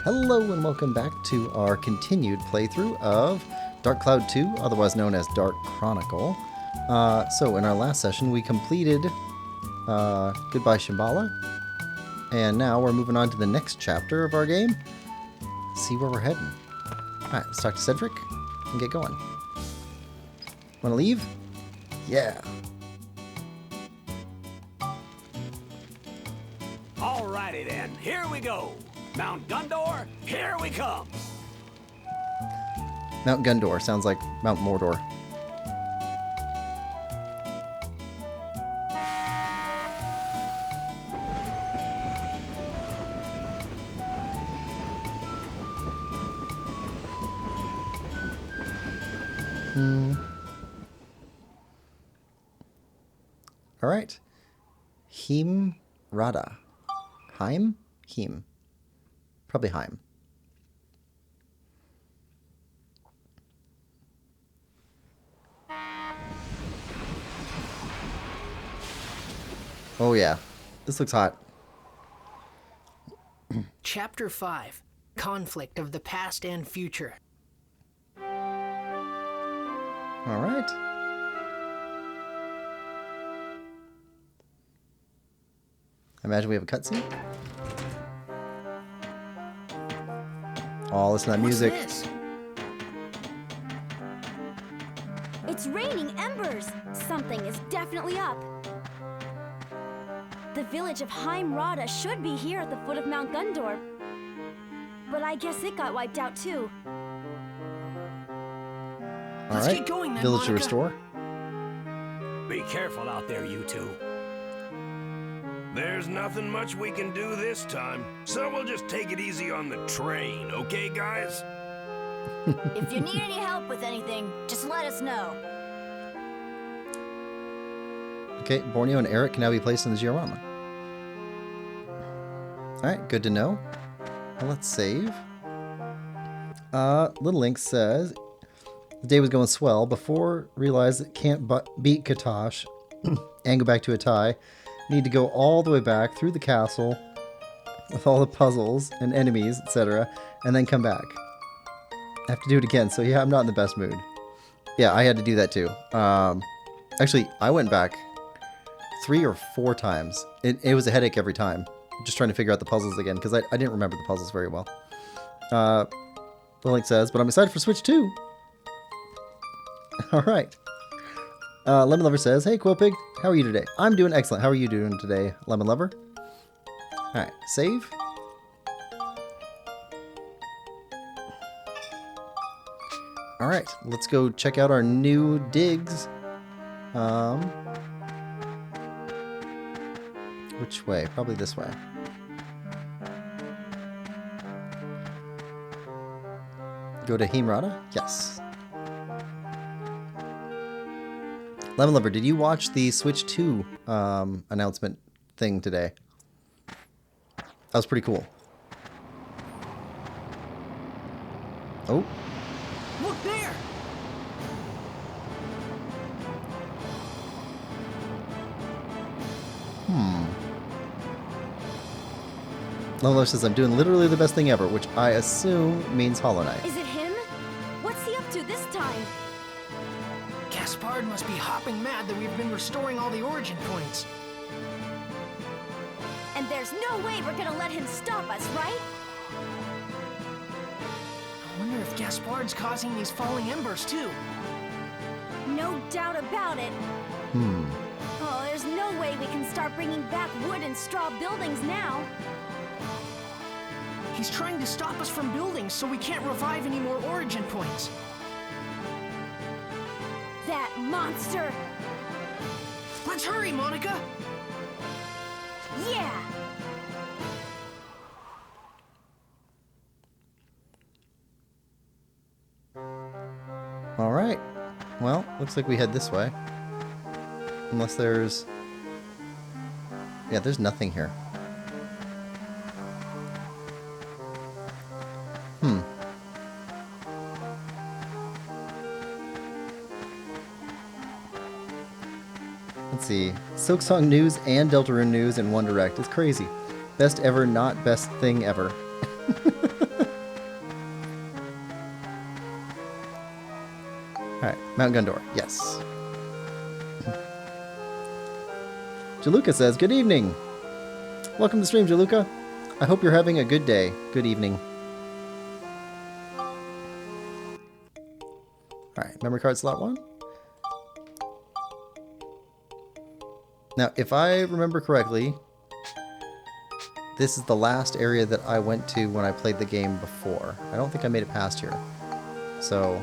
Hello and welcome back to our continued playthrough of Dark Cloud 2, otherwise known as Dark Chronicle. So in our last session we completed Goodbye Shambhala, and now we're moving on to the next chapter of our game. See where we're heading. Alright, let's talk to Cedric and get going. Wanna leave? Yeah. Alrighty then, here we go. Mount Gundor, here we come. Mount Gundor sounds like Mount Mordor. All right. Heim Rada. Heim? Heim. Probably Heim. Oh yeah. This looks hot. Chapter 5. Conflict of the Past and Future. All right. I imagine we have a cutscene. Oh, listen to that music. What's this? It's raining embers! Something is definitely up. The village of Heim Rada should be here at the foot of Mount Gundor. But I guess it got wiped out too. Let's All right. get going then, Village to Monica. restore. Be careful out there, you two. There's nothing much we can do this time, so we'll just take it easy on the train, okay, guys? If you need any help with anything, just let us know. Okay, Borneo and Eric can now be placed in the diorama. Alright, good to know. Well, let's save. Little Link says, the day was going swell before realized it can't beat Katosh and go back to a tie. Need to go all the way back through the castle with all the puzzles and enemies, etc., and then come back. I have to do it again, so yeah, I'm not in the best mood. Yeah, I had to do that too. Actually, I went back 3 or 4 times. It was a headache every time, just trying to figure out the puzzles again, because I didn't remember the puzzles very well. Link says, but I'm excited for Switch 2. Alright. Lemon Lover says, hey Quillpig, how are you today? I'm doing excellent. How are you doing today, Lemon Lover? Alright, save. Alright, let's go check out our new digs. Which way? Probably this way. Go to Himrata? Yes. Lemon Lover, did you watch the Switch 2 announcement thing today? That was pretty cool. Oh. Look there! Lemon Lover says, I'm doing literally the best thing ever, which I assume means Hollow Knight. Is it him? What's he up to this time? Gaspard must be hopping mad that we've been restoring all the origin points. And there's no way we're gonna let him stop us, right? I wonder if Gaspard's causing these falling embers too. No doubt about it. Oh, there's no way we can start bringing back wood and straw buildings now. He's trying to stop us from building so we can't revive any more origin points. That monster! Let's hurry, Monica! Yeah! Alright. Well, looks like we head this way. Unless there's... Yeah, there's nothing here. Let's see. Silksong News and Deltarune News in one direct. It's crazy. Best ever, not best thing ever. Alright, Mount Gundor. Yes. Jaluka says, good evening. Welcome to the stream, Jaluka. I hope you're having a good day. Good evening. Alright, memory card slot 1. Now, if I remember correctly, this is the last area that I went to when I played the game before. I don't think I made it past here. So,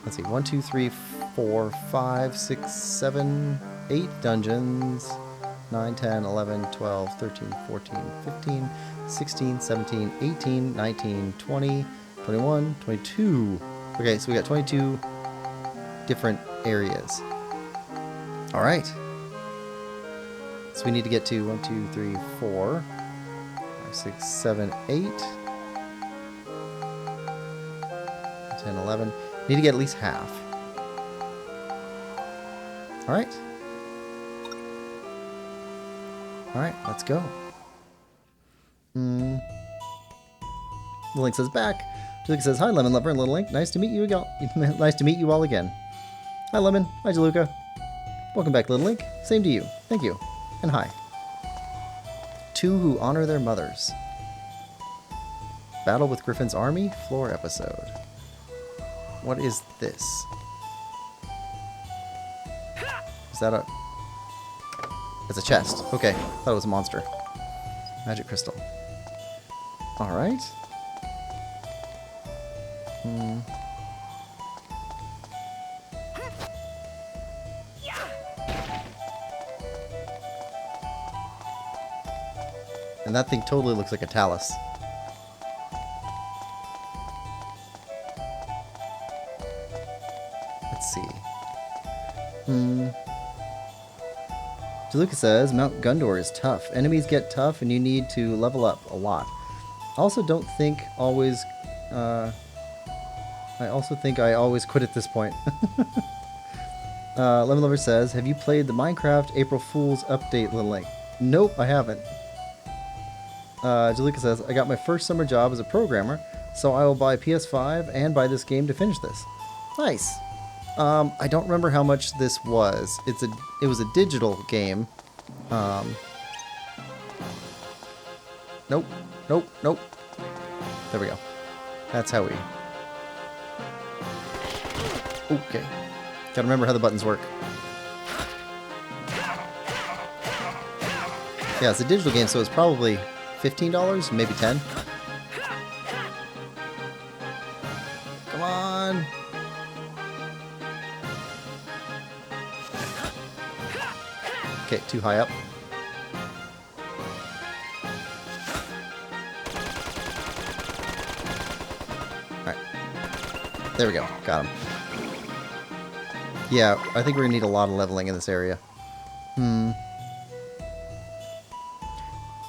let's see. 1, 2, 3, 4, 5, 6, 7, 8 dungeons. 9, 10, 11, 12, 13, 14, 15, 16, 17, 18, 19, 20, 21, 22. Okay, so we got 22 different areas. Alright. So we need to get to 1, 2, 3, 4, 5, 6, 7, 8, 10, 11. Need to get at least half. Alright. Alright, let's go. The Link says back. Jaluka says, hi, Lemon Lover and Little Link. Nice to meet you again. Nice to meet you all again. Hi, Lemon. Hi, Jaluka. Welcome back, Little Link. Same to you. Thank you. And hi. Two who honor their mothers. Battle with Griffin's Army, floor episode. What is this? Is that a... It's a chest. Okay. Thought it was a monster. Magic crystal. Alright. And that thing totally looks like a talus. Let's see. Jaluka says, Mount Gundor is tough. Enemies get tough and you need to level up a lot. I also don't think always... I also think I always quit at this point. Lemon Lover says, have you played the Minecraft April Fool's update, Little Link? Nope, I haven't. Jaluka says, I got my first summer job as a programmer, so I will buy PS5 and buy this game to finish this. Nice. I don't remember how much this was. It was a digital game. Nope. Nope. Nope. There we go. That's how we... Okay. Gotta remember how the buttons work. Yeah, it's a digital game, so it's probably $15, maybe $10. Come on. Okay, too high up. Alright. There we go. Got him. Yeah, I think we're gonna need a lot of leveling in this area.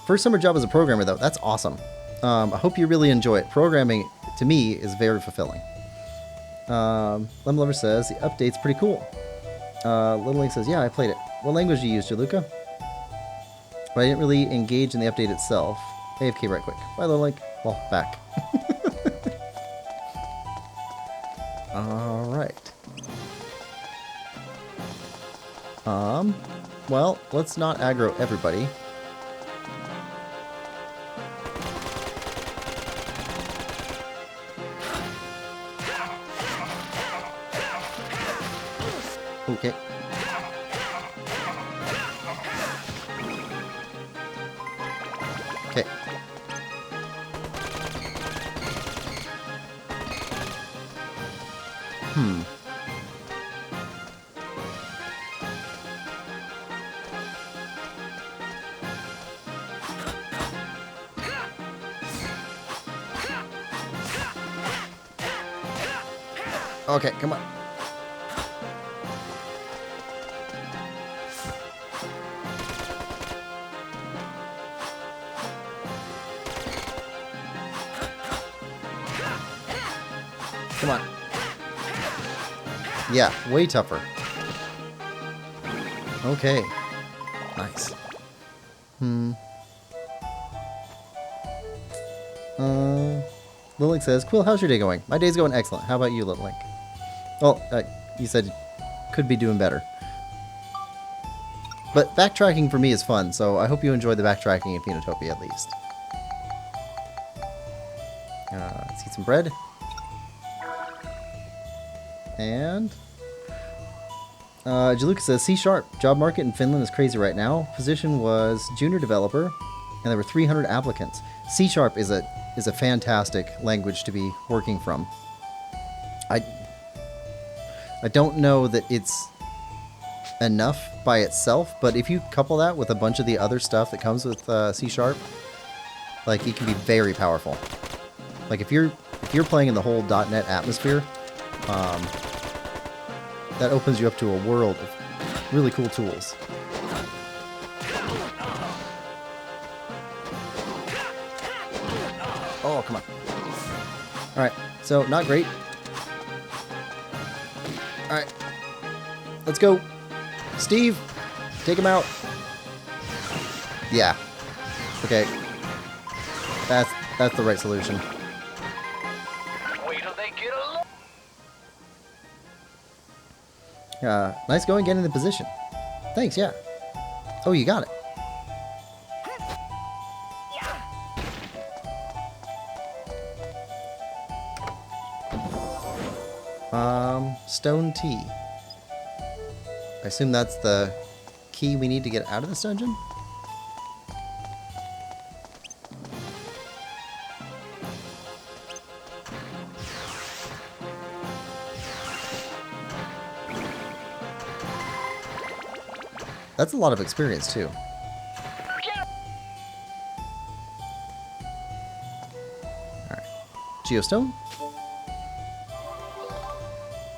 First summer job as a programmer, though. That's awesome. I hope you really enjoy it. Programming, to me, is very fulfilling. Lemon Lover says, the update's pretty cool. Little Link says, yeah, I played it. What language do you use, Jaluka? But I didn't really engage in the update itself. AFK right quick. Bye, Little Link. Well, back. Alright. Well, let's not aggro everybody. Okay. Okay. Okay, come on. Come on. Yeah, way tougher. Okay. Nice. Lilink says, Quill, how's your day going? My day's going excellent. How about you, Lilink? Well, you said could be doing better. But backtracking for me is fun, so I hope you enjoy the backtracking in Phoenotopia at least. Let's eat some bread. And Jaluka says, C#. Job market in Finland is crazy right now. Position was junior developer, and there were 300 applicants. C# is a fantastic language to be working from. I don't know that it's enough by itself, but if you couple that with a bunch of the other stuff that comes with C#, like, it can be very powerful. Like, if you're playing in the whole .NET atmosphere, that opens you up to a world of really cool tools. Oh, come on. Alright, so not great. Alright. Let's go. Steve, take him out. Yeah. Okay. That's the right solution. Wait till they get along. Nice going getting the position. Thanks, yeah. Oh, you got it. Stone tea. I assume that's the key we need to get out of this dungeon? That's a lot of experience, too. Alright. Geostone?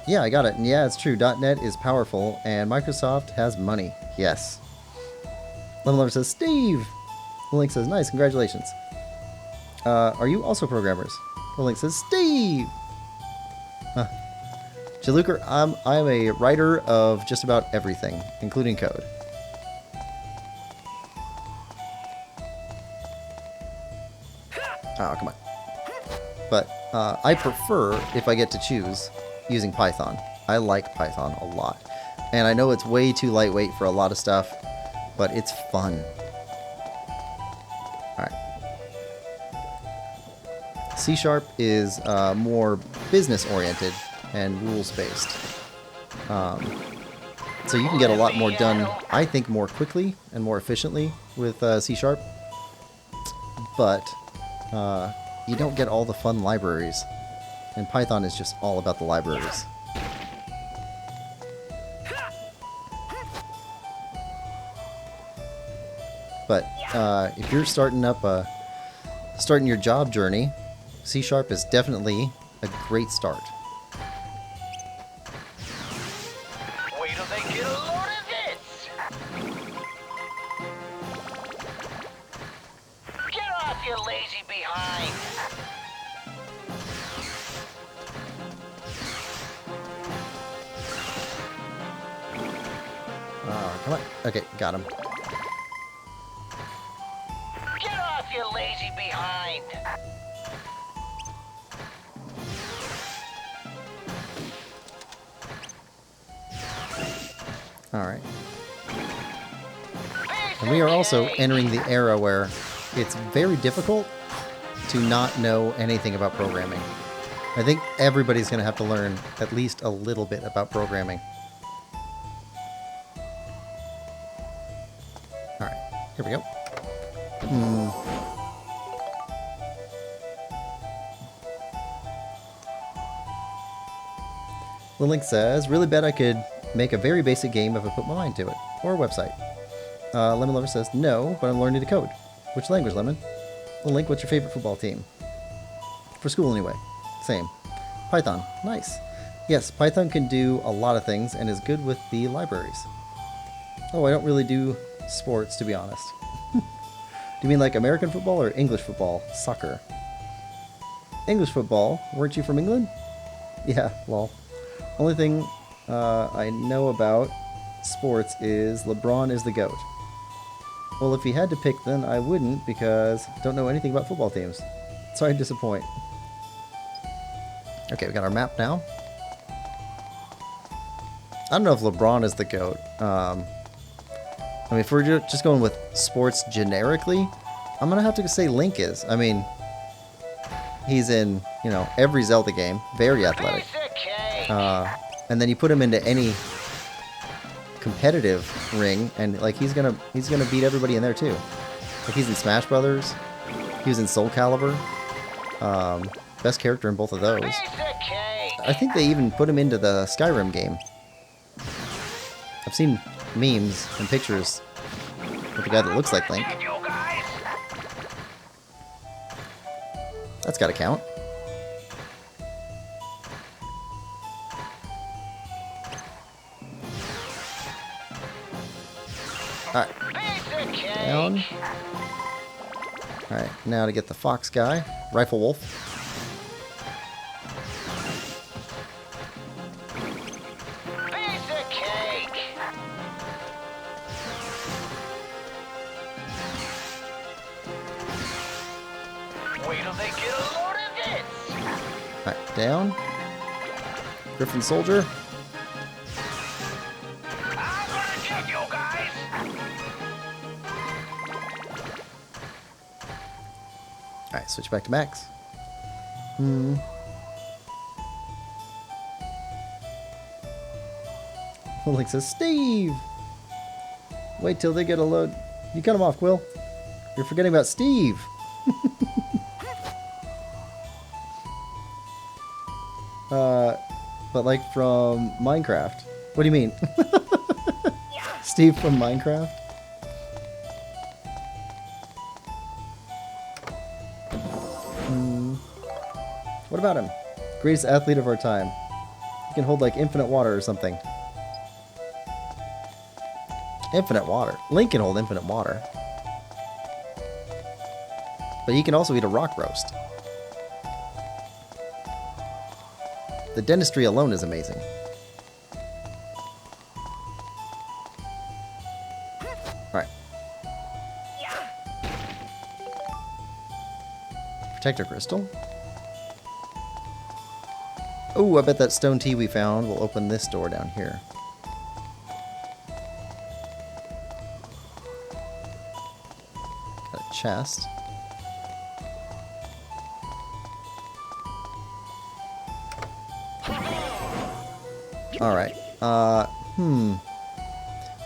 Yeah, I got it. And yeah, it's true. .NET is powerful, and Microsoft has money. Yes. Lemon Lover says, Steve! The link says, nice, congratulations. Are you also programmers? The link says, Steve! Huh. Jaluker, I'm a writer of just about everything, including code. Oh, come on. But I prefer, if I get to choose, using Python. I like Python a lot. And I know it's way too lightweight for a lot of stuff, but it's fun. Alright. C# is more business-oriented and rules-based. So you can get a lot more done, I think, more quickly and more efficiently with C#. But you don't get all the fun libraries. And Python is just all about the libraries. But if you're starting your job journey, C# is definitely a great start. Wait till they get a load of this. Get off your lazy behind. Come on. Okay, got him. Get off your lazy behind. Alright. And we are also entering the era where it's very difficult to not know anything about programming. I think everybody's going to have to learn at least a little bit about programming. Alright, here we go. Lilink says, really bet I could make a very basic game if I put my mind to it. Or a website. Lemon Lover says, no, but I'm learning to code. Which language, Lemon? Lilink, what's your favorite football team? For school, anyway. Same. Python. Nice. Yes, Python can do a lot of things and is good with the libraries. Oh, I don't really do sports, to be honest. Do you mean like American football or English football? Soccer. English football? Weren't you from England? Yeah, lol. Only thing I know about sports is LeBron is the GOAT. Well, if you had to pick, then I wouldn't, because I don't know anything about football teams. Sorry to disappoint. Okay, we got our map now. I don't know if LeBron is the GOAT. I mean, if we're just going with sports generically, I'm going to have to say Link is. I mean, he's in, you know, every Zelda game. Very athletic. And then you put him into any competitive ring, and like he's gonna beat everybody in there too. Like he's in Smash Brothers. He was in Soul Calibur. Best character in both of those. I think they even put him into the Skyrim game. I've seen memes and pictures with the guy that looks like Link. That's gotta count. Alright. Down. Alright, now to get the fox guy. Rifle Wolf. Alright, down. Griffin Soldier. Alright, switch back to Max. Link says, Steve! Wait till they get a load. You cut him off, Quill. You're forgetting about Steve. But like from Minecraft. What do you mean? Steve from Minecraft? What about him? Greatest athlete of our time. He can hold like infinite water or something. Infinite water. Link can hold infinite water. But he can also eat a rock roast. The dentistry alone is amazing. Alright. Protector crystal. Oh, I bet that stone tea we found will open this door down here. Got a chest. Alright.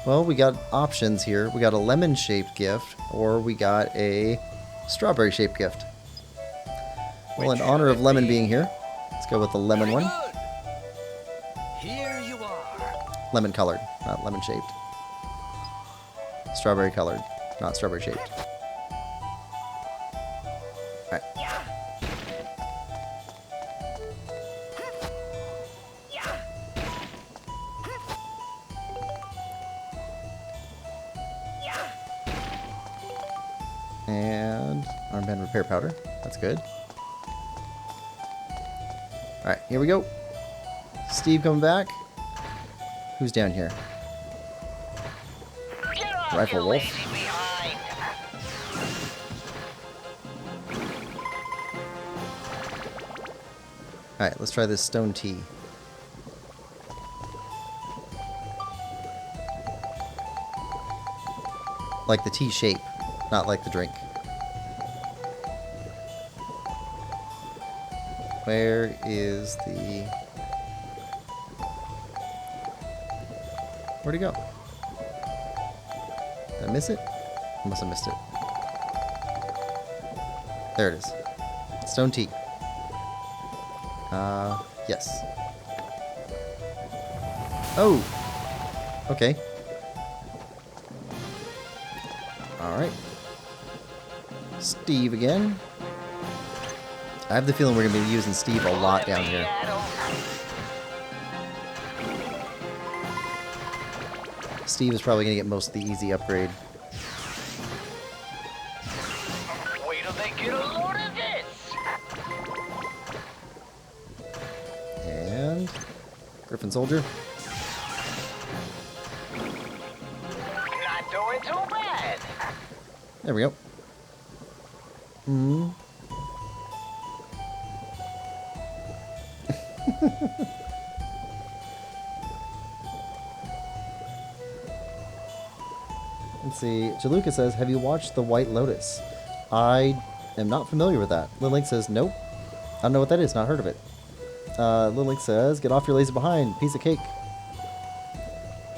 Well, we got options here. We got a lemon-shaped gift, or we got a strawberry-shaped gift. Well, in honor of Lemon being here, let's go with the lemon one. Here you are. Lemon colored, not lemon shaped. Strawberry colored, not strawberry shaped. Alright. And armband repair powder. That's good. Alright, here we go. Steve coming back. Who's down here? Rifle Wolf. Alright, let's try this stone tea. Like the tea shape, not like the drink. Where is the... Where'd he go? Did I miss it? I must have missed it. There it is. Stone tea. Yes. Oh! Okay. Alright. Steve again. I have the feeling we're going to be using Steve a lot down here. Steve is probably going to get most of the easy upgrade. Wait till they get a load of this. And Griffin Soldier. Not doing too bad. There we go. Let's see. Jaluka says, have you watched The White Lotus? I am not familiar with that. Lilink says, nope. I don't know what that is. Not heard of it. Lilink says, get off your lazy behind. Piece of cake.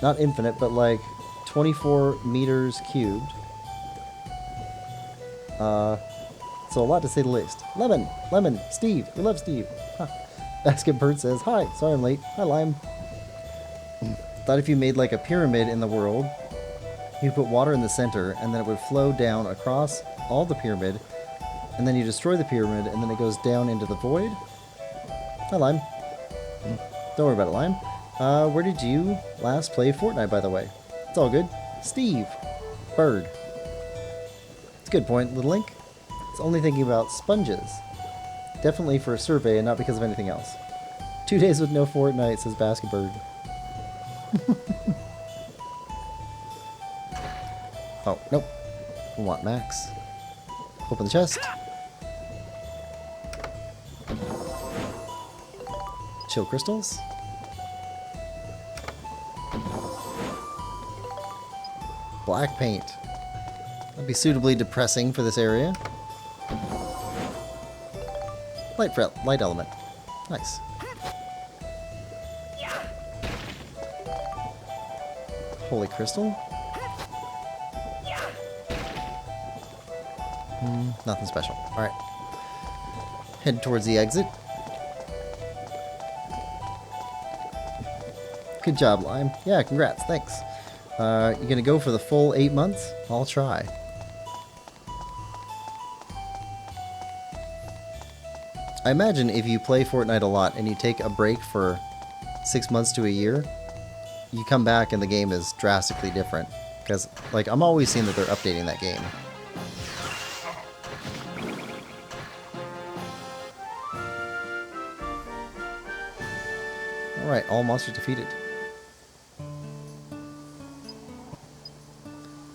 Not infinite, but like 24 meters cubed. So a lot to say the least. Lemon, Steve. We love Steve. Huh. Basket Bird says, hi. Sorry I'm late. Hi, Lime. Thought if you made like a pyramid in the world, you put water in the center, and then it would flow down across all the pyramid, and then you destroy the pyramid, and then it goes down into the void. Hi, Lime. Don't worry about it, Lime. Where did you last play Fortnite, by the way? It's all good. Steve. Bird. It's a good point, Little Link. It's only thinking about sponges. Definitely for a survey and not because of anything else. 2 days with no Fortnite, says Basket Bird. Oh, nope. We want Max. Open the chest. Chill crystals. Black paint. That'd be suitably depressing for this area. Light element. Nice. Holy crystal. Nothing special. Alright. Head towards the exit. Good job, Lime. Yeah, congrats. Thanks. You gonna go for the full 8 months? I'll try. I imagine if you play Fortnite a lot and you take a break for 6 months to a year, you come back and the game is drastically different. Because, like, I'm always seeing that they're updating that game. Alright, all monsters defeated.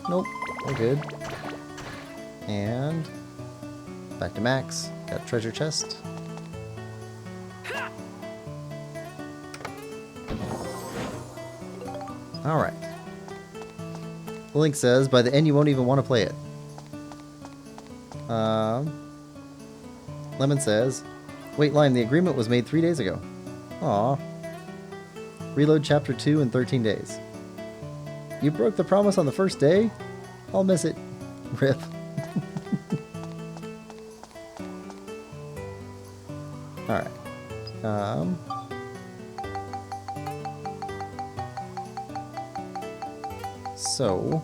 Nope, we're good. And back to Max. Got a treasure chest. Alright. Link says, by the end you won't even want to play it. Lemon says, wait, Lime, the agreement was made 3 days ago. Aw. Reload Chapter 2 in 13 days. You broke the promise on the first day? I'll miss it. Rip. Alright. So...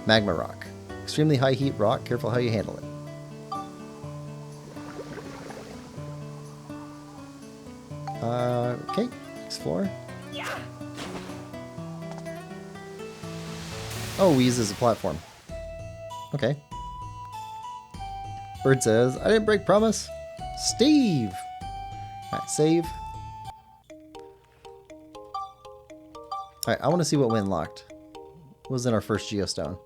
Magma rock. Extremely high heat rock. Careful how you handle it. Okay. Explore. Oh, we use this as a platform. Okay. Bird says, I didn't break promise. Steve! Alright, save. Alright, I want to see what we unlocked. What was in our first geostone?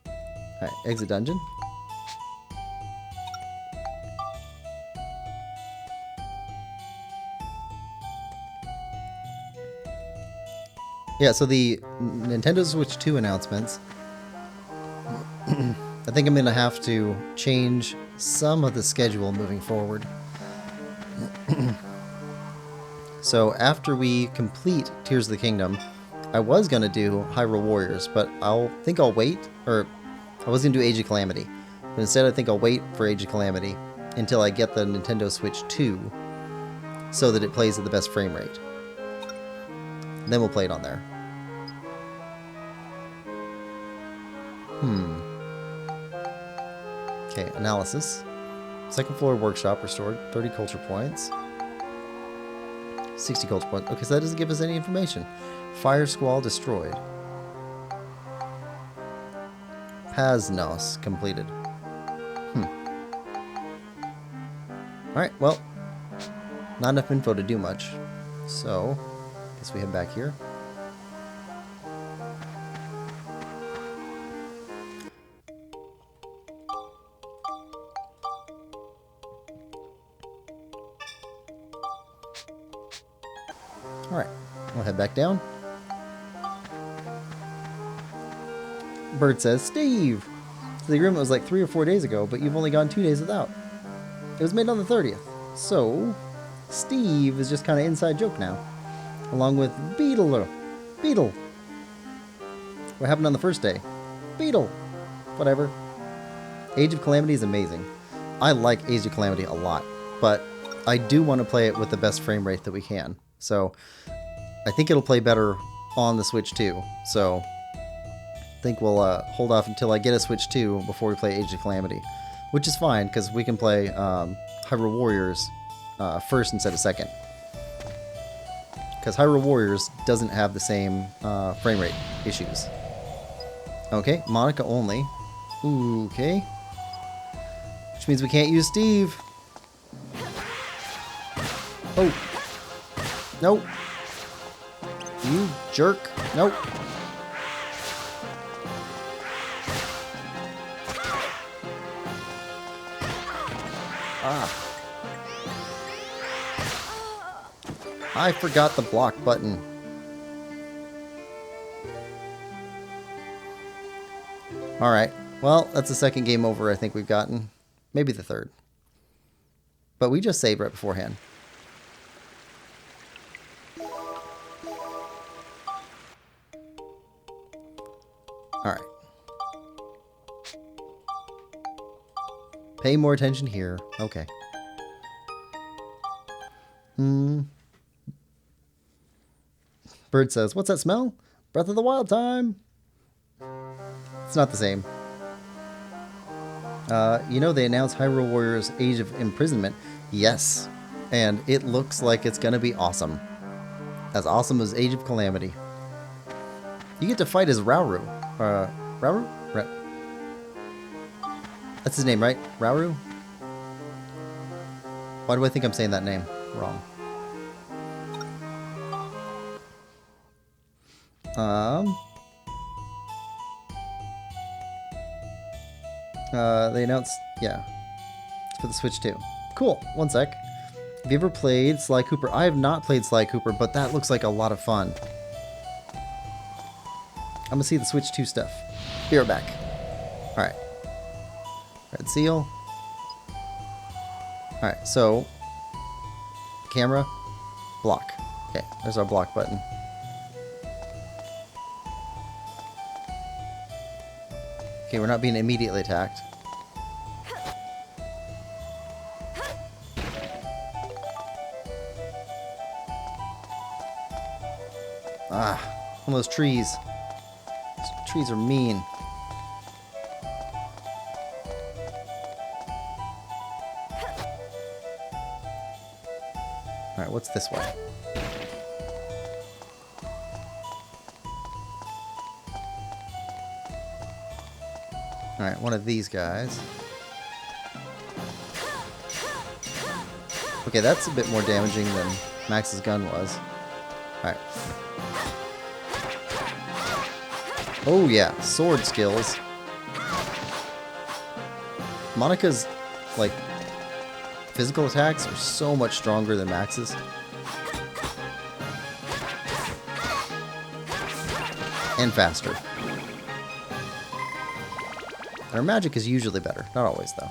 Alright, exit dungeon. Yeah, so the Nintendo Switch 2 announcements, I think I'm going to have to change some of the schedule moving forward. So after we complete Tears of the Kingdom, I was going to do Hyrule Warriors, but I think I'll wait, or I was going to do Age of Calamity. But instead I think I'll wait for Age of Calamity until I get the Nintendo Switch 2 so that it plays at the best frame rate. And then we'll play it on there. Okay, analysis. Second floor workshop restored. 30 culture points. 60 culture points. Okay, so that doesn't give us any information. Fire Squall destroyed. Paznos completed. Alright, well, not enough info to do much. So, guess we head back here. Alright, we'll head back down. Bird says, Steve! So the agreement was like 3 or 4 days ago, but you've only gone 2 days without. It was made on the 30th. So, Steve is just kind of inside joke now. Along with Beetle. Beetle! What happened on the first day? Beetle! Whatever. Age of Calamity is amazing. I like Age of Calamity a lot, but I do want to play it with the best frame rate that we can. So, I think it'll play better on the Switch 2. So, I think we'll hold off until I get a Switch 2 before we play Age of Calamity. Which is fine, because we can play Hyrule Warriors first instead of second. Because Hyrule Warriors doesn't have the same frame rate issues. Okay, Monica only. Ooh, okay. Which means we can't use Steve. Oh. Nope. You jerk. Nope. Ah. I forgot the block button. Alright. Well, that's the second game over I think we've gotten. Maybe the third. But we just saved right beforehand. Alright. Pay more attention here. Okay. Bird says, what's that smell? Breath of the Wild time. It's not the same. You know they announced Hyrule Warriors Age of Imprisonment. Yes. And it looks like it's going to be awesome. As awesome as Age of Calamity. You get to fight as Rauru. Rauru? That's his name, right? Rauru? Why do I think I'm saying that name wrong? They announced, yeah, it's for the Switch too. Cool. One sec. Have you ever played Sly Cooper? I have not played Sly Cooper, but that looks like a lot of fun. I'm gonna see the Switch 2 stuff. Be right back. Alright. Red seal. Alright, so camera, block. Okay, there's our block button. Okay, we're not being immediately attacked. Ah, one of those trees. Those trees are mean. Alright, what's this way? Alright, one of these guys. Okay, that's a bit more damaging than Max's gun was. Alright. Oh yeah, sword skills. Monica's, like, physical attacks are so much stronger than Max's. And faster. Her magic is usually better. Not always, though.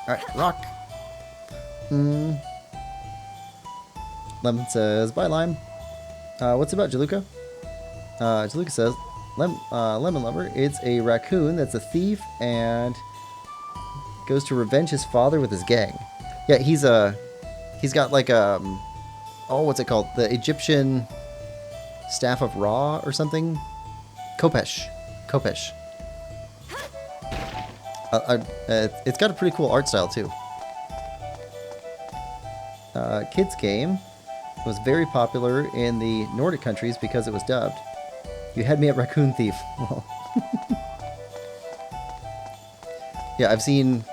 Alright, rock. Lemon says, bye, Lime. What's about Jaluka? Jaluka says, Lemon Lover, it's a raccoon that's a thief and goes to revenge his father with his gang. Yeah, he's got like a, oh, what's it called? The Egyptian Staff of Ra or something? Kopesh. Kopesh. It's got a pretty cool art style too. Kids game was very popular in the Nordic countries because it was dubbed. You had me at Raccoon Thief. Well. Yeah, I've seen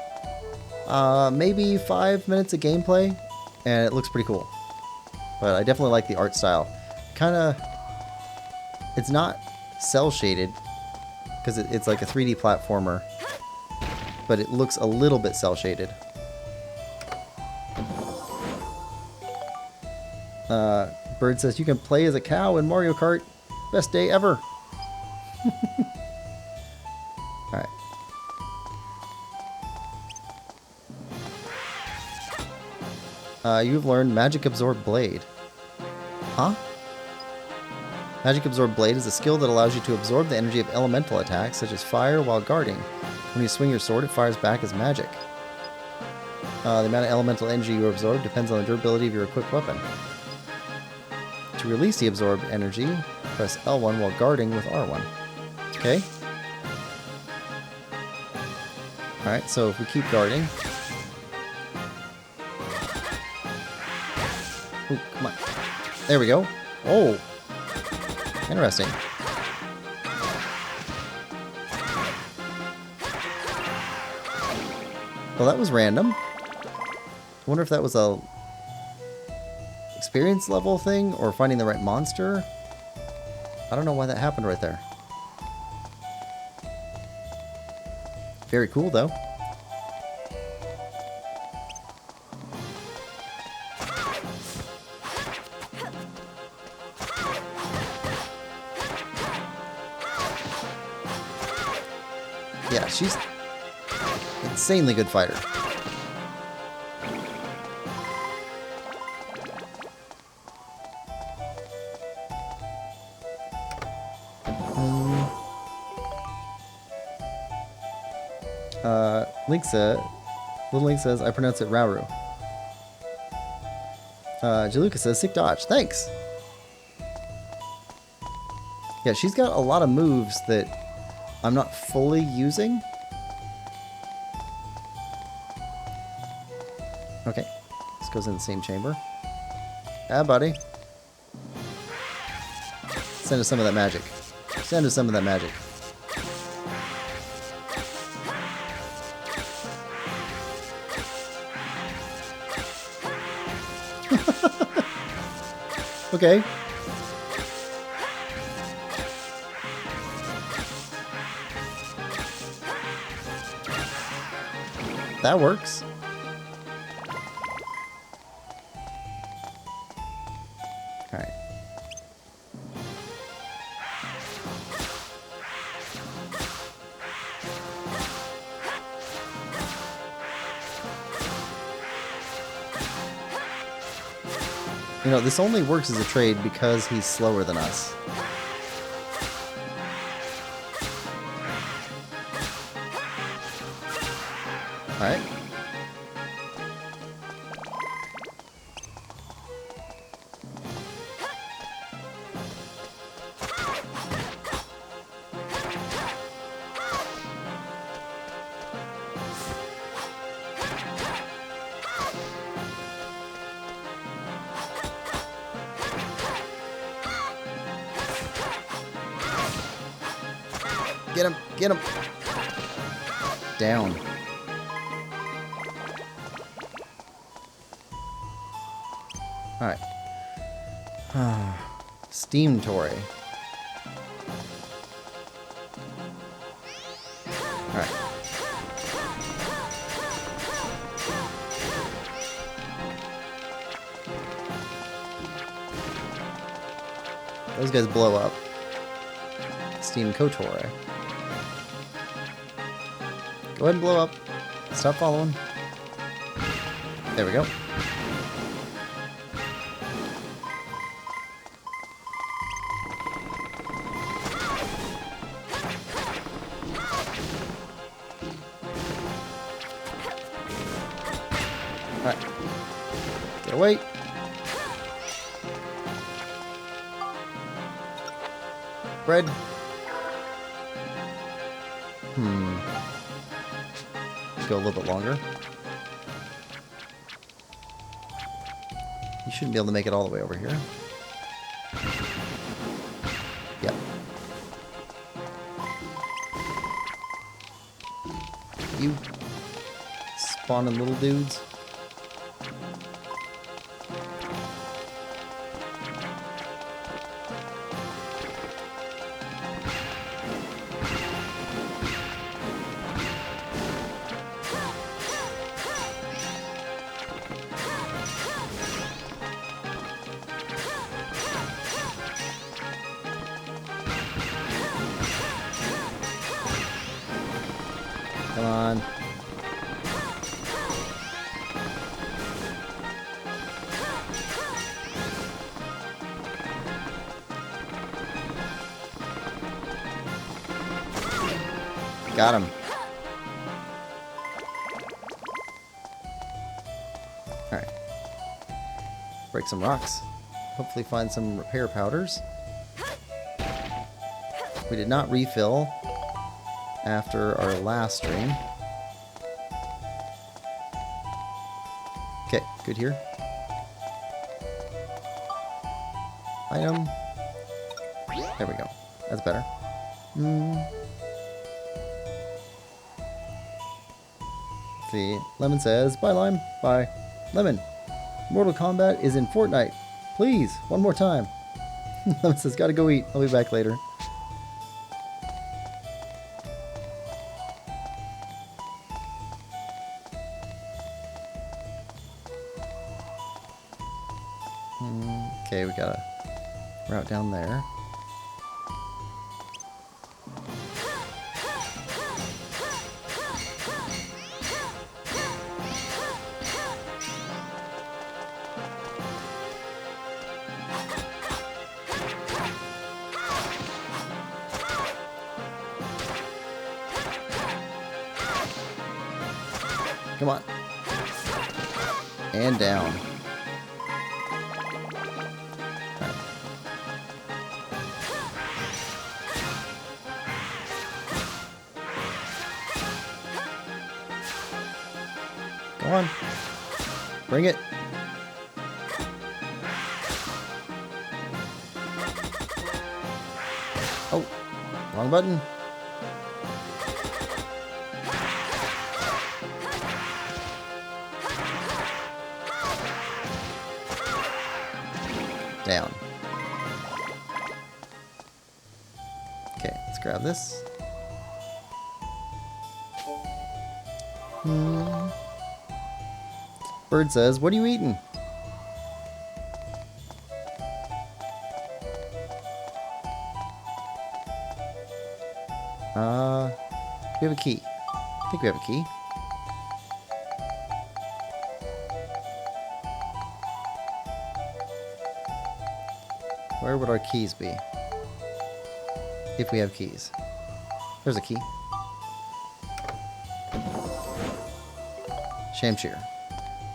maybe 5 minutes of gameplay, and it looks pretty cool. But I definitely like the art style. Kinda, it's not cel-shaded, because it's like a 3D platformer, but it looks a little bit cel-shaded. Bird says, you can play as a cow in Mario Kart. Best day ever. Alright. You've learned Magic Absorb Blade. Huh? Magic Absorb Blade is a skill that allows you to absorb the energy of elemental attacks, such as fire, while guarding. When you swing your sword, it fires back as magic. The amount of elemental energy you absorb depends on the durability of your equipped weapon. To release the absorbed energy, press L1 while guarding with R1. Okay. Alright, so if we keep guarding... Ooh, come on. There we go. Oh! Interesting. Well, that was random. I wonder if that was a experience level thing or finding the right monster. I don't know why that happened right there. Very cool, though. Yeah, she's an insanely good fighter. Little Link says, I pronounce it Rauru. Jaluka says, sick dodge. Thanks! Yeah, she's got a lot of moves that I'm not fully using. Okay, this goes in the same chamber. Ah, buddy. Send us some of that magic. Send us some of that magic. Okay. That works. All right. You know, this only works as a trade because he's slower than us. Alright. Get him! Get him! Down. Alright. Steam Tory. Alright. Those guys blow up. Steam Kotori. Go ahead and blow up. Stop following. There we go. Alright. Get away. Bread. Go a little bit longer. You shouldn't be able to make it all the way over here. Yep. You spawning little dudes. Come on. Got him. Alright. Break some rocks. Hopefully find some repair powders. We did not refill after our last stream. Okay, good here. Item. There we go. That's better. Let's see. Lemon says, bye Lime. Bye. Lemon. Mortal Kombat is in Fortnite. Please, one more time. Lemon says, gotta go eat. I'll be back later. Okay, we got a route down there. Come on. And down. Right. Go on. Bring it. Oh, wrong button. Down. Okay, let's grab this. Bird says, what are you eating? We have a key. I think we have a key. Where would our keys be? If we have keys. There's a key. Shamshir.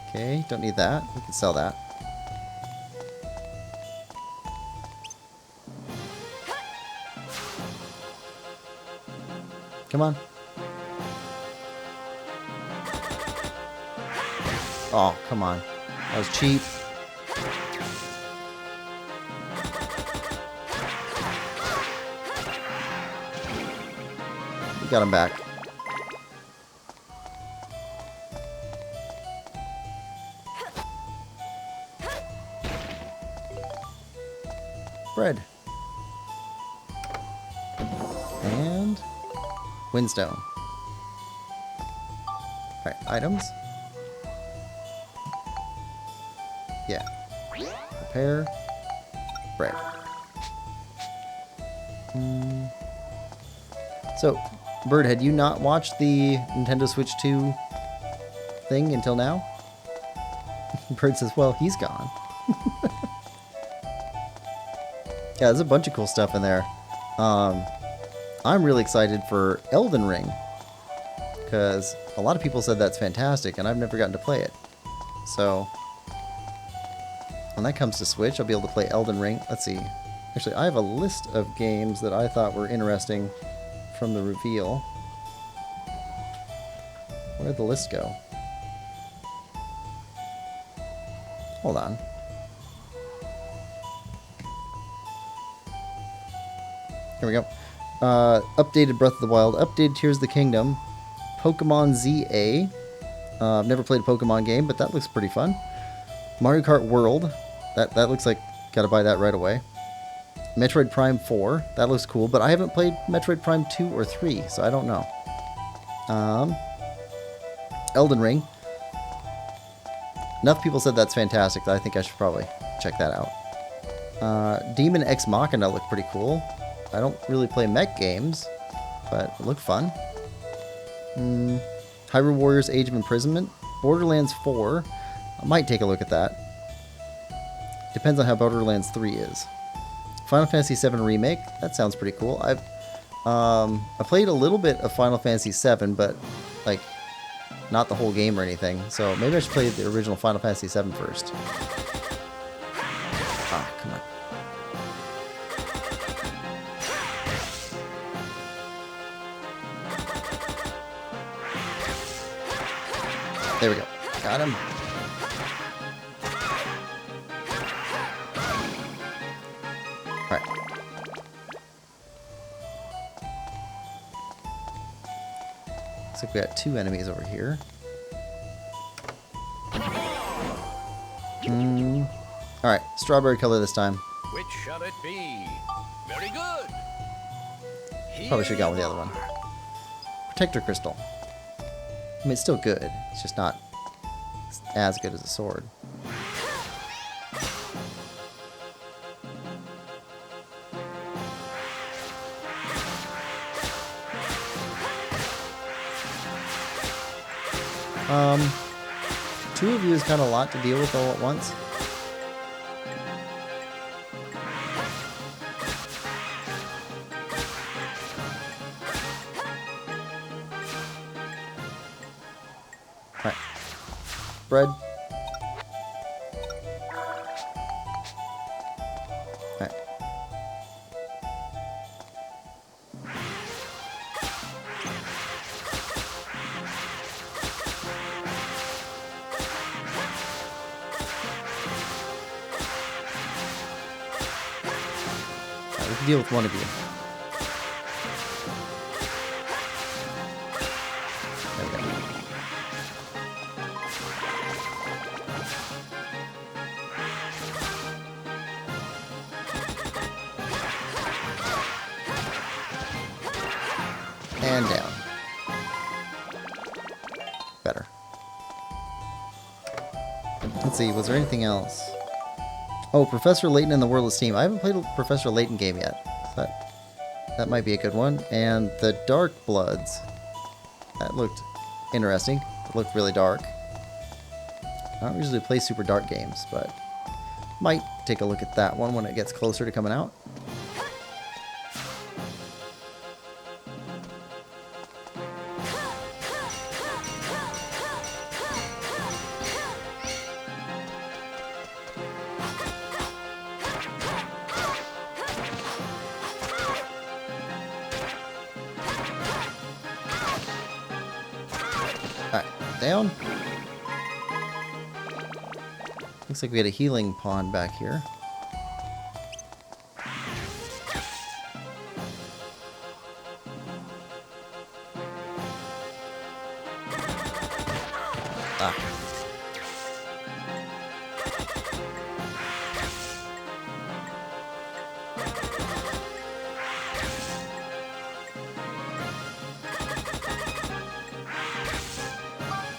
Okay, don't need that. We can sell that. Come on. Oh, come on. That was cheap. We got him back. Bread. And Windstone. Alright, items. Yeah. Repair. Bread. So, Bird, had you not watched the Nintendo Switch 2 thing until now? Bird says, well, he's gone. Yeah, there's a bunch of cool stuff in there. I'm really excited for Elden Ring, because a lot of people said that's fantastic, and I've never gotten to play it. So, when that comes to Switch, I'll be able to play Elden Ring. Let's see. Actually, I have a list of games that I thought were interesting from the reveal. Where'd the list go? Hold on. Here we go. Updated Breath of the Wild, updated Tears of the Kingdom, Pokemon ZA. I've never played a Pokemon game, but that looks pretty fun. Mario Kart World, that looks like gotta buy that right away. Metroid Prime 4, that looks cool, but I haven't played Metroid Prime 2 or 3, so I don't know. Elden Ring. Enough people said that's fantastic that I think I should probably check that out. Demon Ex Machina looked pretty cool. I don't really play mech games, but it looked fun. Hyrule Warriors Age of Imprisonment. Borderlands 4. I might take a look at that. Depends on how Borderlands 3 is. Final Fantasy VII Remake. That sounds pretty cool. I played a little bit of Final Fantasy VII, but like not the whole game or anything. So maybe I should play the original Final Fantasy VII first. Ah, come on. There we go. Got him. Alright. Looks like we got 2 enemies over here. Alright, strawberry color this time. Which shall it be? Very good. Probably should have gone with the other one. Protector crystal. I mean, it's still good. It's just not as good as a sword. Two of you is kind of a lot to deal with all at once. Alright. Bread. Alright. We can deal with one of you. There we go. And down. Better. Let's see, was there anything else? Oh, Professor Layton and the World of Steam. I haven't played a Professor Layton game yet. So that might be a good one. And the Dark Bloods. That looked interesting. It looked really dark. I don't usually play super dark games, but might take a look at that one when it gets closer to coming out. Alright, down. Looks like we had a healing pond back here. Ah.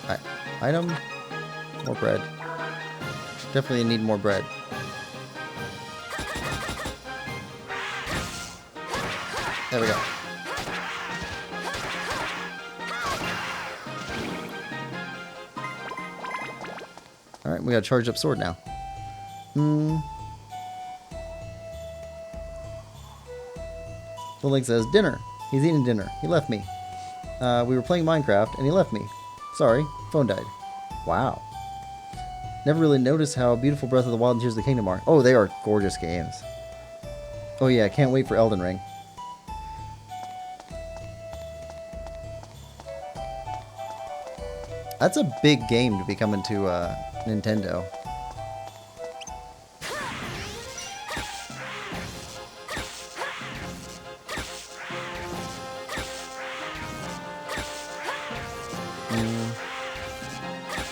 Alright, item, more bread. Definitely need more bread. There we go. Alright, we got a charged up sword now. The link says, dinner. He's eating dinner. He left me. We were playing Minecraft and he left me. Sorry, phone died. Wow. Never really noticed how beautiful Breath of the Wild and Tears of the Kingdom are. Oh, they are gorgeous games. Oh yeah, can't wait for Elden Ring. That's a big game to be coming to Nintendo.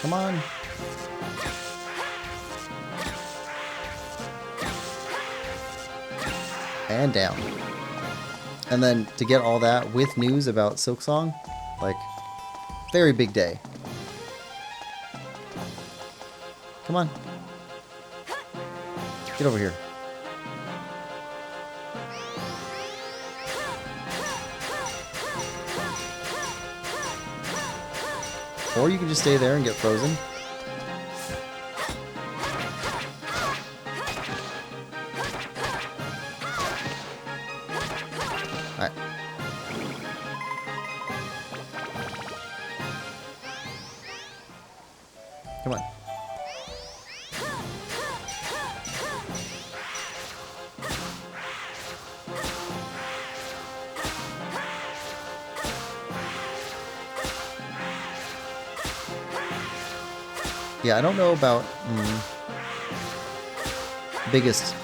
Come on. And down. And then to get all that with news about Silksong, like, very big day. Come on. Get over here. Or you can just stay there and get frozen. Alright. Come on. Yeah, I don't know about biggest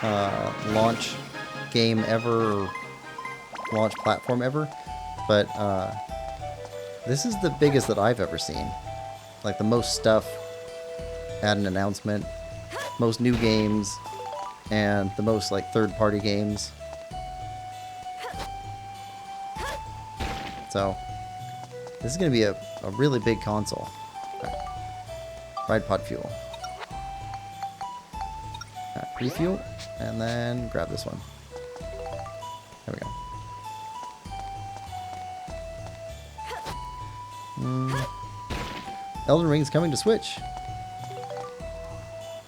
launch game ever, or launch platform ever, but this is the biggest that I've ever seen. Like the most stuff at an announcement, most new games, and the most like third-party games. So this is going to be a really big console. Ride pod fuel. Refuel, and then grab this one. There we go. Elden Ring's coming to Switch.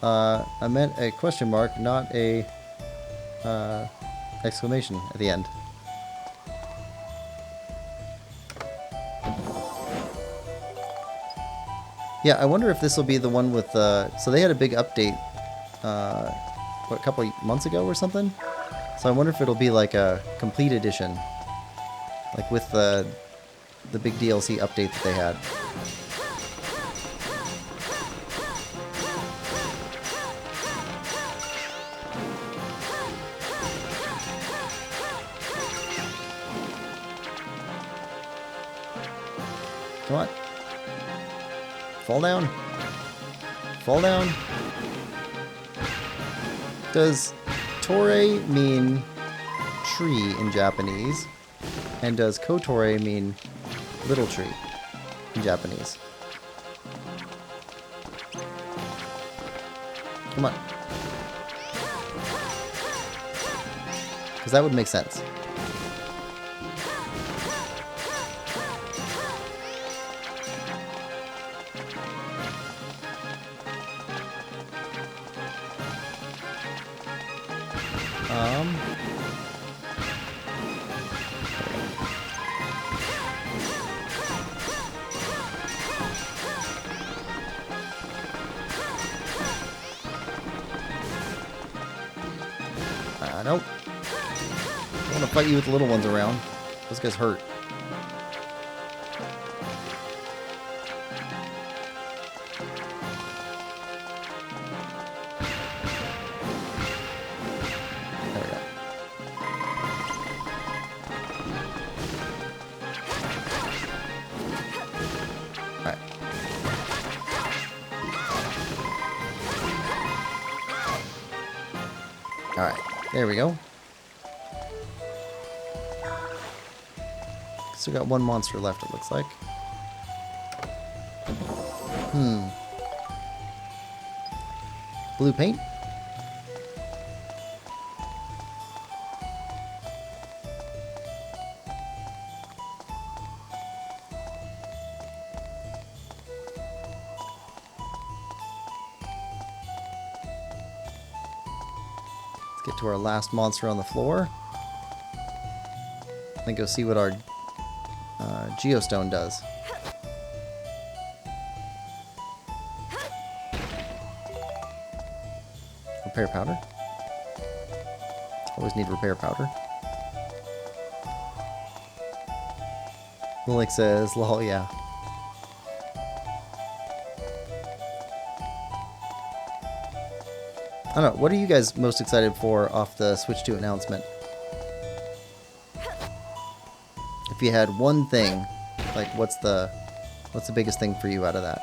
I meant a question mark, not a exclamation at the end. Yeah, I wonder if this will be the one with so they had a big update what, a couple months ago or something. So I wonder if it'll be like a complete edition, like with the big DLC update that they had. Come on. Fall down. Fall down. Does Tore mean tree in Japanese? And does Kotore mean little tree in Japanese? Come on. Because that would make sense. Nope. I want to fight you with the little ones around. Those guys hurt. There we go. Alright. Alright. There we go. Still got one monster left, it looks like. Blue paint? Get to our last monster on the floor. Then go see what our Geostone does. Repair powder. Always need repair powder. Lilik says, lol, yeah. I don't know, what are you guys most excited for off the Switch 2 announcement? If you had one thing, like what's the biggest thing for you out of that?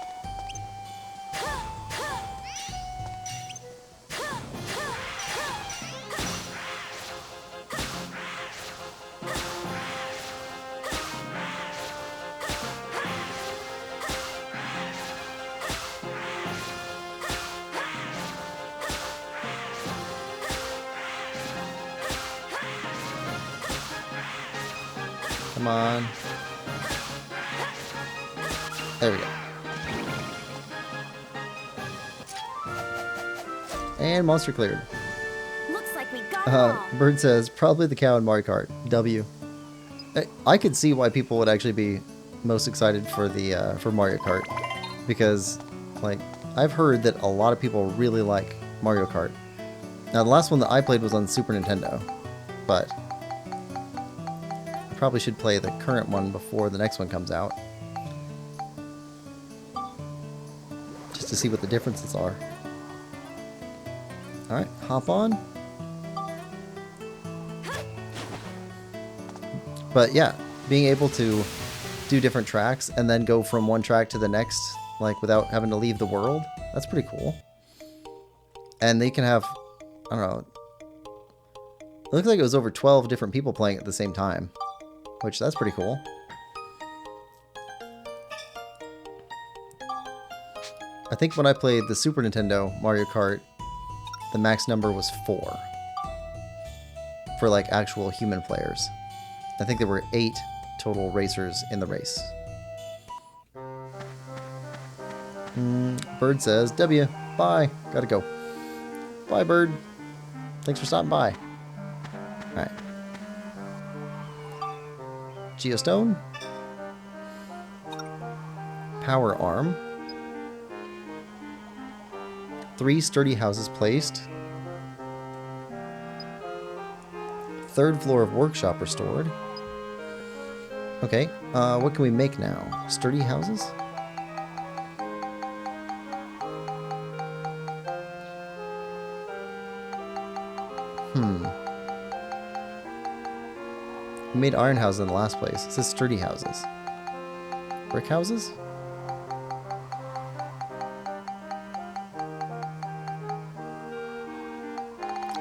Come on. There we go. And monster cleared. Looks like we got it all. Bird says, probably the cow in Mario Kart. W. I could see why people would actually be most excited for the for Mario Kart. Because, like, I've heard that a lot of people really like Mario Kart. Now, the last one that I played was on Super Nintendo. But I probably should play the current one before the next one comes out. Just to see what the differences are. Alright, hop on. But yeah, being able to do different tracks and then go from one track to the next, like without having to leave the world, that's pretty cool. And they can have, I don't know, it looks like it was over 12 different people playing at the same time, which that's pretty cool. I think when I played the Super Nintendo Mario Kart, the max number was 4 for like actual human players. I think there were 8 total racers in the race. Bird says, W, bye, gotta go. Bye, Bird. Thanks for stopping by. Alright. Geostone. Power arm. 3 sturdy houses placed. 3rd floor of workshop restored. Okay, what can we make now? Sturdy houses? We made iron houses in the last place. It says sturdy houses. Brick houses?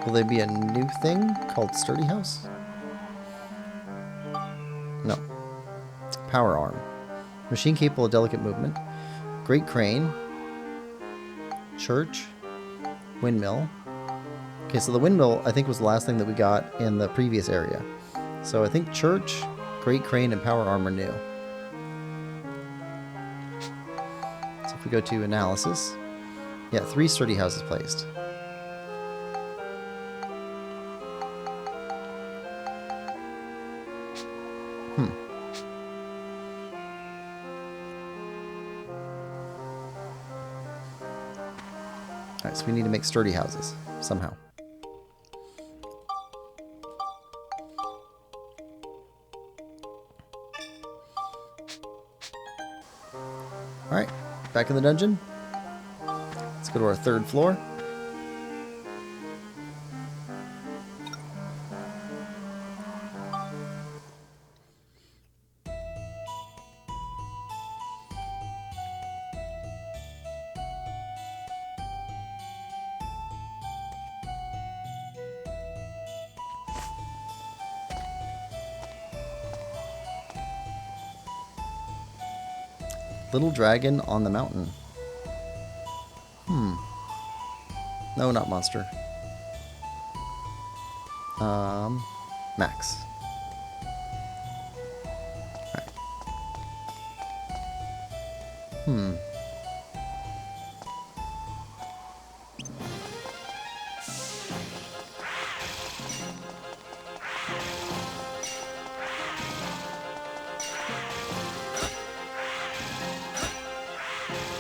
Will there be a new thing called sturdy house? No. Power arm. Machine capable of delicate movement. Great crane. Church. Windmill. Okay, so the windmill, I think, was the last thing that we got in the previous area. So I think church, great crane, and power arm are new. So if we go to analysis, yeah, 3 sturdy houses placed. Alright, so we need to make sturdy houses, somehow. Alright, back in the dungeon. Let's go to our 3rd floor. Little dragon on the mountain. No, not monster. Max. Alright.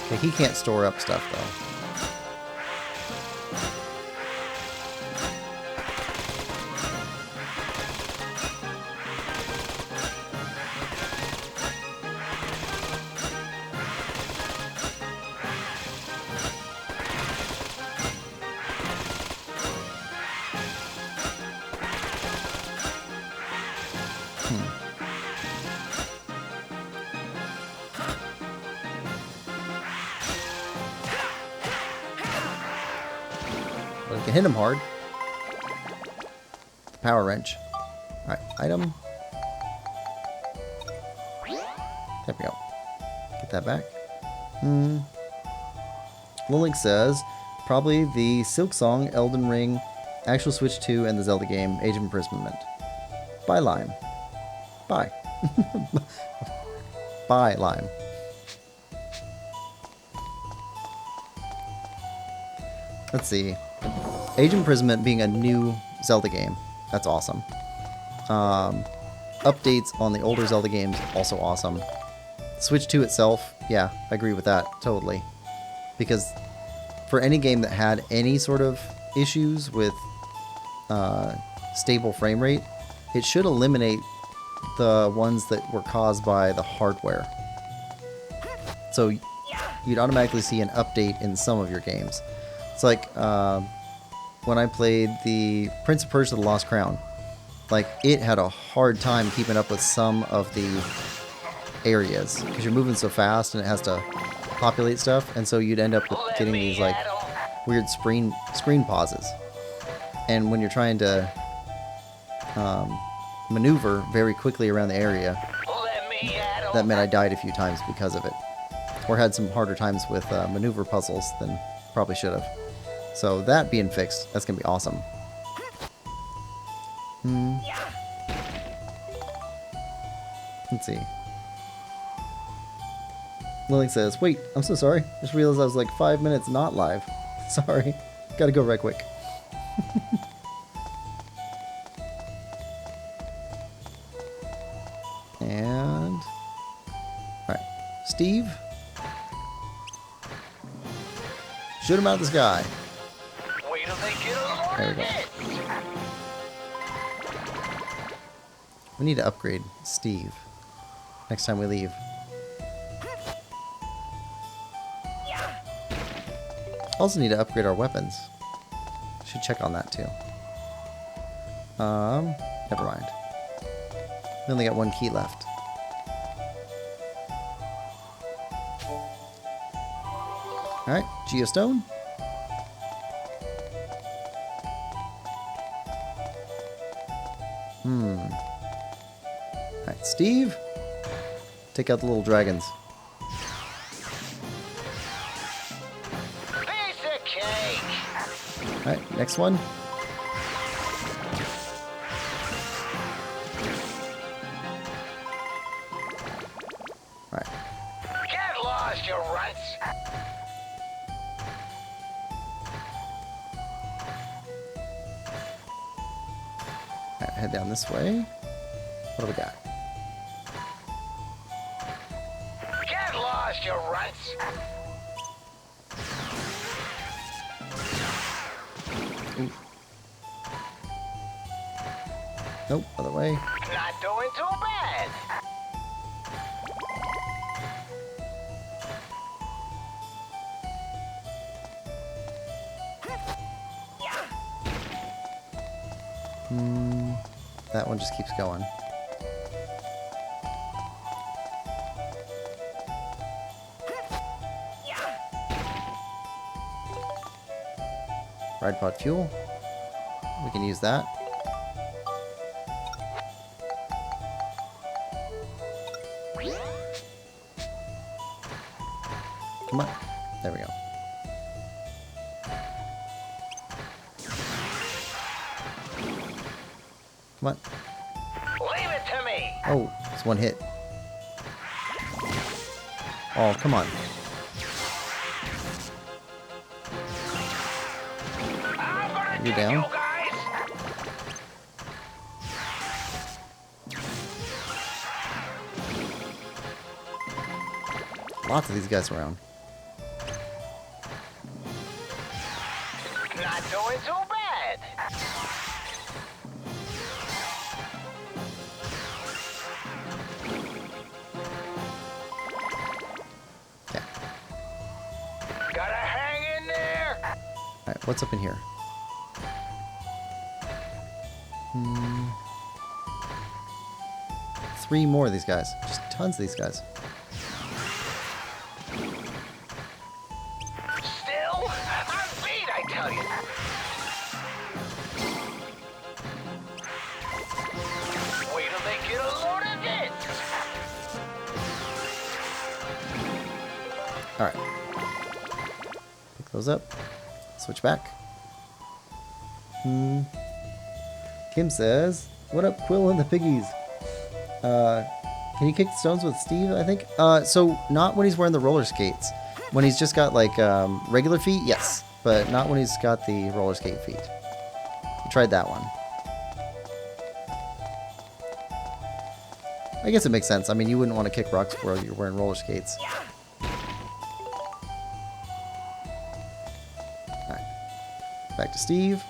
Okay, he can't store up stuff though. But I can hit him hard. Power wrench. Alright, item. There we go. Get that back. Lilink says, probably the Silk Song, Elden Ring, Actual Switch 2, and the Zelda game, Age of Imprisonment. Bye, Lime. Bye. Bye, Lime. Let's see. Age Imprisonment being a new Zelda game. That's awesome. Updates on the older Zelda games, also awesome. Switch 2 itself, yeah, I agree with that, totally. Because for any game that had any sort of issues with stable frame rate, it should eliminate the ones that were caused by the hardware. So you'd automatically see an update in some of your games. It's like when I played the Prince of Persia: The Lost Crown. Like, it had a hard time keeping up with some of the areas because you're moving so fast and it has to populate stuff, and so you'd end up with getting these like weird screen pauses. And when you're trying to maneuver very quickly around the area, that meant I died a few times because of it, or had some harder times with maneuver puzzles than probably should have. So that being fixed, that's gonna be awesome. Let's see. Lily says, "Wait, I'm so sorry. Just realized I was like 5 minutes not live. Sorry. Gotta go right quick." And... Alright. Steve? Shoot him out of the sky. Wait till they get a load There we of go. this. We need to upgrade Steve next time we leave. Also need to upgrade our weapons. Should check on that too. Never mind. We only got one key left. Alright, Geostone. Alright, Steve. Take out the little dragons. Piece of cake. Alright, next one. Alright. Get lost, you runts. Alright, head down this way. What do we got? Get lost, you runts. Ooh. Nope, other way. Not doing too bad. That one just keeps going. Ride pod fuel. We can use that. Come on. There we go. Come on. Leave it to me. Oh, it's one hit. Oh, come on. I'm gonna You're take down? you guys. Lots of these guys around. Not doing too bad. Okay. Gotta hang in there. Alright, what's up in here? Three more of these guys. Just tons of these guys. Still, I'm beat, I tell you. Wait till they get a load of this. Alright. Pick those up. Switch back. Kim says, "What up, Quill and the piggies? Can you kick the stones with Steve, I think?" So not when he's wearing the roller skates. When he's just got like regular feet, yes. but not when he's got the roller skate feet. He tried that one. I guess it makes sense. I mean, you wouldn't want to kick rocks while you're wearing roller skates. Alright. Back to Steve.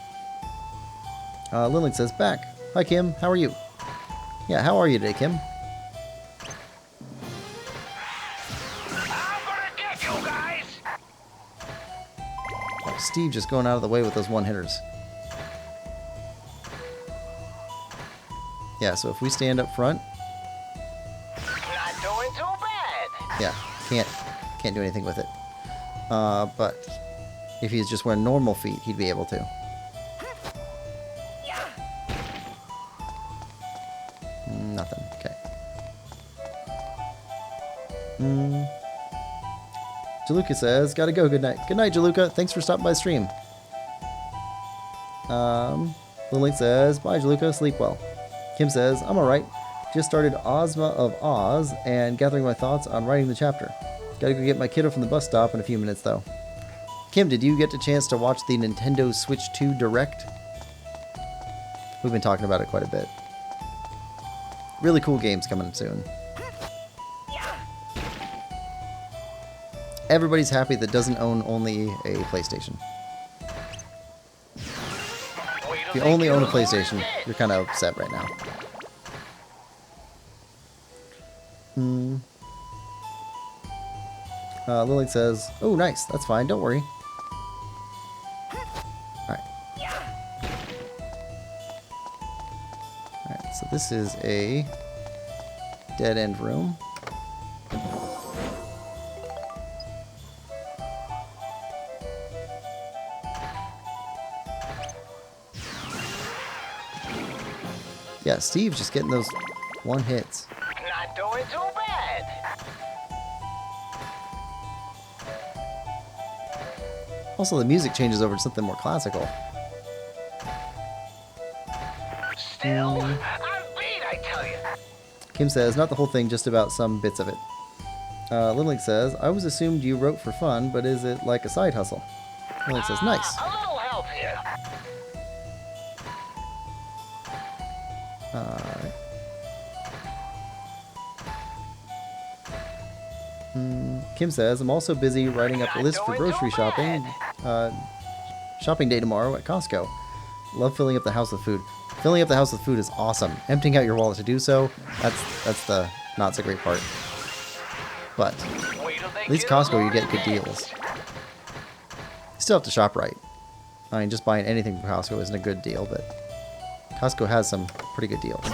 Lillian says, back. Hi, Kim. How are you? Yeah, how are you today, Kim? I'm gonna get you guys! Oh, Steve just going out of the way with those one-hitters. Yeah, so if we stand up front, Not doing too bad. yeah, can't do anything with it. But if he's just wearing normal feet, he'd be able to. Nothing. Okay. Jaluka says, gotta go. Good night. Good night, Jaluka. Thanks for stopping by the stream. Lily says, bye, Jaluka. Sleep well. Kim says, I'm alright. Just started Ozma of Oz and gathering my thoughts on writing the chapter. Gotta go get my kiddo from the bus stop in a few minutes, though. Kim, did you get a chance to watch the Nintendo Switch 2 Direct? We've been talking about it quite a bit. Really cool games coming soon. Everybody's happy that doesn't own only a PlayStation. If you only own a PlayStation, you're kind of upset right now. Lily says, oh, nice. That's fine. Don't worry. Alright. Alright, so this is a dead-end room. Yeah, Steve's just getting those one hits. Not doing too bad. Also, the music changes over to something more classical. Still, I'm beat, I tell you. Kim says, not the whole thing, just about some bits of it. Lily says, I always assumed you wrote for fun, but is it like a side hustle? Lily says, nice. A little help here. Kim says, I'm also busy writing up a list for grocery shopping. Shopping day tomorrow at Costco. Love filling up the house with food. Filling up the house with food is awesome. Emptying out your wallet to do so, that's the not so great part. But at least Costco, you get good deals. You still have to shop right. I mean, just buying anything from Costco isn't a good deal, but Costco has some pretty good deals.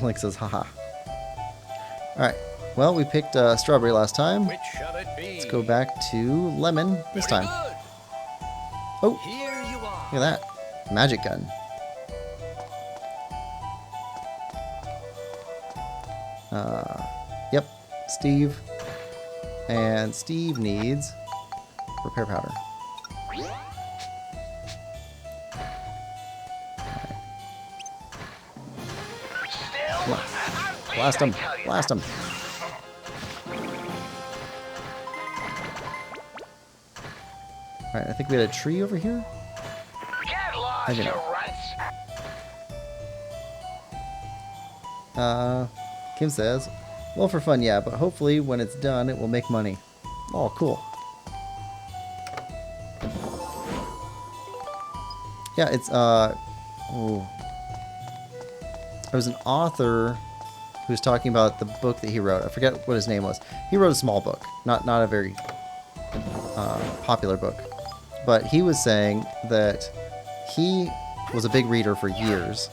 Link says, haha. Alright, well, we picked strawberry last time. Which shall it be? Let's go back to lemon this time. Good. Oh, Here you are. look at that. Magic gun. Yep, Steve. And Steve needs repair powder. Still, Come on. I'm beat, Blast him. I tell you. Blast him. Alright, I think we had a tree over here. Get lost, Maybe you not. runts. Kim says, well, for fun, yeah, but hopefully when it's done, it will make money. Oh, cool. Yeah, it's, oh. There was an author who was talking about the book that he wrote. I forget what his name was. He wrote a small book, not a very popular book. But he was saying that he was a big reader for years,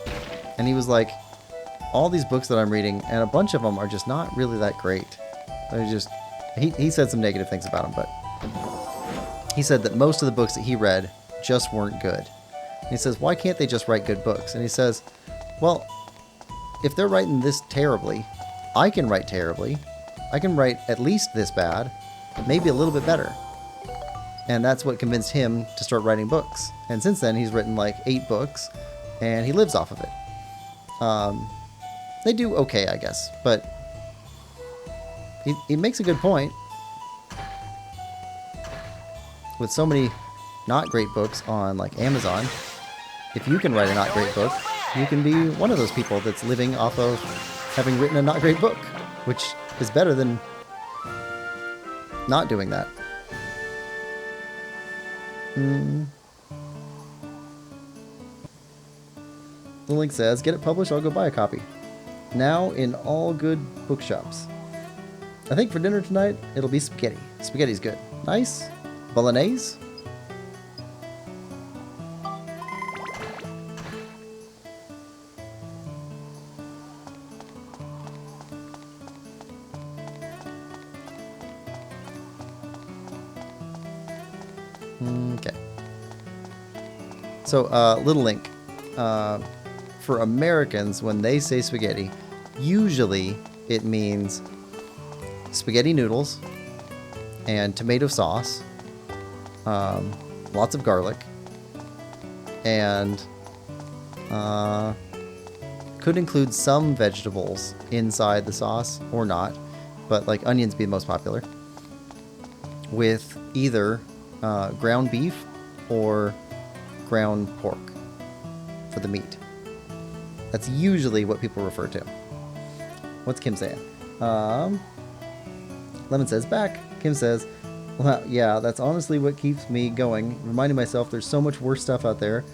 and he was like, all these books that I'm reading, and a bunch of them are just not really that great. They're just, he said some negative things about them, but he said that most of the books that he read just weren't good. And he says, why can't they just write good books? And he says, well, if they're writing this terribly, I can write terribly. I can write at least this bad, maybe a little bit better. And that's what convinced him to start writing books. And since then, he's written like 8 books, and he lives off of it. They do okay, I guess, but he makes a good point. with so many not great books on like Amazon, if you can write a not great book, you can be one of those people that's living off of having written a not great book, which is better than not doing that. The link says, get it published, I'll go buy a copy. Now in all good bookshops. I think for dinner tonight, it'll be spaghetti. Spaghetti's good. Nice. Bolognese. Okay. So, little link. For Americans, when they say spaghetti, usually it means spaghetti noodles and tomato sauce, lots of garlic, and could include some vegetables inside the sauce or not, but like onions be the most popular, with either ground beef or ground pork for the meat. That's usually what people refer to. What's Kim saying? Lemon says back. Kim says, well, yeah, that's honestly what keeps me going, reminding myself there's so much worse stuff out there.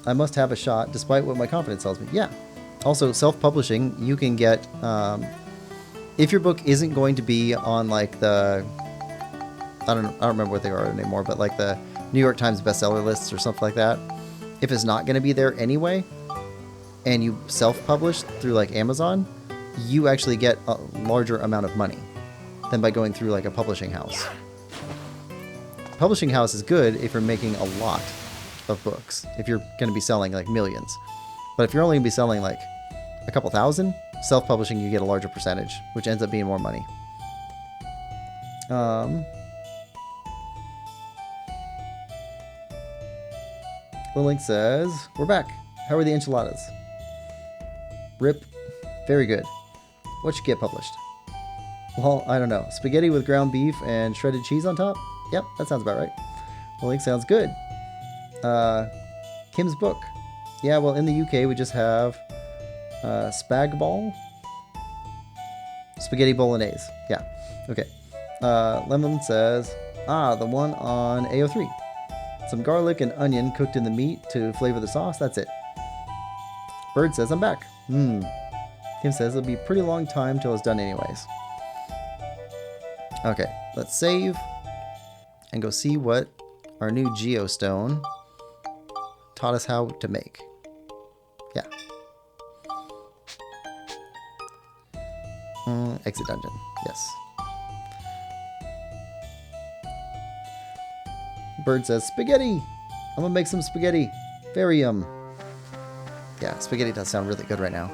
I must have a shot, despite what my confidence tells me. Yeah. Also, self-publishing, you can get, if your book isn't going to be on like the, I don't remember what they are anymore, but like the New York Times bestseller lists or something like that. If it's not going to be there anyway, and you self-publish through like Amazon, you actually get a larger amount of money than by going through like a publishing house. Publishing house is good if you're making a lot of books, if you're going to be selling like millions. But if you're only going to be selling like a couple thousand, self-publishing you get a larger percentage, which ends up being more money. The link says, we're back. How are the enchiladas? Rip. Very good. What should get published? Well, I don't know. Spaghetti with ground beef and shredded cheese on top? Yep, that sounds about right. The link sounds good. Kim's book. Yeah, well, in the UK, we just have spag ball. Spaghetti bolognese. Yeah, okay. Lemon says, the one on AO3. Some garlic and onion cooked in the meat to flavor the sauce. That's it. Bird says, I'm back. Kim says, it'll be a pretty long time till it's done anyways. Okay, let's save and go see what our new geostone taught us how to make. Yeah. Exit dungeon. Yes. Bird says, spaghetti! I'm gonna make some spaghetti. Very yeah, spaghetti does sound really good right now.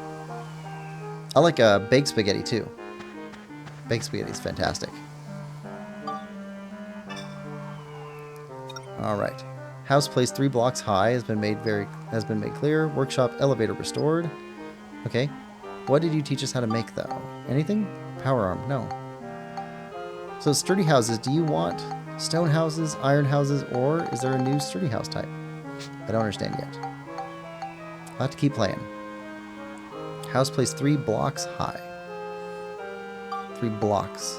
I like baked spaghetti too. Baked spaghetti is fantastic. All right. House placed 3 blocks high has been made clear. Workshop elevator restored. Okay. What did you teach us how to make though? Anything? Power arm. No. So sturdy houses, do you want stone houses, iron houses, or is there a new sturdy house type? I don't understand yet. I'll have to keep playing. House placed 3 blocks high. 3 blocks.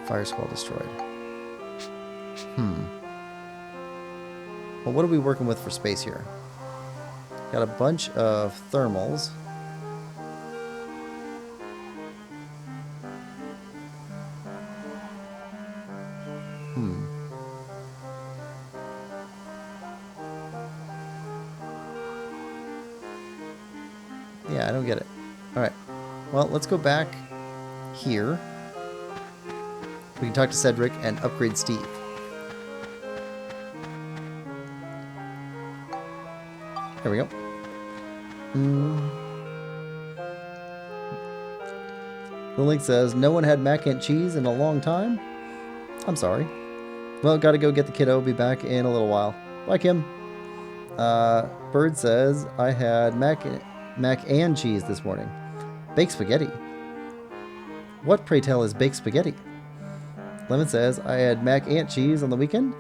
Fire squall destroyed. Well, what are we working with for space here? Got a bunch of thermals. Yeah, I don't get it. Alright. Well, let's go back here. We can talk to Cedric and upgrade Steve. There we go. The link says, no one had mac and cheese in a long time? I'm sorry. Well, gotta go get the kiddo. Be back in a little while. Bye, Kim. Bird says, I had mac and cheese this morning. Baked spaghetti. What, pray tell, is baked spaghetti? Lemon says, I had mac and cheese on the weekend.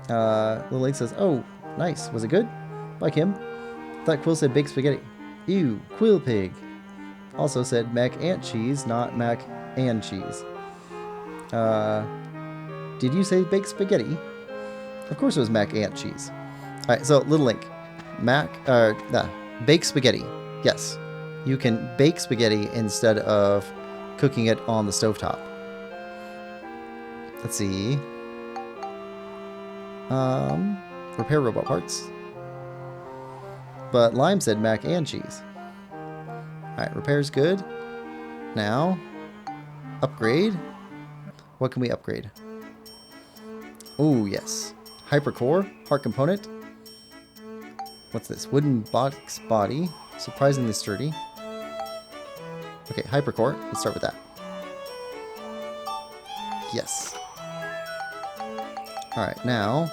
Little Link says, oh, nice. Was it good? Like him. Thought Quill said baked spaghetti. Ew, Quillpig. Also said mac and cheese, not mac and cheese. Did you say baked spaghetti? Of course it was mac and cheese. Alright, so Little Link. Baked spaghetti. Yes. You can bake spaghetti instead of cooking it on the stovetop. Let's see. Repair robot parts. But Lime said mac and cheese. Alright, repair's good. Now, upgrade. What can we upgrade? Oh, yes. Hypercore, heart component. What's this? Wooden box body. Surprisingly sturdy. Okay, hypercore. Let's start with that. Yes. Alright, now,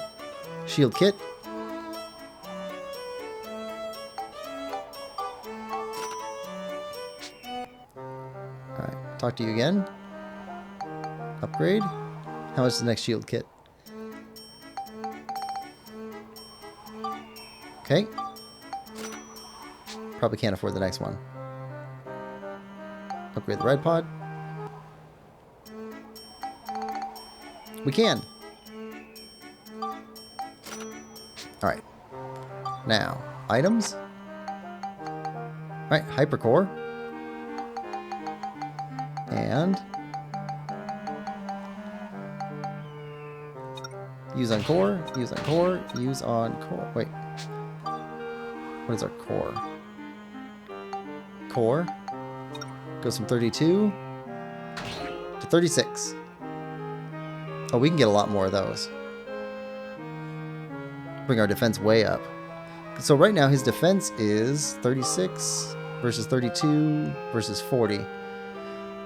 shield kit. Alright, talk to you again. Upgrade. How much is the next shield kit? Okay. Probably can't afford the next one. Upgrade the ride pod. We can. Alright. Now, items. Alright, hypercore. And use on core, use on core, use on core. Wait. What is our core? Core goes from 32 to 36. Oh, we can get a lot more of those. Bring our defense way up. So right now his defense is 36 versus 32 versus 40.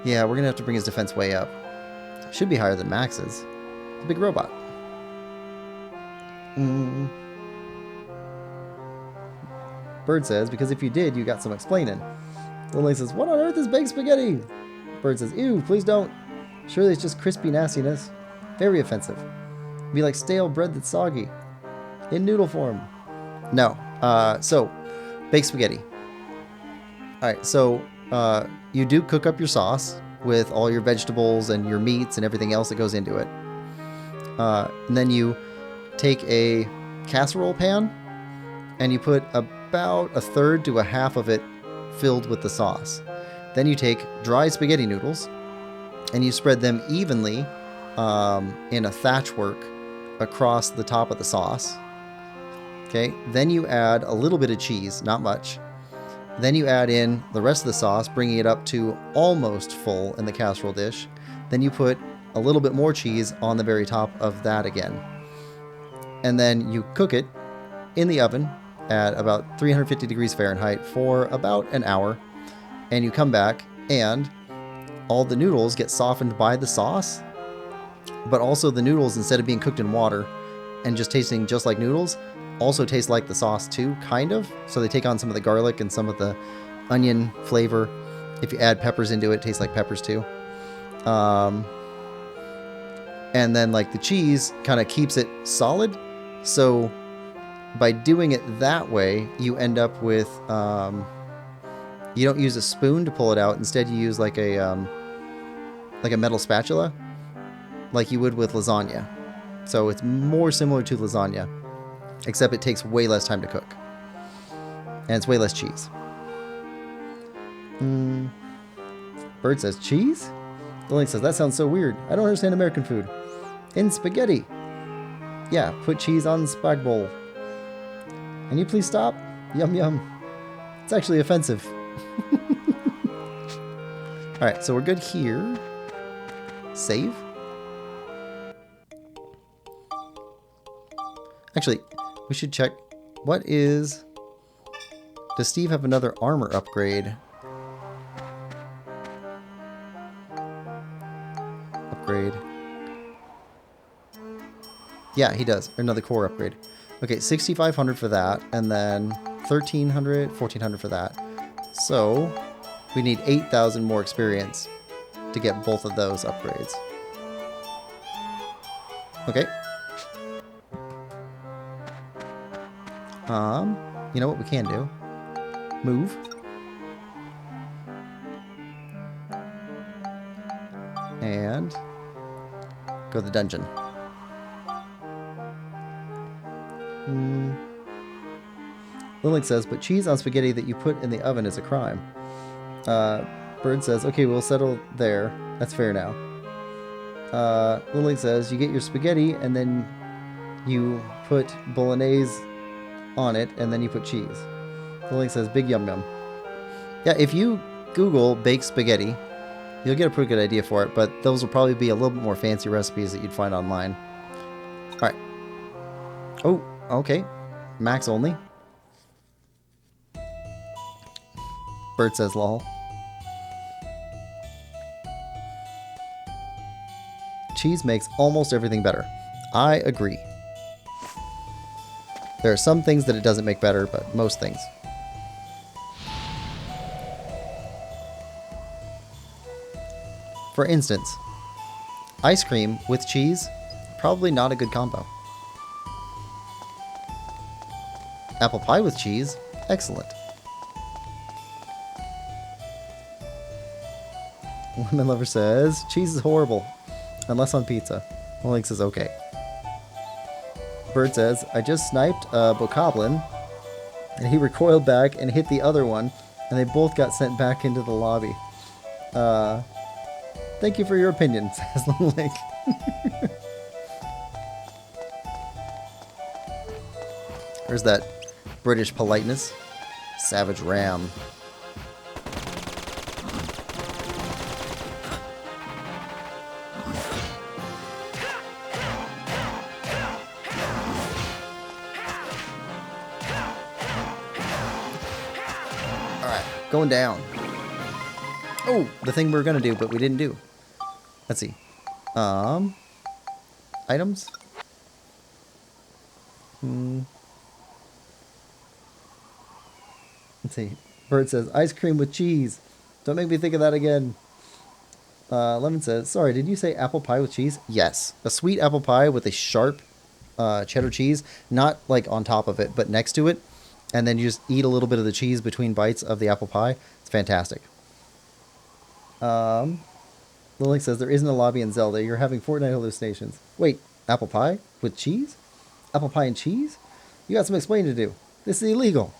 Yeah, we're gonna have to bring his defense way up. Should be higher than Max's. It's a big robot. Bird says, because if you did, you got some explaining. Lily says, what on earth is baked spaghetti? Bird says, ew, please don't. Surely it's just crispy nastiness. Very offensive. It'd be like stale bread that's soggy. In noodle form. No. So, baked spaghetti. Alright, so, you do cook up your sauce with all your vegetables and your meats and everything else that goes into it. And then you take a casserole pan and you put about a third to a half of it filled with the sauce. Then you take dry spaghetti noodles and you spread them evenly in a thatch work across the top of the sauce. Okay, then you add a little bit of cheese, not much. Then you add in the rest of the sauce, bringing it up to almost full in the casserole dish. Then you put a little bit more cheese on the very top of that again. And then you cook it in the oven at about 350 degrees Fahrenheit for about an hour. And you come back and all the noodles get softened by the sauce. But also the noodles, instead of being cooked in water and just tasting just like noodles, also taste like the sauce too, kind of. So they take on some of the garlic and some of the onion flavor. If you add peppers into it, it tastes like peppers too. And then like the cheese kind of keeps it solid. So by doing it that way, you end up with, you don't use a spoon to pull it out. Instead, you use like a metal spatula, like you would with lasagna. So it's more similar to lasagna, except it takes way less time to cook. And it's way less cheese. Bird says, cheese? The Link says, that sounds so weird. I don't understand American food. In spaghetti. Yeah, put cheese on spag bowl. Can you please stop? Yum yum. It's actually offensive. Alright, so we're good here. Save. Actually, we should check. What is... Does Steve have another armor upgrade? Upgrade. Yeah, he does. Another core upgrade. Okay, 6,500 for that, and then 1,300, 1,400 for that. So, we need 8,000 more experience to get both of those upgrades. Okay. You know what we can do? Move. And go to the dungeon. Lily says, but cheese on spaghetti that you put in the oven is a crime. Bird says, okay, we'll settle there. That's fair now. Lily says, you get your spaghetti and then you put bolognese on it and then you put cheese. Lily says, big yum yum. Yeah, if you Google baked spaghetti, you'll get a pretty good idea for it, but those will probably be a little bit more fancy recipes that you'd find online. Alright. Oh, okay. Max only. Bird says lol. Cheese makes almost everything better. I agree. There are some things that it doesn't make better, but most things. For instance, ice cream with cheese, probably not a good combo. Apple pie with cheese, excellent. Lemon Lover says, cheese is horrible, unless on pizza. Link says, okay. Bird says, I just sniped a bokoblin, and he recoiled back and hit the other one, and they both got sent back into the lobby. Thank you for your opinion, says Link. There's that British politeness. Savage Ram. Alright, going down. Oh, the thing we were gonna do, but we didn't do. Let's see. Items? Let's see. Bird says, ice cream with cheese. Don't make me think of that again. Lemon says, sorry, did you say apple pie with cheese? Yes. A sweet apple pie with a sharp cheddar cheese. Not like on top of it, but next to it. And then you just eat a little bit of the cheese between bites of the apple pie. It's fantastic. Lily says, there isn't a lobby in Zelda. You're having Fortnite hallucinations. Wait, apple pie with cheese? Apple pie and cheese? You got some explaining to do. This is illegal.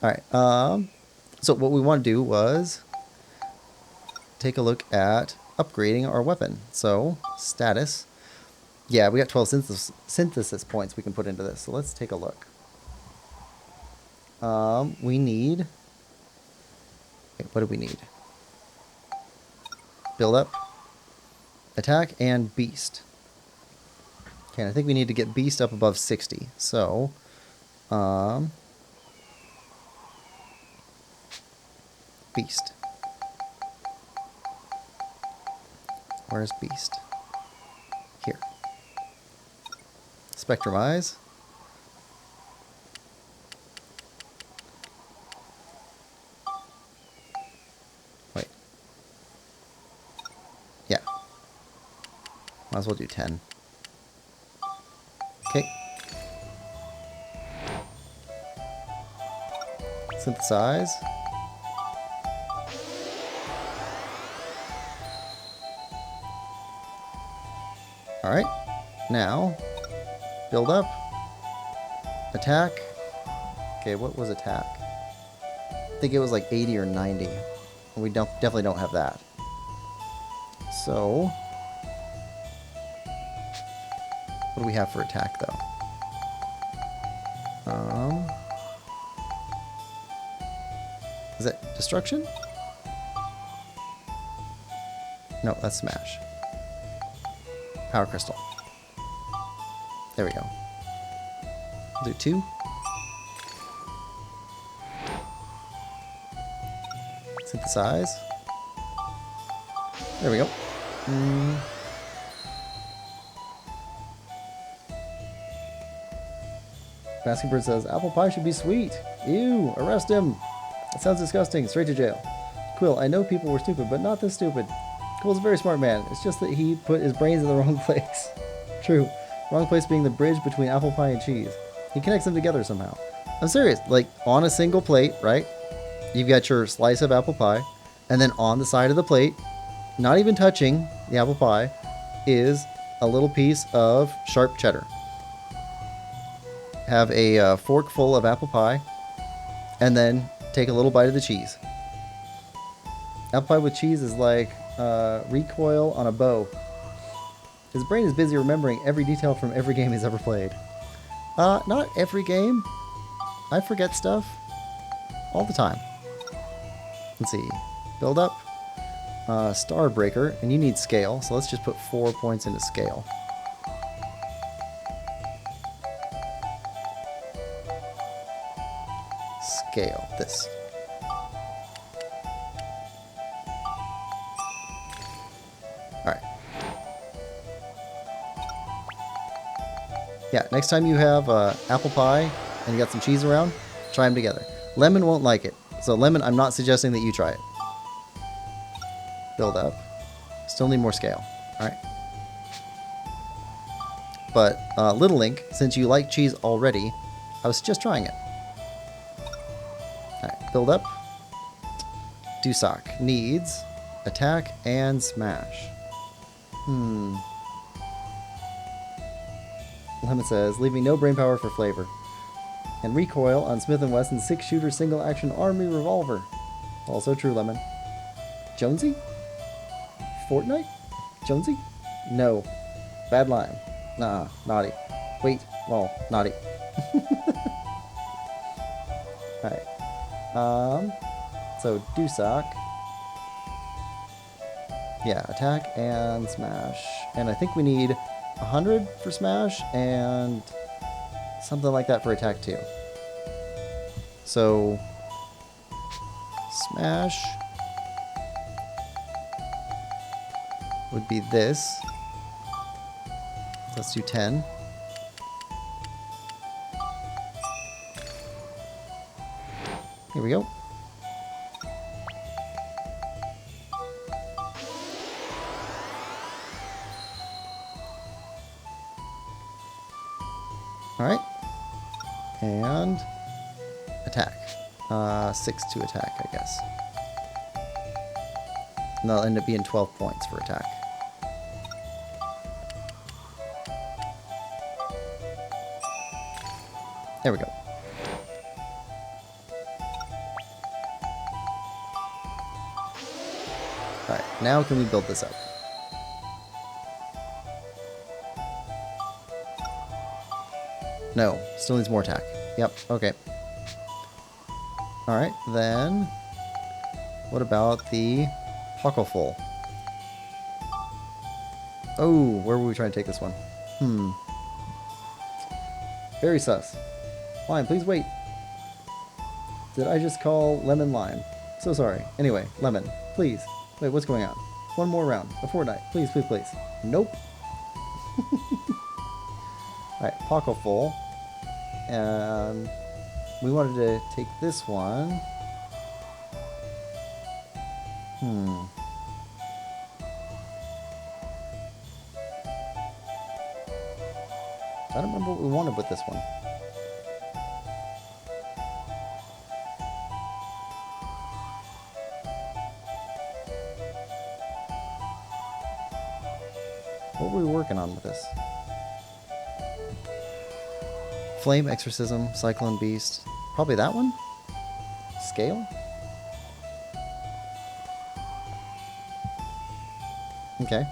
Alright, so what we want to do was take a look at upgrading our weapon. So, status. Yeah, we got 12 synthesis points we can put into this. So let's take a look. We need... Wait, what do we need? Build up, attack, and beast. Okay, I think we need to get beast up above 60. So, beast. Where's beast? Here. Spectrum eyes. Wait. Yeah. Might as well do 10. Okay. Synthesize. Alright. Now, build up. Attack. Okay, what was attack? I think it was like 80 or 90. We definitely don't have that. So, what do we have for attack, though? Is that destruction? No, that's smash. Power crystal. There we go. Do 2. Synthesize. There we go. Basking Bird says, apple pie should be sweet. Ew, arrest him. That sounds disgusting. Straight to jail. Quill, I know people were stupid, but not this stupid. Quill's a very smart man. It's just that he put his brains in the wrong place. True. Wrong place being the bridge between apple pie and cheese. He connects them together somehow. I'm serious. Like, on a single plate, right? You've got your slice of apple pie. And then on the side of the plate, not even touching the apple pie, is a little piece of sharp cheddar. Have a fork full of apple pie. And then take a little bite of the cheese. Apple pie with cheese is like recoil on a bow. His brain is busy remembering every detail from every game he's ever played. Not every game. I forget stuff all the time. Let's see. Build up. Star Breaker. And you need scale. So let's just put 4 points into scale. Scale. This. Alright. Yeah, next time you have apple pie and you got some cheese around, try them together. Lemon won't like it. So Lemon, I'm not suggesting that you try it. Build up. Still need more scale. Alright. But Little Link, since you like cheese already, I was just trying it. Alright, build up. Dusak needs attack and smash. Lemon says, leaving no brain power for flavor. And recoil on Smith & Wesson's 6-shooter single-action army revolver. Also true, Lemon. Jonesy? Fortnite? Jonesy? No. Bad line. Nah, naughty. Wait, well, naughty. Alright. So, Dusak. Yeah, attack and smash. And I think we need 100 for smash and something like that for attack too. So, smash would be this. Let's do 10. Here we go. Alright. And attack. 6 to attack, I guess. And that'll end up being 12 points for attack. There we go. Alright, now can we build this up? No, still needs more attack. Yep, okay. Alright, then what about the Hucklefull? Oh, where were we trying to take this one? Very sus. Lime, please wait. Did I just call Lemon Lime? So sorry. Anyway, Lemon, please. Wait, what's going on? One more round. A Fortnite. Please, please, please. Nope. Alright, Hucklefull. And we wanted to take this one. I don't remember what we wanted with this one. What were we working on with this? Flame, Exorcism, Cyclone Beast. Probably that one? Scale? Okay.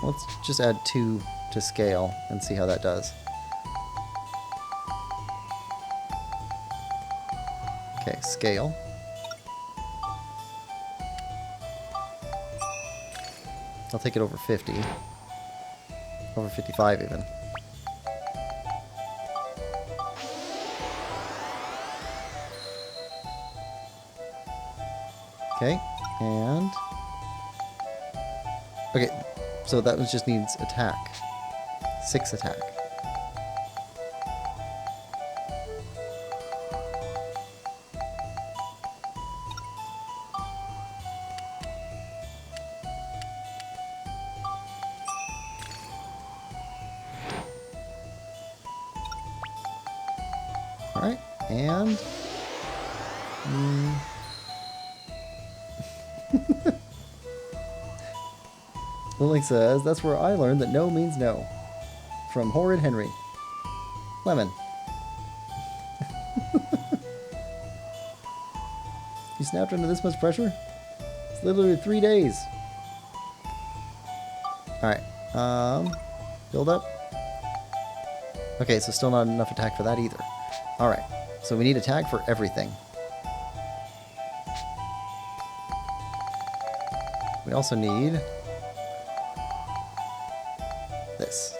Let's just add 2 to scale and see how that does. Okay, scale. I'll take it over 50. Over 55 even. Okay, and... Okay, so that one just needs attack. 6 attack. And... Lily says, that's where I learned that no means no. From Horrid Henry. Lemon. You snapped under this much pressure? It's literally 3 days. Alright. Build up. Okay, so still not enough attack for that either. Alright. So we need attack for everything. We also need this.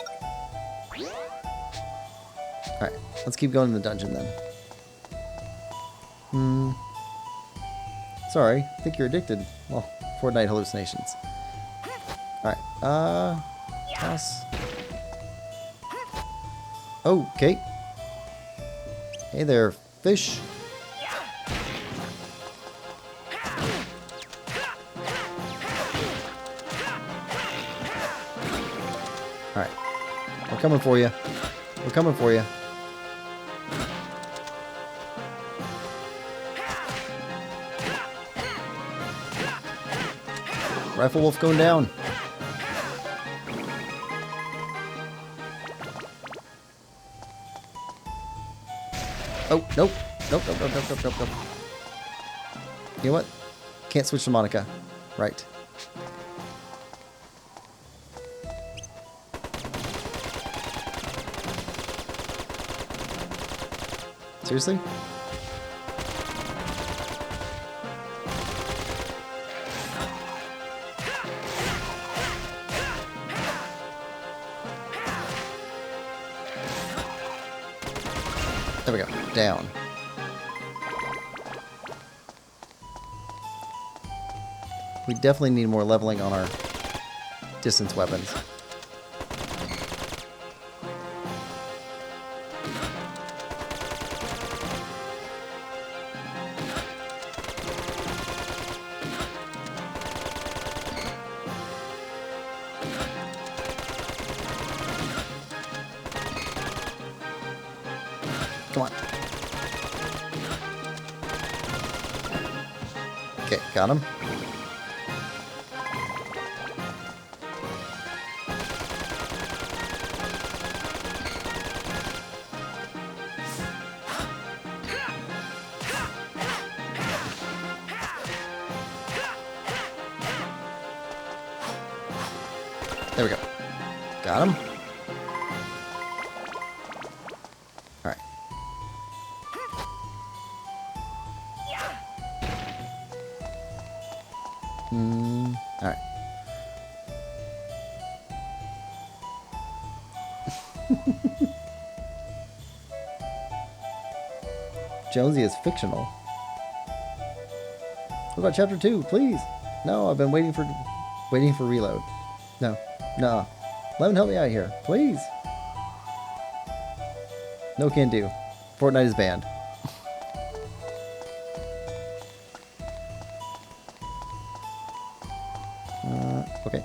Alright, let's keep going in the dungeon then. Sorry, I think you're addicted. Well, Fortnite hallucinations. Alright, toss. Oh, okay. Hey there, fish. Alright. We're coming for you. We're coming for you. Rifle Wolf going down. Oh, nope. Nope, nope, nope, nope, nope, nope, nope. You know what? Can't switch to Monica. Right. Seriously? There we go. Down. We definitely need more leveling on our distance weapons. Come on. Okay, got him. There we go. Got him. Alright. Alright. Jonesy is fictional. What about chapter 2, please? No, I've been waiting for reload. No. No. Lemon, help me out here, please. No can do. Fortnite is banned. Okay.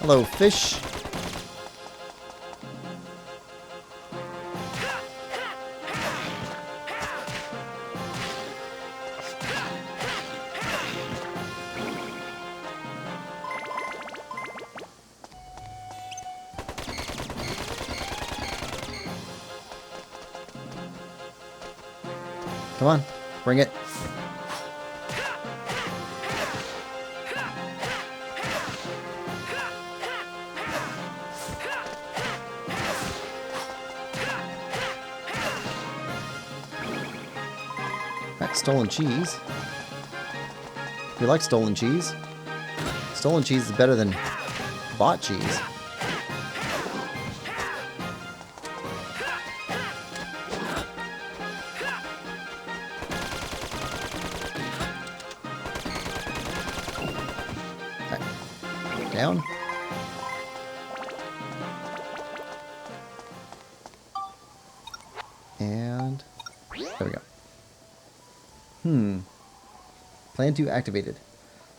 Hello, fish. Come on, bring it. Alright, stolen cheese. We like stolen cheese. Stolen cheese is better than bought cheese. Down. And there we go. Plan 2 activated.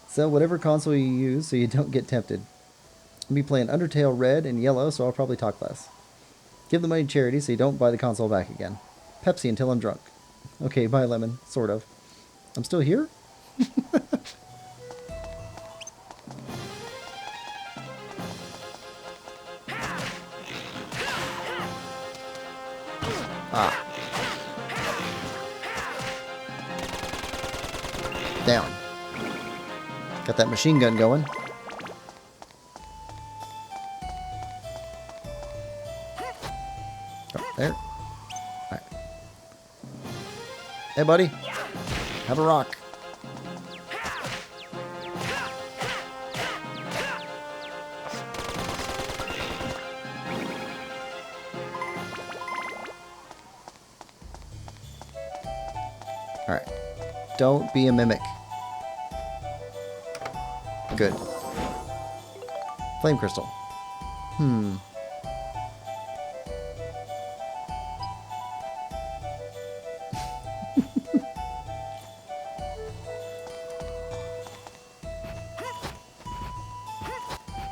Sell whatever console you use so you don't get tempted. I'll be playing Undertale Red and Yellow, so I'll probably talk less. Give the money to charity so you don't buy the console back again. Pepsi until I'm drunk. Okay, bye, Lemon. Sort of. I'm still here? Ah. Down. Got that machine gun going. Oh, there. Alright. Hey, buddy. Have a rock. Alright. Don't be a mimic. Good. Flame crystal. Hmm.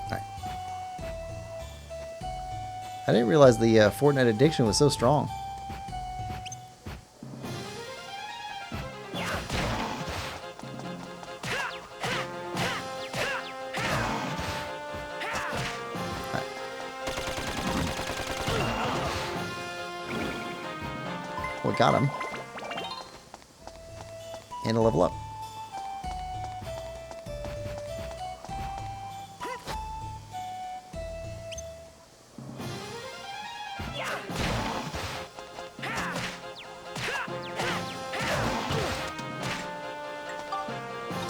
Alright. I didn't realize the Fortnite addiction was so strong. We got him. And a level up.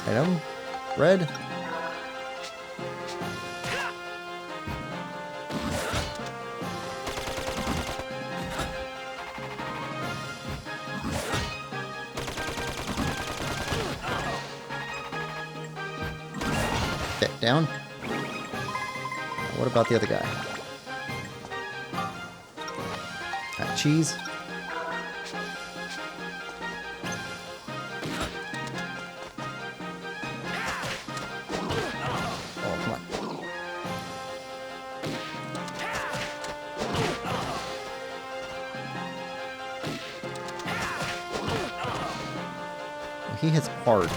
Item. Red. Okay, down. What about the other guy? Cheese. Oh, come on. He hits hard.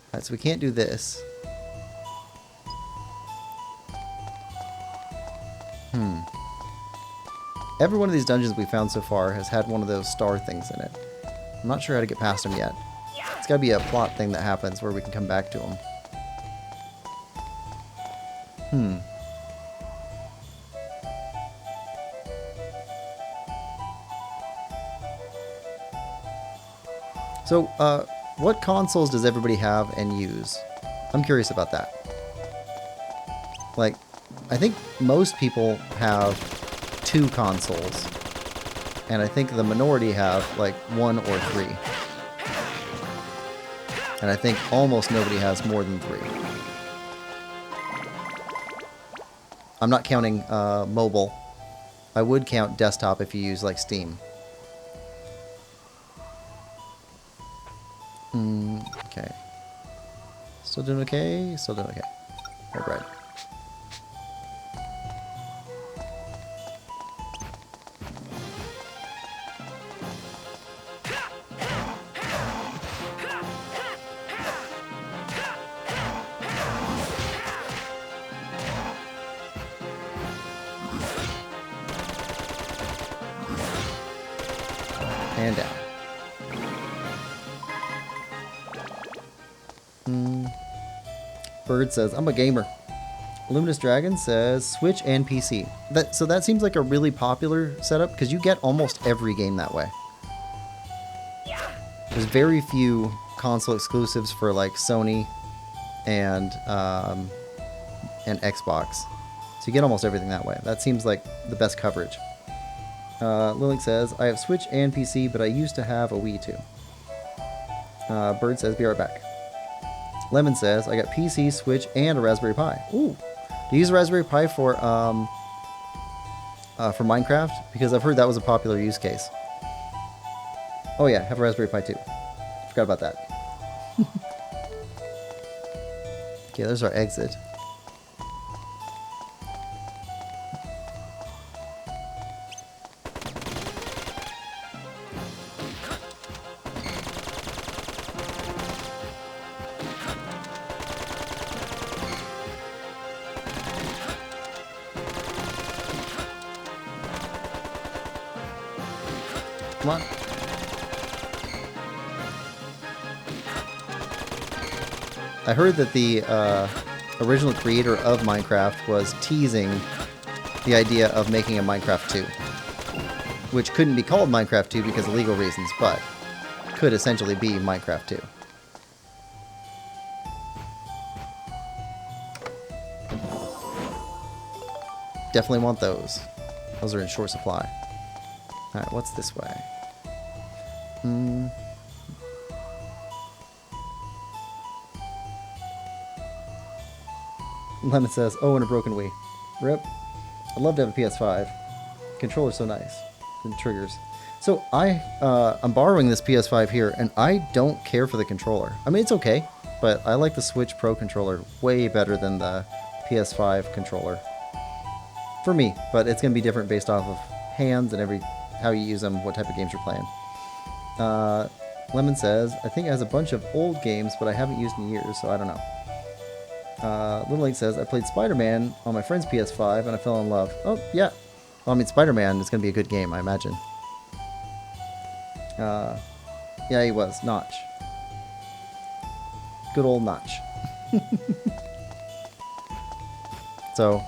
Alright, so we can't do this. Every one of these dungeons we found so far has had one of those star things in it. I'm not sure how to get past them yet. It's got to be a plot thing that happens where we can come back to them. So, what consoles does everybody have and use? I'm curious about that. Like, I think most people have 2 consoles. And I think the minority have, like, 1 or 3. And I think almost nobody has more than 3. I'm not counting mobile. I would count desktop if you use, like, Steam. Okay. Still doing okay? Still doing okay. All right. And down. Bird says, I'm a gamer. Luminous Dragon says, Switch and PC. So that seems like a really popular setup, because you get almost every game that way. There's very few console exclusives for, like, Sony and Xbox. So you get almost everything that way. That seems like the best coverage. Lilink says, I have Switch and PC, but I used to have a Wii too. Bird says, be right back. Lemon says, I got PC, Switch, and a Raspberry Pi. Ooh. Do you use a Raspberry Pi for Minecraft? Because I've heard that was a popular use case. Oh yeah, I have a Raspberry Pi too. Forgot about that. Okay, there's our exit. Come on. I heard that the original creator of Minecraft was teasing the idea of making a Minecraft 2. Which couldn't be called Minecraft 2 because of legal reasons, but could essentially be Minecraft 2. Definitely want those. Those are in short supply. Alright, what's this way? Lemon says, oh, and a broken Wii. Rip. I'd love to have a PS5. Controller's so nice. And triggers. So I'm borrowing this PS5 here, and I don't care for the controller. I mean, it's okay, but I like the Switch Pro controller way better than the PS5 controller. For me, but it's going to be different based off of hands and how you use them, what type of games you're playing. Lemon says, I think it has a bunch of old games, but I haven't used in years, so I don't know. Little Link says, I played Spider-Man on my friend's PS5, and I fell in love. Oh, yeah. Well, I mean, Spider-Man is going to be a good game, I imagine. Yeah, he was. Notch. Good old Notch. So,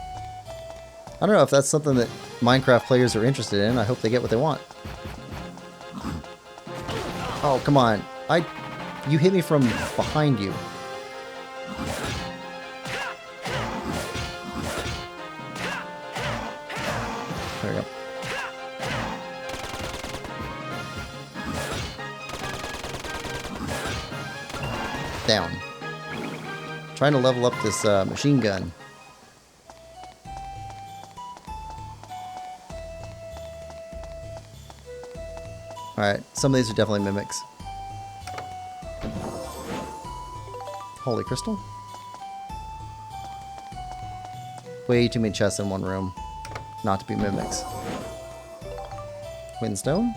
I don't know if that's something that Minecraft players are interested in. I hope they get what they want. Oh, come on. You hit me from behind you. There we go. Down. Trying to level up this machine gun. Alright, some of these are definitely mimics. Holy crystal. Way too many chests in one room. Not to be mimics. Windstone?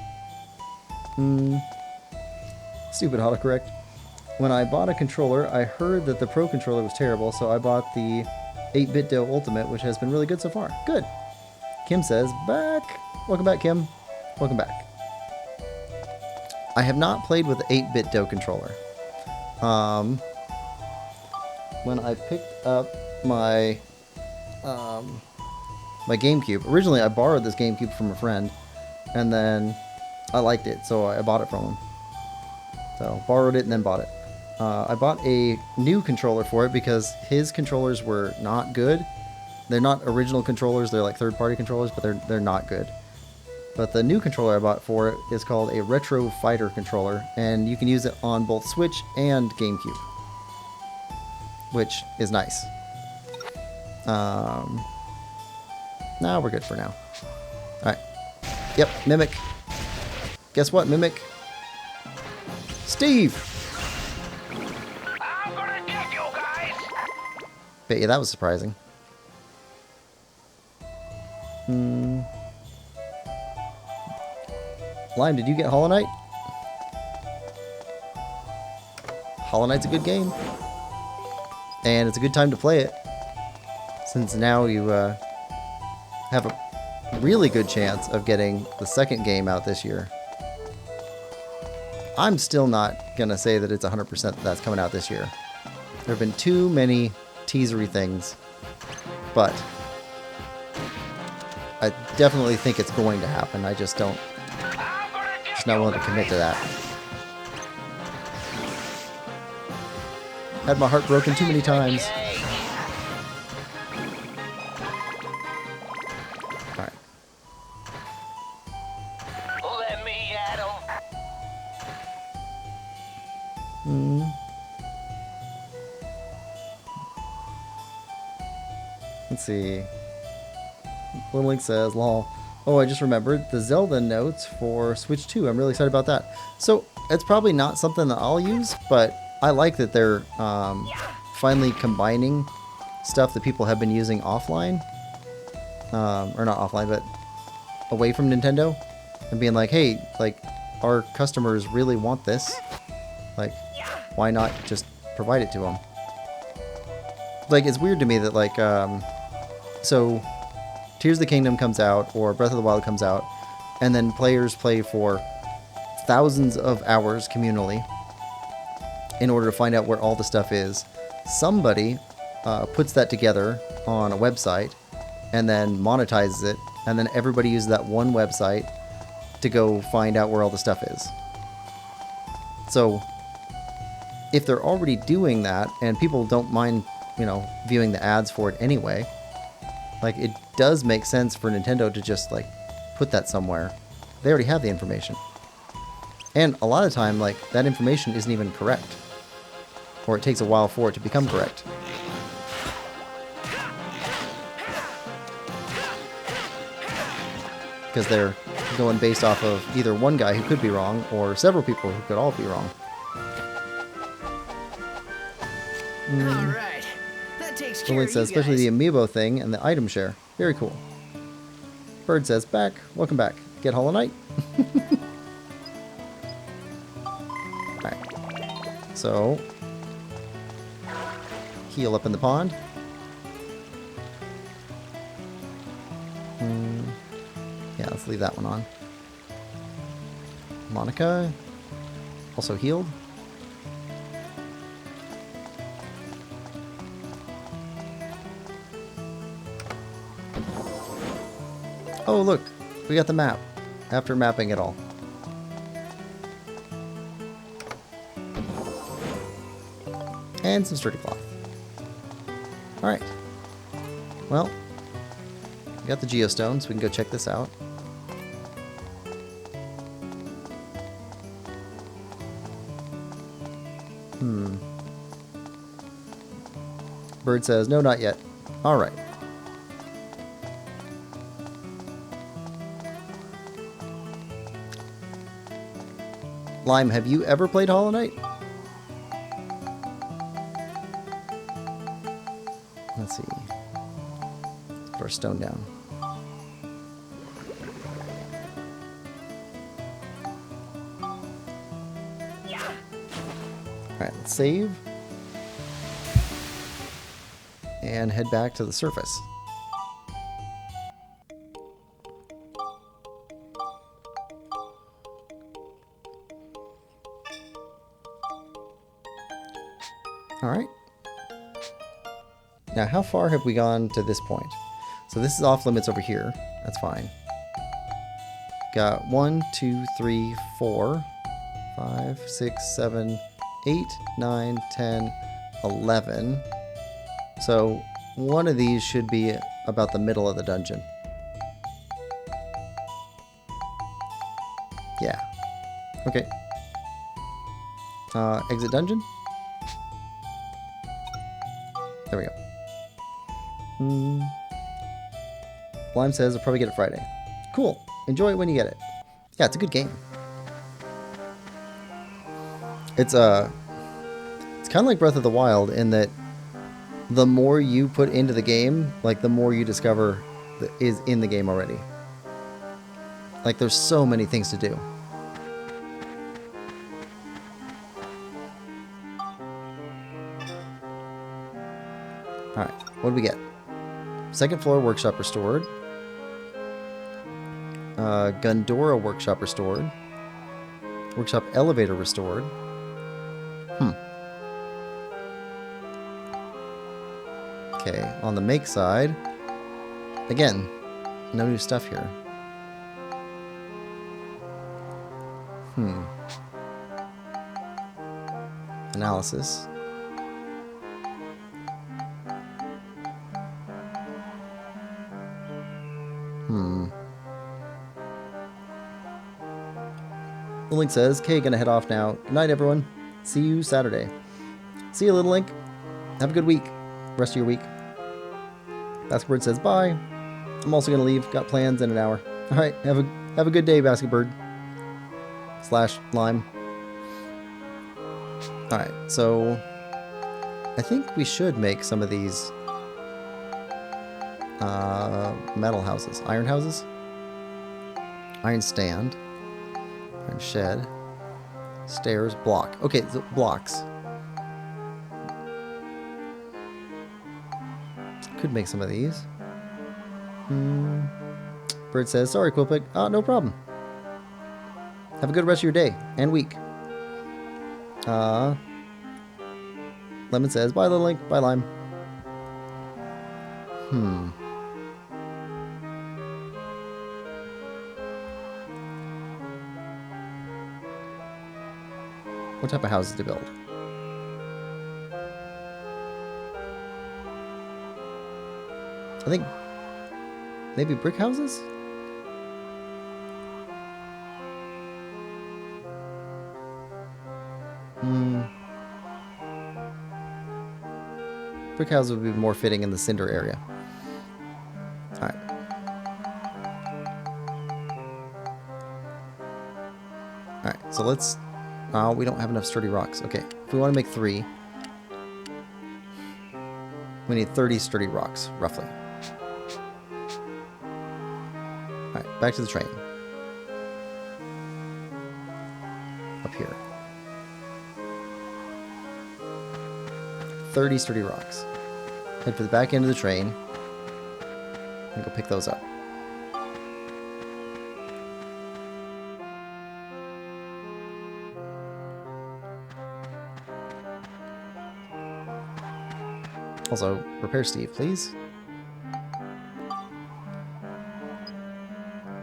Stupid autocorrect. When I bought a controller, I heard that the Pro controller was terrible, so I bought the 8-Bit Do Ultimate, which has been really good so far. Good. Kim says, back. Welcome back, Kim. Welcome back. I have not played with the 8-Bit Do controller. When I picked up my my GameCube, originally I borrowed this GameCube from a friend, and then I liked it, so I bought it from him. So, borrowed it and then bought it. I bought a new controller for it because his controllers were not good. They're not original controllers, they're like third-party controllers, but they're not good. But the new controller I bought for it is called a Retro Fighter controller, and you can use it on both Switch and GameCube, which is nice. Nah, we're good for now. Alright. Yep, Mimic. Guess what, Mimic? Steve! I'm gonna get you guys. Bet you that was surprising. Lime, did you get Hollow Knight? Hollow Knight's a good game. And it's a good time to play it. Since now you have a really good chance of getting the second game out this year. I'm still not going to say that it's 100% that that's coming out this year. There have been too many teasery things. But I definitely think it's going to happen. I just don't... just not willing to commit to that. Had my heart broken too many times. Alright. Let me at 'em. Let's see. Little Link says, lol. Oh, I just remembered the Zelda notes for Switch 2. I'm really excited about that. So, it's probably not something that I'll use, but I like that they're finally combining stuff that people have been using offline. Or not offline, but away from Nintendo. And being like, hey, like, our customers really want this. Like, why not just provide it to them? Like, it's weird to me that, like, so Tears of the Kingdom comes out, or Breath of the Wild comes out, and then players play for thousands of hours communally in order to find out where all the stuff is. Somebody puts that together on a website and then monetizes it, and then everybody uses that one website to go find out where all the stuff is. So if they're already doing that and people don't mind, you know, viewing the ads for it anyway, like, it does make sense for Nintendo to just, like, put that somewhere. They already have the information. And a lot of time, like, that information isn't even correct. Or it takes a while for it to become correct. Because they're going based off of either one guy who could be wrong, or several people who could all be wrong. Alright. That takes care Link of says, you especially guys. the amiibo thing and the item share. Very cool. Bird says, back. Welcome back. Get Hollow Knight. Alright. So, heal up in the pond. Yeah, let's leave that one on. Monica, also healed. Oh, look, we got the map after mapping it all. And some sturdy cloth. Alright. Well, we got the geostone, so we can go check this out. Bird says, no, not yet. Alright. Lime, have you ever played Hollow Knight? Let's see. Let's put our stone down. Alright, let's save. And head back to the surface. Alright. Now, how far have we gone to this point? So this is off limits over here. That's fine. Got 1, 2, 3, 4, 5, 6, 7, 8, 9, 10, 11. So one of these should be about the middle of the dungeon. Yeah. Okay. Exit dungeon. There we go. Lime says I'll probably get it Friday. Cool. Enjoy it when you get it. Yeah, it's a good game. It's kind of like Breath of the Wild in that the more you put into the game, like, the more you discover that is in the game already. Like, there's so many things to do. Alright, what do we get? Second floor workshop restored. Gundora workshop restored. Workshop elevator restored. Okay, on the make side, again, no new stuff here. Analysis. The Link says, okay, gonna head off now. Good night, everyone. See you Saturday. See you, Little Link. Have a good week. Rest of your week. Basketbird says, bye. I'm also gonna leave. Got plans in an hour. Alright, have a good day, Basketbird. / Lime. Alright, so I think we should make some of these metal houses. Iron houses? Iron stand. Iron shed. Stairs. Block. Okay, so blocks. Could make some of these. Bird says, sorry, Quillpig. No problem. Have a good rest of your day and week. Lemon says, bye, Little Link. Bye, Lime. What type of houses to build? I think maybe brick houses? Brick houses would be more fitting in the cinder area. Alright. Alright, so let's... Oh, we don't have enough sturdy rocks. Okay, if we want to make 3, we need 30 sturdy rocks, roughly. Alright, back to the train. Up here. 30 sturdy rocks. Head for the back end of the train and go pick those up. Also, repair Steve, please.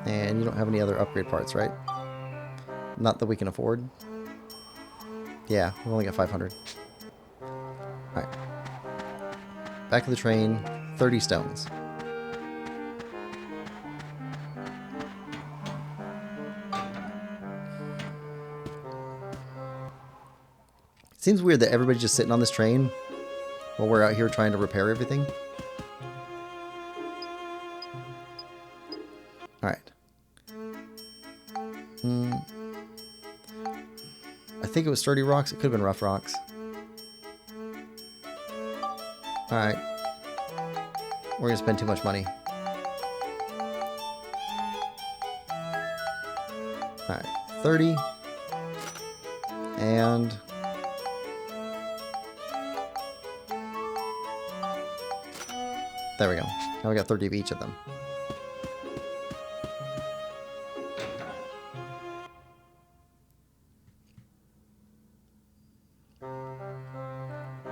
And you don't have any other upgrade parts, right? Not that we can afford. Yeah, we only got 500. Alright. Back of the train, 30 stones. Seems weird that everybody's just sitting on this train while we're out here trying to repair everything. Alright. I think it was sturdy rocks. It could have been rough rocks. Alright. We're gonna spend too much money. Alright. 30. And... there we go. Now we got 30 of each of them.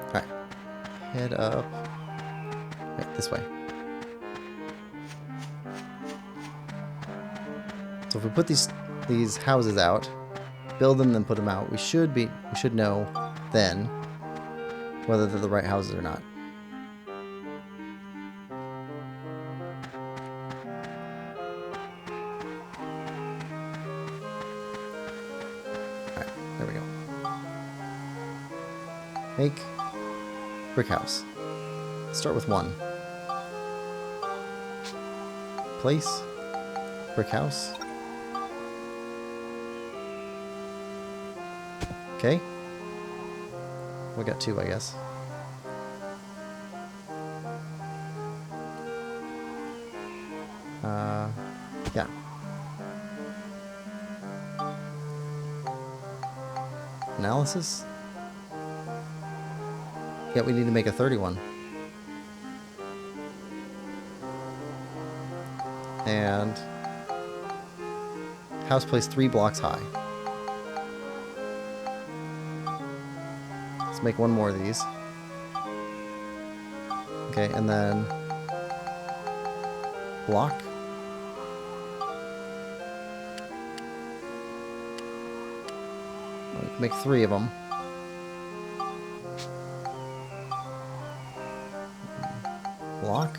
Alright. Head up. Right, this way. So if we put these houses out, build them, then put them out, we should know then whether they're the right houses or not. There we go. Make brick house. Start with 1. Place brick house. Okay. We got 2, I guess. Yeah. Analysis? Yeah, we need to make a 31. And house placed 3 blocks high. Let's make 1 more of these. Okay, and then block. We can make 3 of them. Block.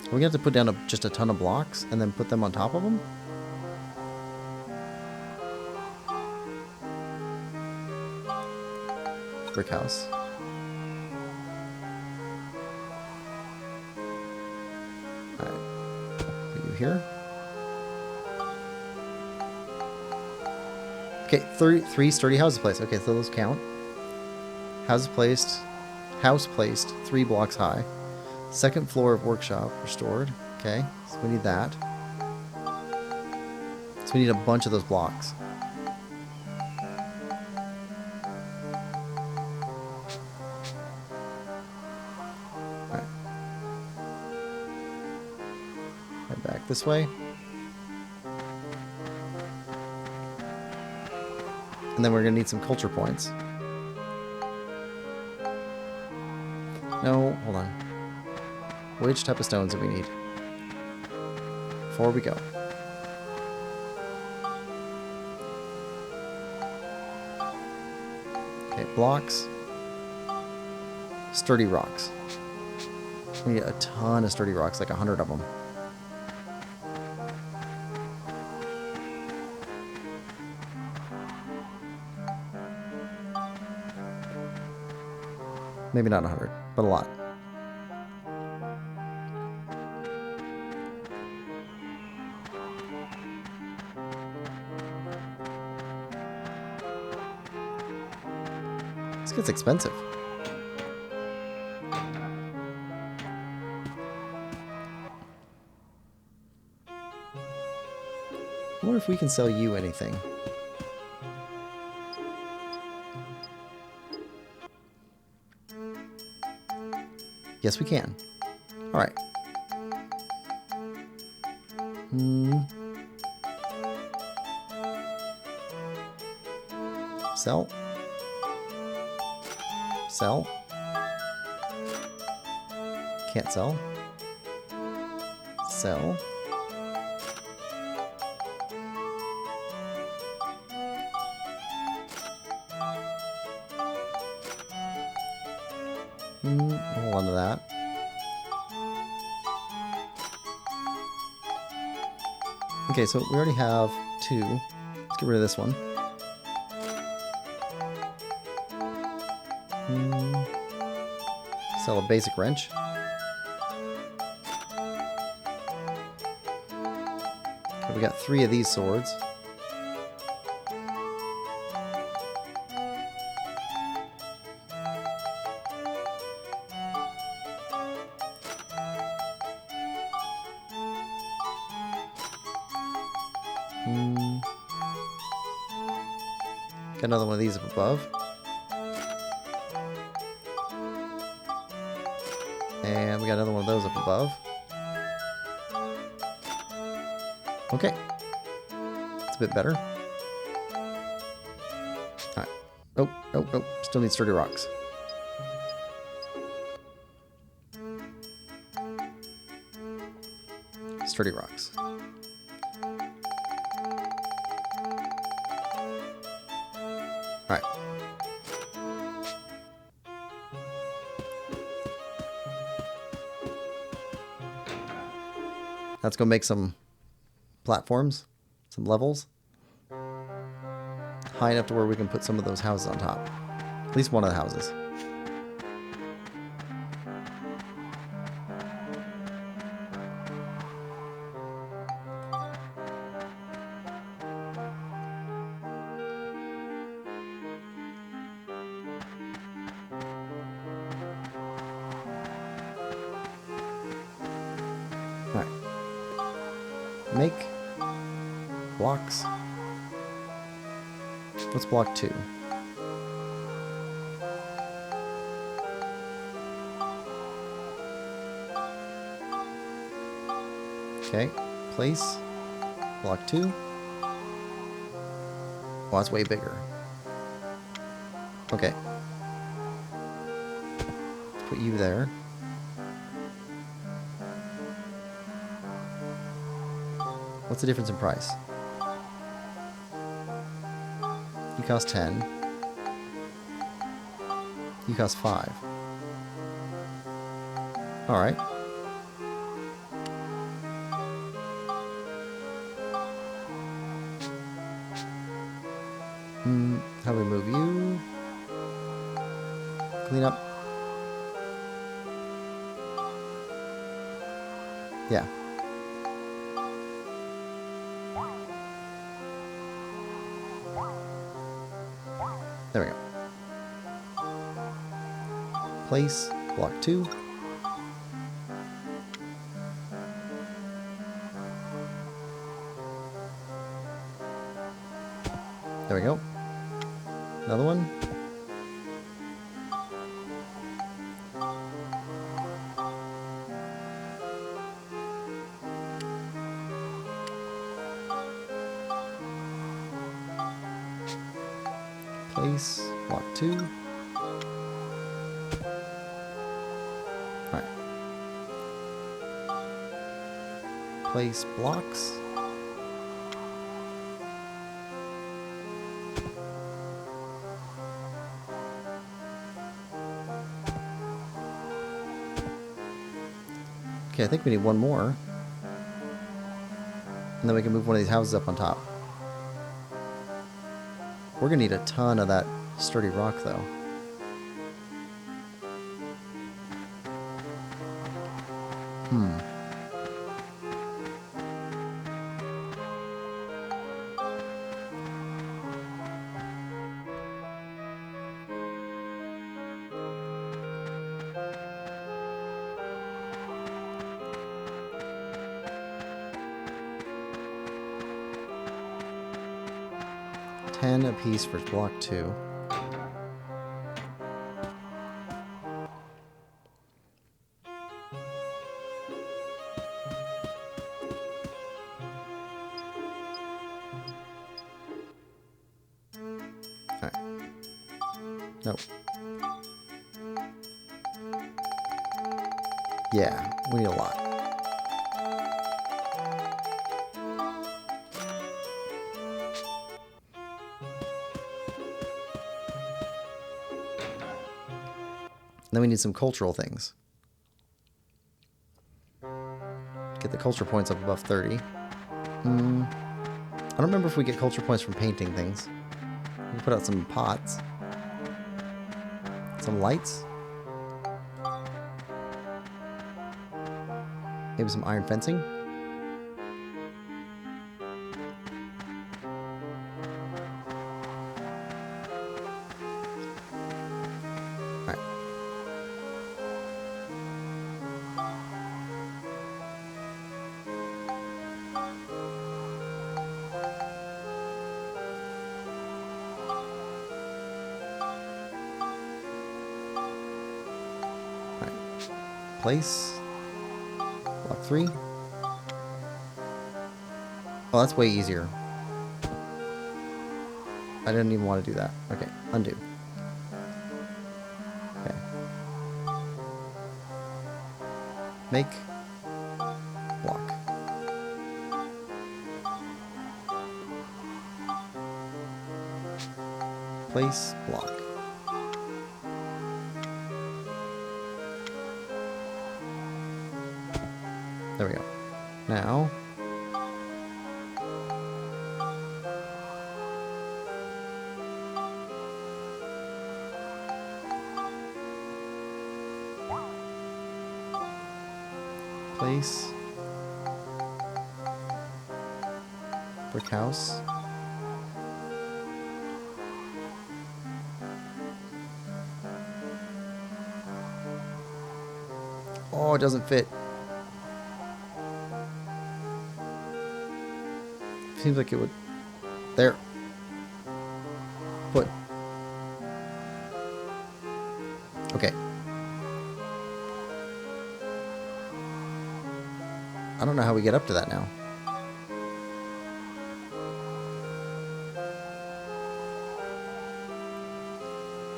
Are we going to have to put down just a ton of blocks and then put them on top of them? Brick house. Alright. Put you here. Okay, 3 sturdy houses placed. Okay, so those count. House placed 3 blocks high. 2nd floor of workshop restored. Okay, so we need that. So we need a bunch of those blocks. Back this way. And then we're going to need some culture points. No, hold on. Which type of stones do we need? Before we go. Okay, blocks. Sturdy rocks. We need a ton of sturdy rocks, like 100 of them. Maybe not 100, but a lot. This gets expensive. I wonder if we can sell you anything. Yes, we can. All right. Sell. Sell. Can't sell. Sell. Hold on to that. Okay, so we already have 2. Let's get rid of this one. Sell a basic wrench. Okay, we got 3 of these swords. Got another one of these up above. And we got another one of those up above. Okay. It's a bit better. Alright. Oh. Still need sturdy rocks. Sturdy rocks. Alright. Let's go make some platforms, some levels. High enough to where we can put some of those houses on top. At least one of the houses. Alright. Make blocks. What's block 2? Okay, place block 2. Oh, that's way bigger. Okay. Let's put you there. What's the difference in price? You cost 10. You cost 5. Alright. How do we move you? Clean up. Yeah. There we go. Place, block 2. There we go. Another one. Place block 2. Alright. Place blocks. Okay, I think we need one more. And then we can move one of these houses up on top. We're going to need a ton of that sturdy rock, though. Hmm. $10 a piece for block 2. Alright. Nope. Yeah, we need a lot. Then we need some cultural things. Get the culture points up above 30. I don't remember if we get culture points from painting things. We can put out some pots. Some lights. Maybe some iron fencing. Alright. Place. Block 3. Oh, that's way easier. I didn't even want to do that. Okay, undo. Okay. Make. Block. Place. Block. There we go. Now, place, brick house, oh, it doesn't fit. Seems like it would. There. Put. Okay. I don't know how we get up to that now.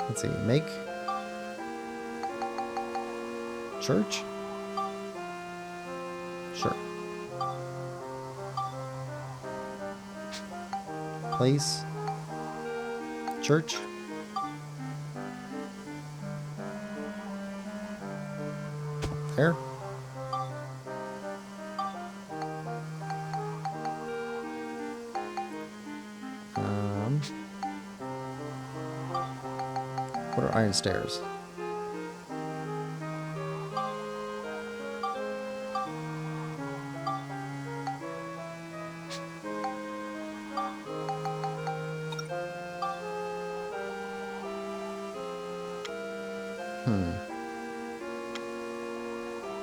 Let's see. Make. Church? Sure. Place. Church. There. What are iron stairs?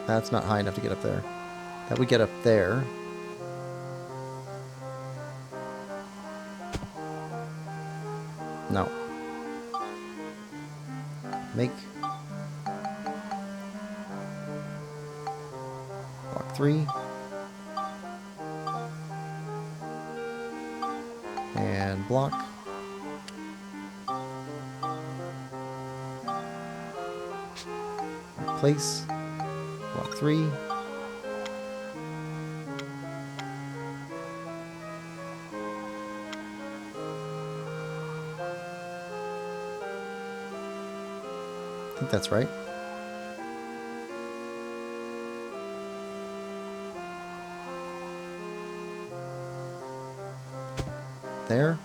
That's not high enough to get up there. That would get up there. No. Make. Block 3. And block. place. Block 3. I think that's right. There.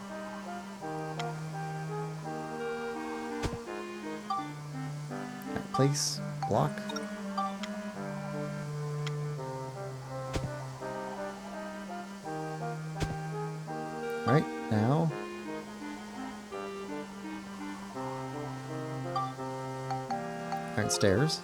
Right, place, block. Right, now. Alright, stairs.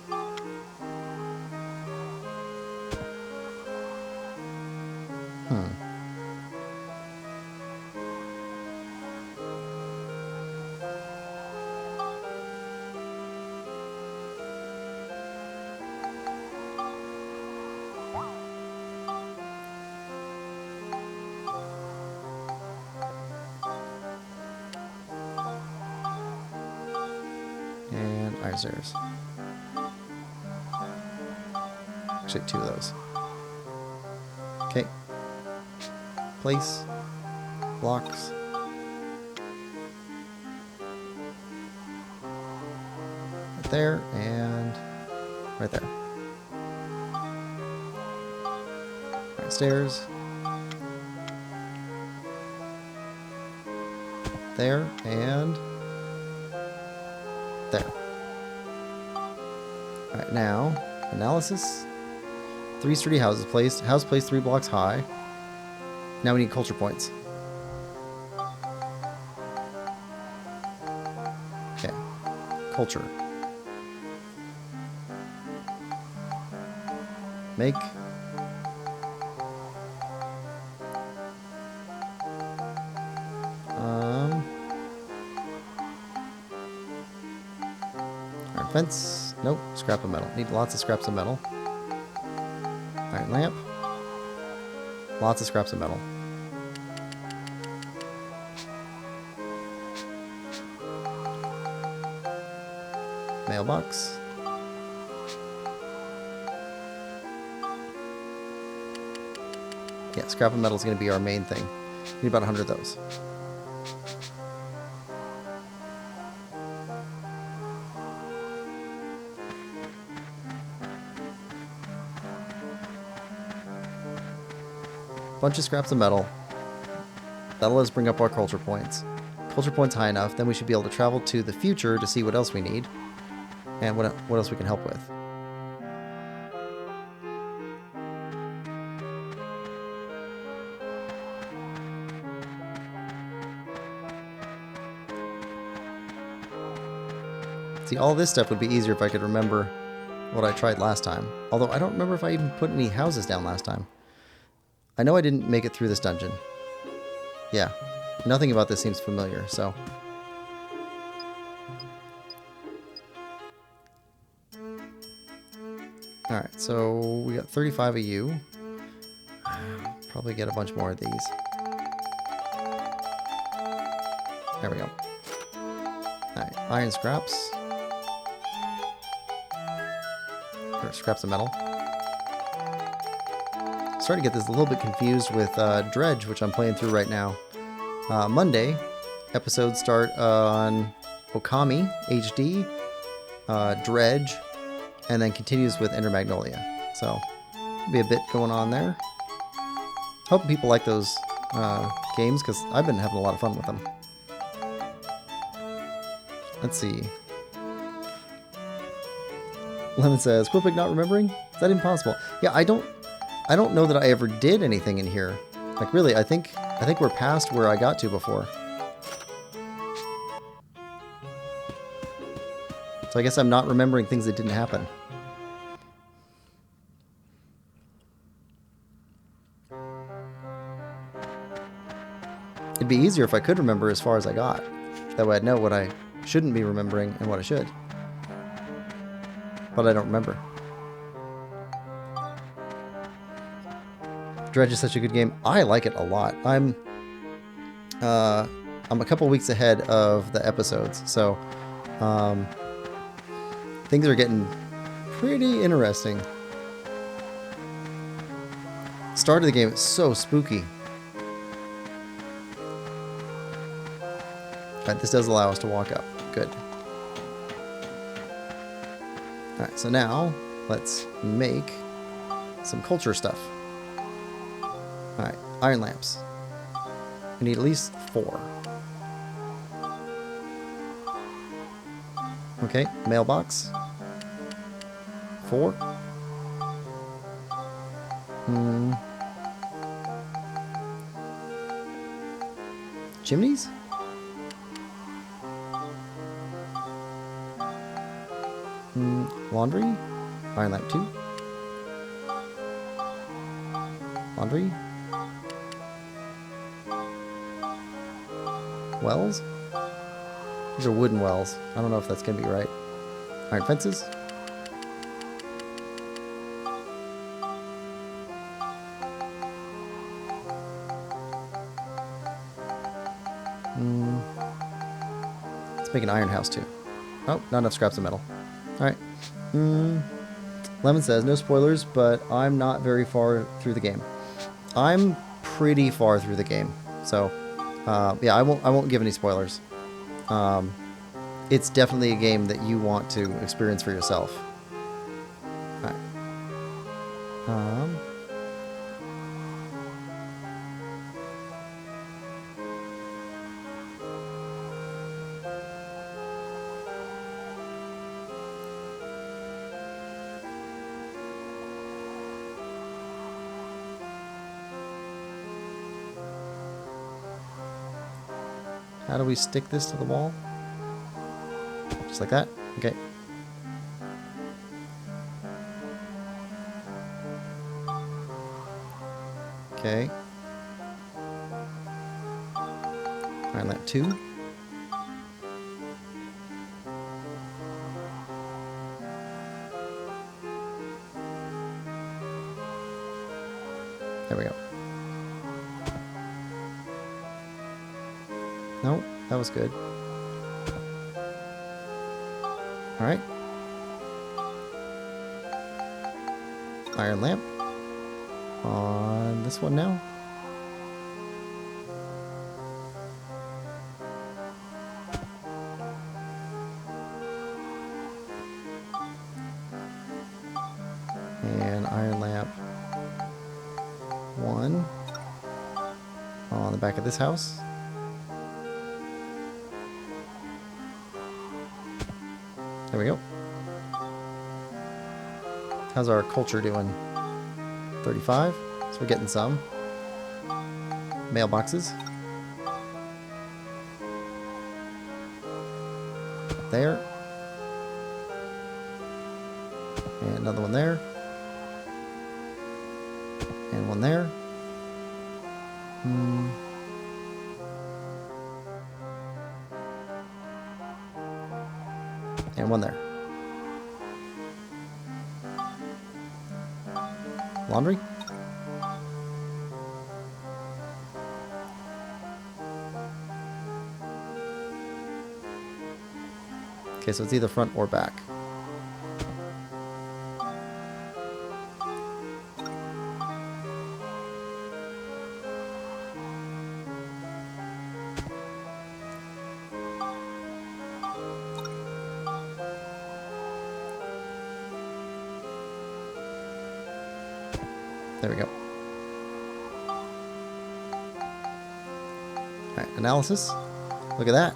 And iron stairs. Actually, 2 of those. Okay. Place. Blocks. Right there and right there. Right, stairs. There and there. Alright, now, analysis. 3 sturdy houses placed. House placed 3 blocks high. Now we need culture points. Okay. Culture. Make. Alright, fence. Nope. Scrap of metal. Need lots of scraps of metal. Alright, lamp. Lots of scraps of metal. Mailbox. Yeah, scrap of metal is going to be our main thing. Need about 100 of those. Bunch of scraps of metal. That'll let us bring up our culture points. Culture points high enough, then we should be able to travel to the future to see what else we need and what else we can help with. See, all this stuff would be easier if I could remember what I tried last time. Although I don't remember if I even put any houses down last time. I know I didn't make it through this dungeon. Yeah, nothing about this seems familiar, so. Alright, so we got 35 of you. Probably get a bunch more of these. There we go. Alright, iron scraps. Or scraps of metal. Starting to get this a little bit confused with Dredge, which I'm playing through right now. Monday, episodes start on Okami HD, Dredge, and then continues with Ender Magnolia. So, be a bit going on there. Hoping people like those games, because I've been having a lot of fun with them. Let's see. Lemon says, Quillpig not remembering? Is that impossible? Yeah, I don't know that I ever did anything in here. Like, really, I think we're past where I got to before. So I guess I'm not remembering things that didn't happen. It'd be easier if I could remember as far as I got. That way I'd know what I shouldn't be remembering and what I should. But I don't remember. Dredge is such a good game. I like it a lot. I'm a couple weeks ahead of the episodes, so things are getting pretty interesting. Start of the game is so spooky. Alright, this does allow us to walk up. Good. Alright, so now let's make some culture stuff. Alright, iron lamps. We need at least 4. Okay, mailbox. 4. Chimneys? Laundry? Iron lamp 2. Laundry? Wells? These are wooden wells. I don't know if that's going to be right. Iron fences? Let's make an iron house too. Oh, not enough scraps of metal. Alright. Lemon says, no spoilers, but I'm not very far through the game. I'm pretty far through the game. So, yeah, I won't give any spoilers. It's definitely a game that you want to experience for yourself. Alright. How do we stick this to the wall? Just like that? Okay. Okay. Iron lamp 2. There we go. No, that was good. Alright. Iron lamp. On this one now. And iron lamp 1 on the back of this house. There we go. How's our culture doing? 35. So we're getting some. Mailboxes. There. And another one there. And one there. And one there. Laundry? Okay, so it's either front or back. There we go. Alright, analysis. Look at that.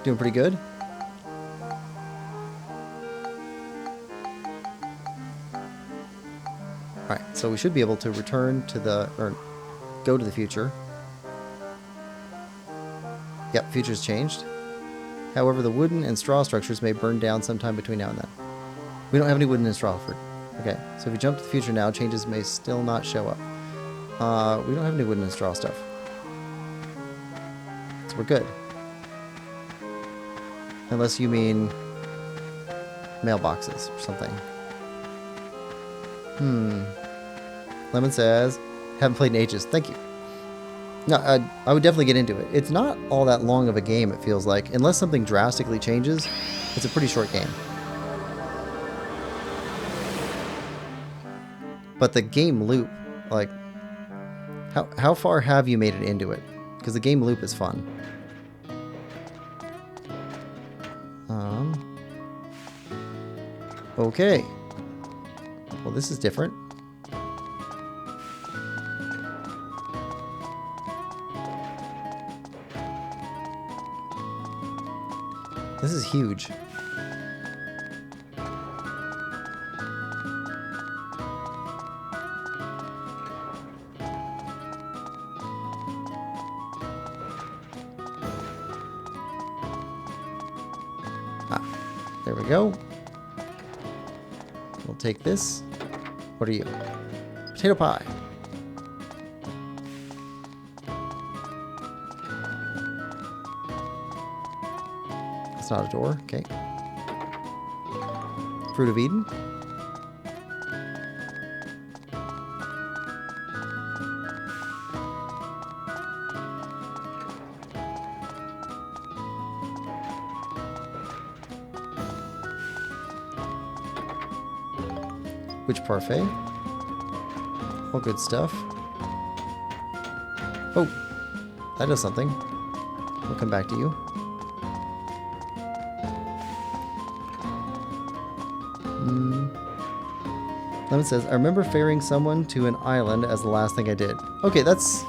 Doing pretty good. Alright, so we should be able to return to the, or go to the future. Yep, future's changed. However, the wooden and straw structures may burn down sometime between now and then. We don't have any wooden and straw for. Okay, so if we jump to the future now, changes may still not show up. We don't have any wooden and straw stuff. So we're good. Unless you mean mailboxes or something. Lemon says, haven't played in ages. Thank you. No, I would definitely get into it. It's not all that long of a game, it feels like. Unless something drastically changes, it's a pretty short game. But the game loop, like, how far have you made it into it? Because the game loop is fun. Okay. Well, this is different. This is huge. There we go. We'll take this. What are you? Potato pie. That's not a door. Okay. Fruit of Eden. Witch parfait. All good stuff. Oh, that does something. We'll come back to you. Lemon says, I remember ferrying someone to an island as the last thing I did. Okay, that's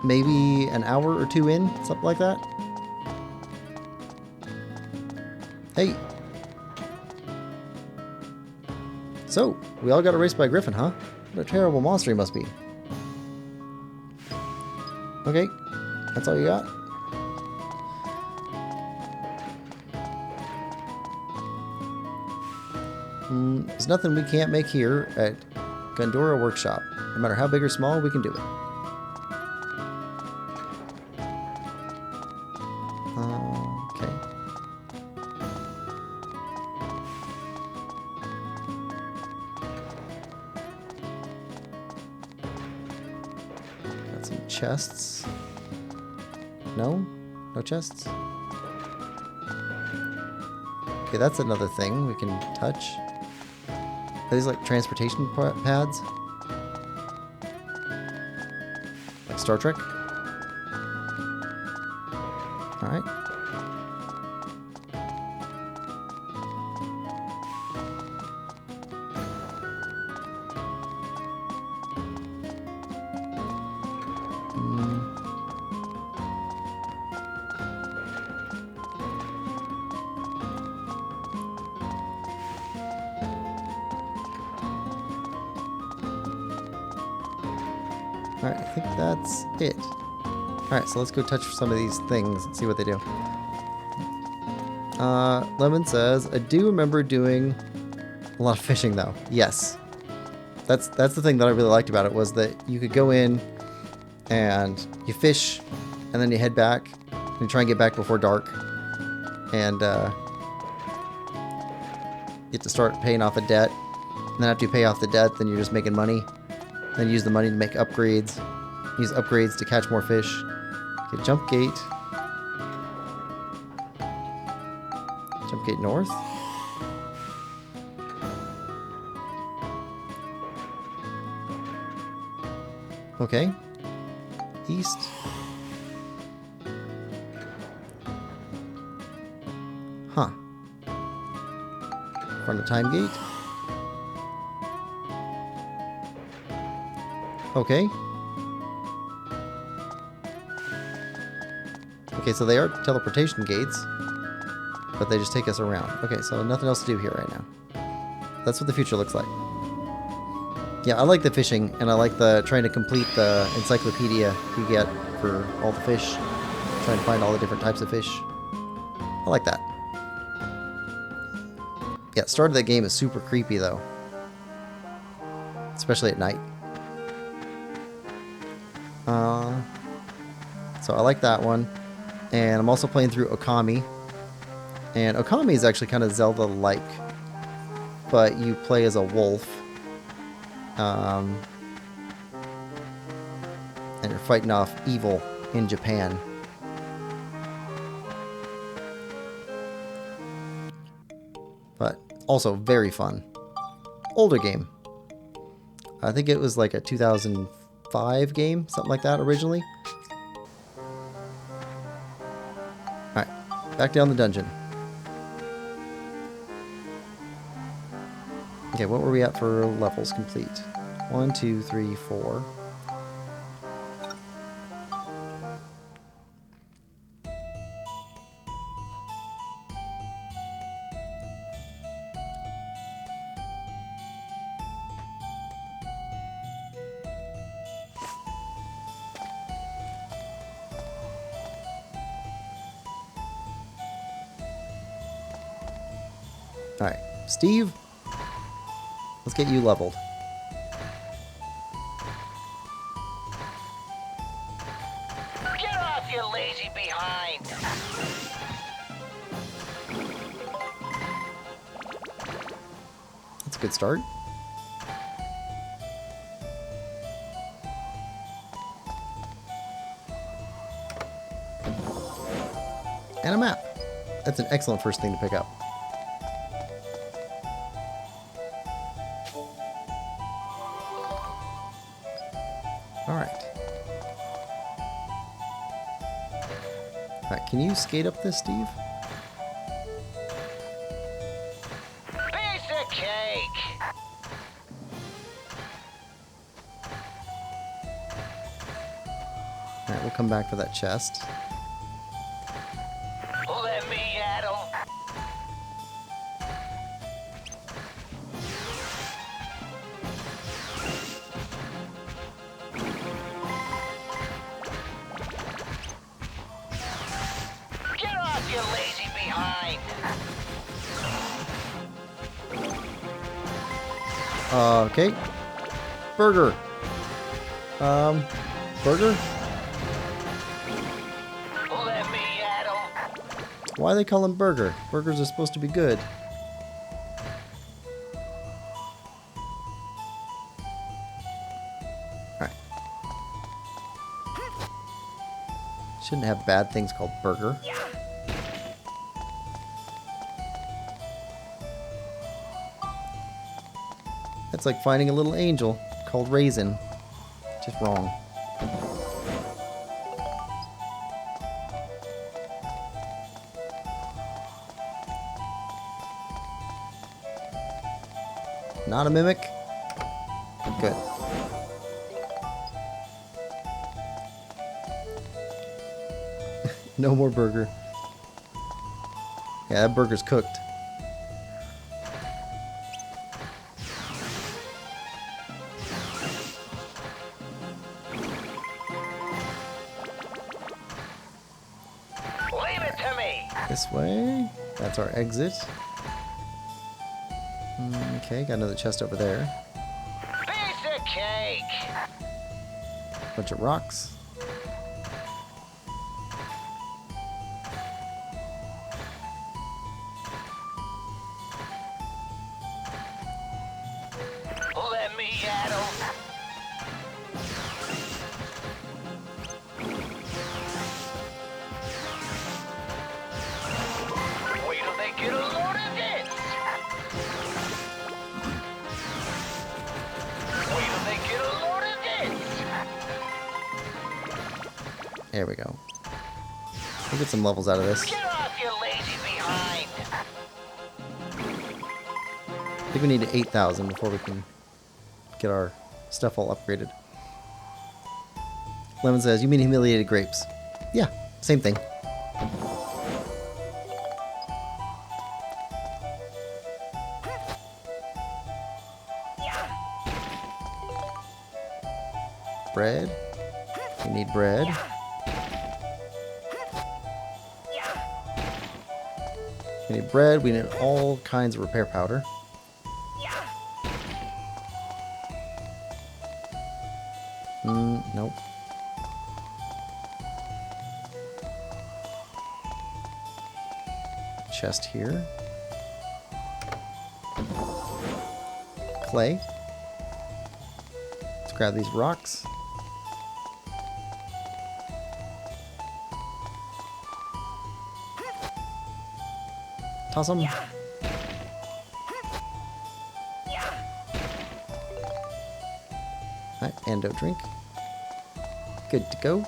maybe an hour or two in, something like that. Hey. So, we all got erased by a griffin, huh? What a terrible monster he must be. Okay, that's all you got? There's nothing we can't make here at Gundora Workshop. No matter how big or small, we can do it. Okay. Got some chests. No? No chests? Okay, that's another thing we can touch. Are these like transportation pads? Like Star Trek? Alright. Alright, I think that's it. Alright, so let's go touch some of these things and see what they do. Lemon says, I do remember doing a lot of fishing though. Yes. That's the thing that I really liked about it, was that you could go in and you fish and then you head back and you try and get back before dark. And you get to start paying off a debt. And then after you pay off the debt, then you're just making money. Then use the money to make upgrades. Use upgrades to catch more fish. Okay, jump gate. Jump gate north. Okay. East. Huh. Front of time gate. Okay. Okay, so they are teleportation gates, but they just take us around. Okay, so nothing else to do here right now. That's what the future looks like. Yeah, I like the fishing, and I like the trying to complete the encyclopedia you get for all the fish. Trying to find all the different types of fish. I like that. Yeah, the start of that game is super creepy, though. Especially at night. So I like that one. And I'm also playing through Okami. And Okami is actually kind of Zelda-like. But you play as a wolf. And you're fighting off evil in Japan. But also very fun. Older game. I think it was like a 2005 game, something like that originally. Alright, back down the dungeon. Okay, what were we at for levels complete? 1, 2, 3, 4. Alright, Steve, let's get you leveled. Get off, you lazy behind! That's a good start. And a map. That's an excellent first thing to pick up. Alright. Alright, can you skate up this, Steve? Piece of cake! Alright, we'll come back for that chest. Let me at 'em! Get off, you lazy behind! Okay. Burger. Burger? Let me at 'em! Why they call him Burger? Burgers are supposed to be good. Alright. Shouldn't have bad things called Burger. That's like finding a little angel called Raisin. Just wrong. Not a mimic? Good. No more burger. Yeah, that burger's cooked. Leave it to me! This way. That's our exit. Okay, got another chest over there. Piece of cake! Bunch of rocks. Let me at 'em! Wait till they get a load of this! Wait till they get a load of this! There we go. We'll get some levels out of this. Get off, you lazy behind! I think we need 8,000 before we can get our stuff all upgraded. Lemon says, you mean humiliated grapes? Yeah, same thing. Bread. We need bread. We need bread. We need all kinds of repair powder. Nope. Chest here. Clay. Let's grab these rocks. Toss them. Alright, antidote drink. Good to go.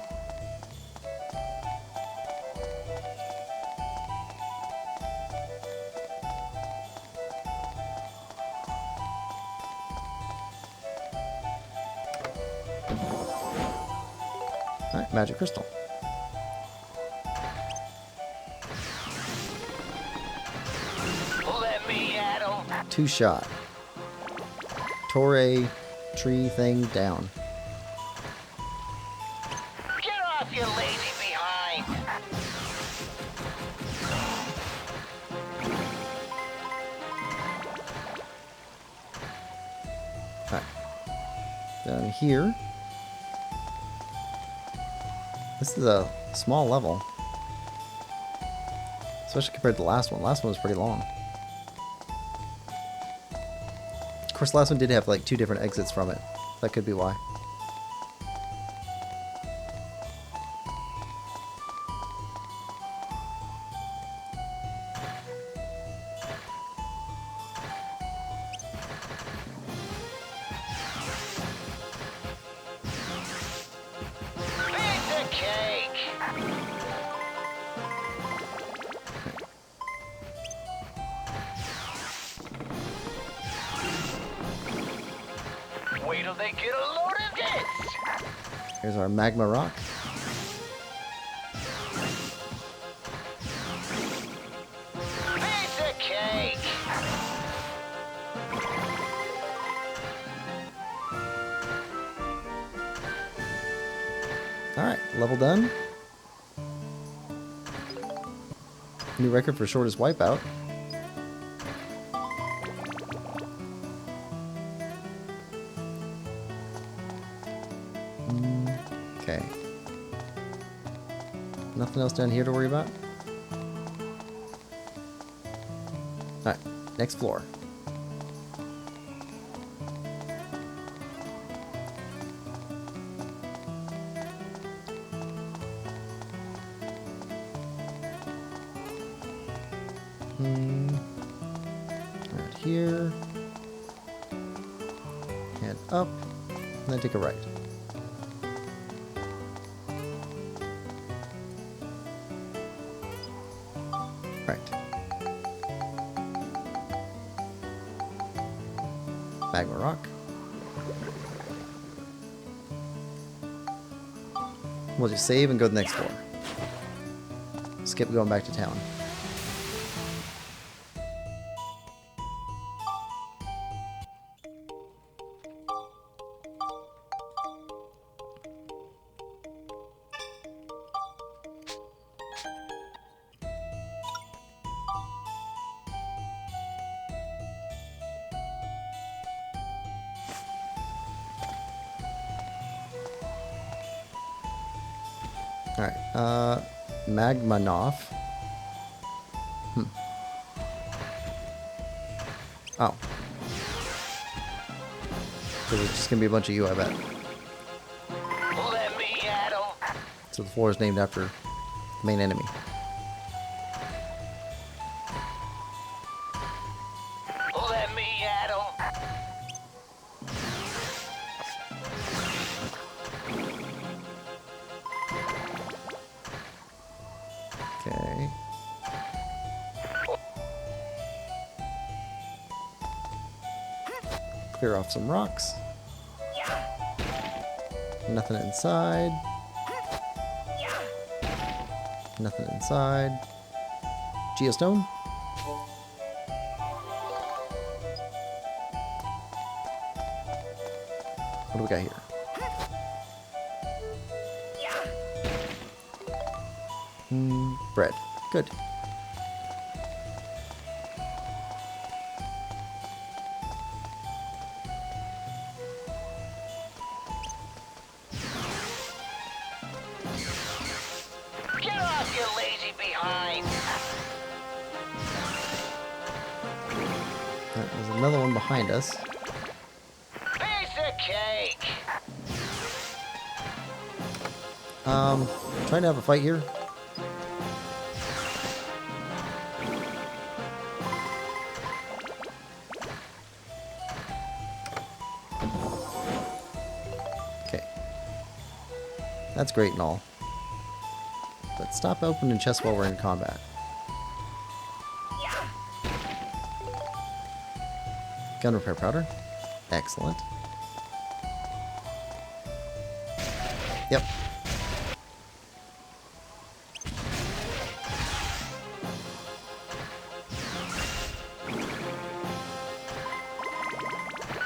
Alright, magic crystal. Let me at 'em. 2-shot. Torre tree thing down. Get off, you lazy behind. Alright. Down here. This is a small level. Especially compared to the last one. Last one was pretty long. Of course, the last one did have like 2 different exits from it. That could be why. Piece of cake. Wait till they get a load of this. Here's our magma rock. Piece of cake. Alright, level done. New record for shortest wipeout. Okay. Nothing else down here to worry about? Alright, next floor. Right here. Head up, and then take a right. Right. Magma rock. We'll just save and go to the next floor. Skip going back to town. Alright, Magmanoff. Oh. So there's just gonna be a bunch of you, I bet. Let me at 'em. So the floor is named after the main enemy. Let me at 'em. Okay. Clear off some rocks. Nothing inside. Nothing inside. Geostone. What do we got here? Bread. Good. Get off, you lazy behind. There's another one behind us. Piece of cake. Trying to have a fight here. That's great and all. But stop opening chests while we're in combat. Gun repair powder. Excellent. Yep.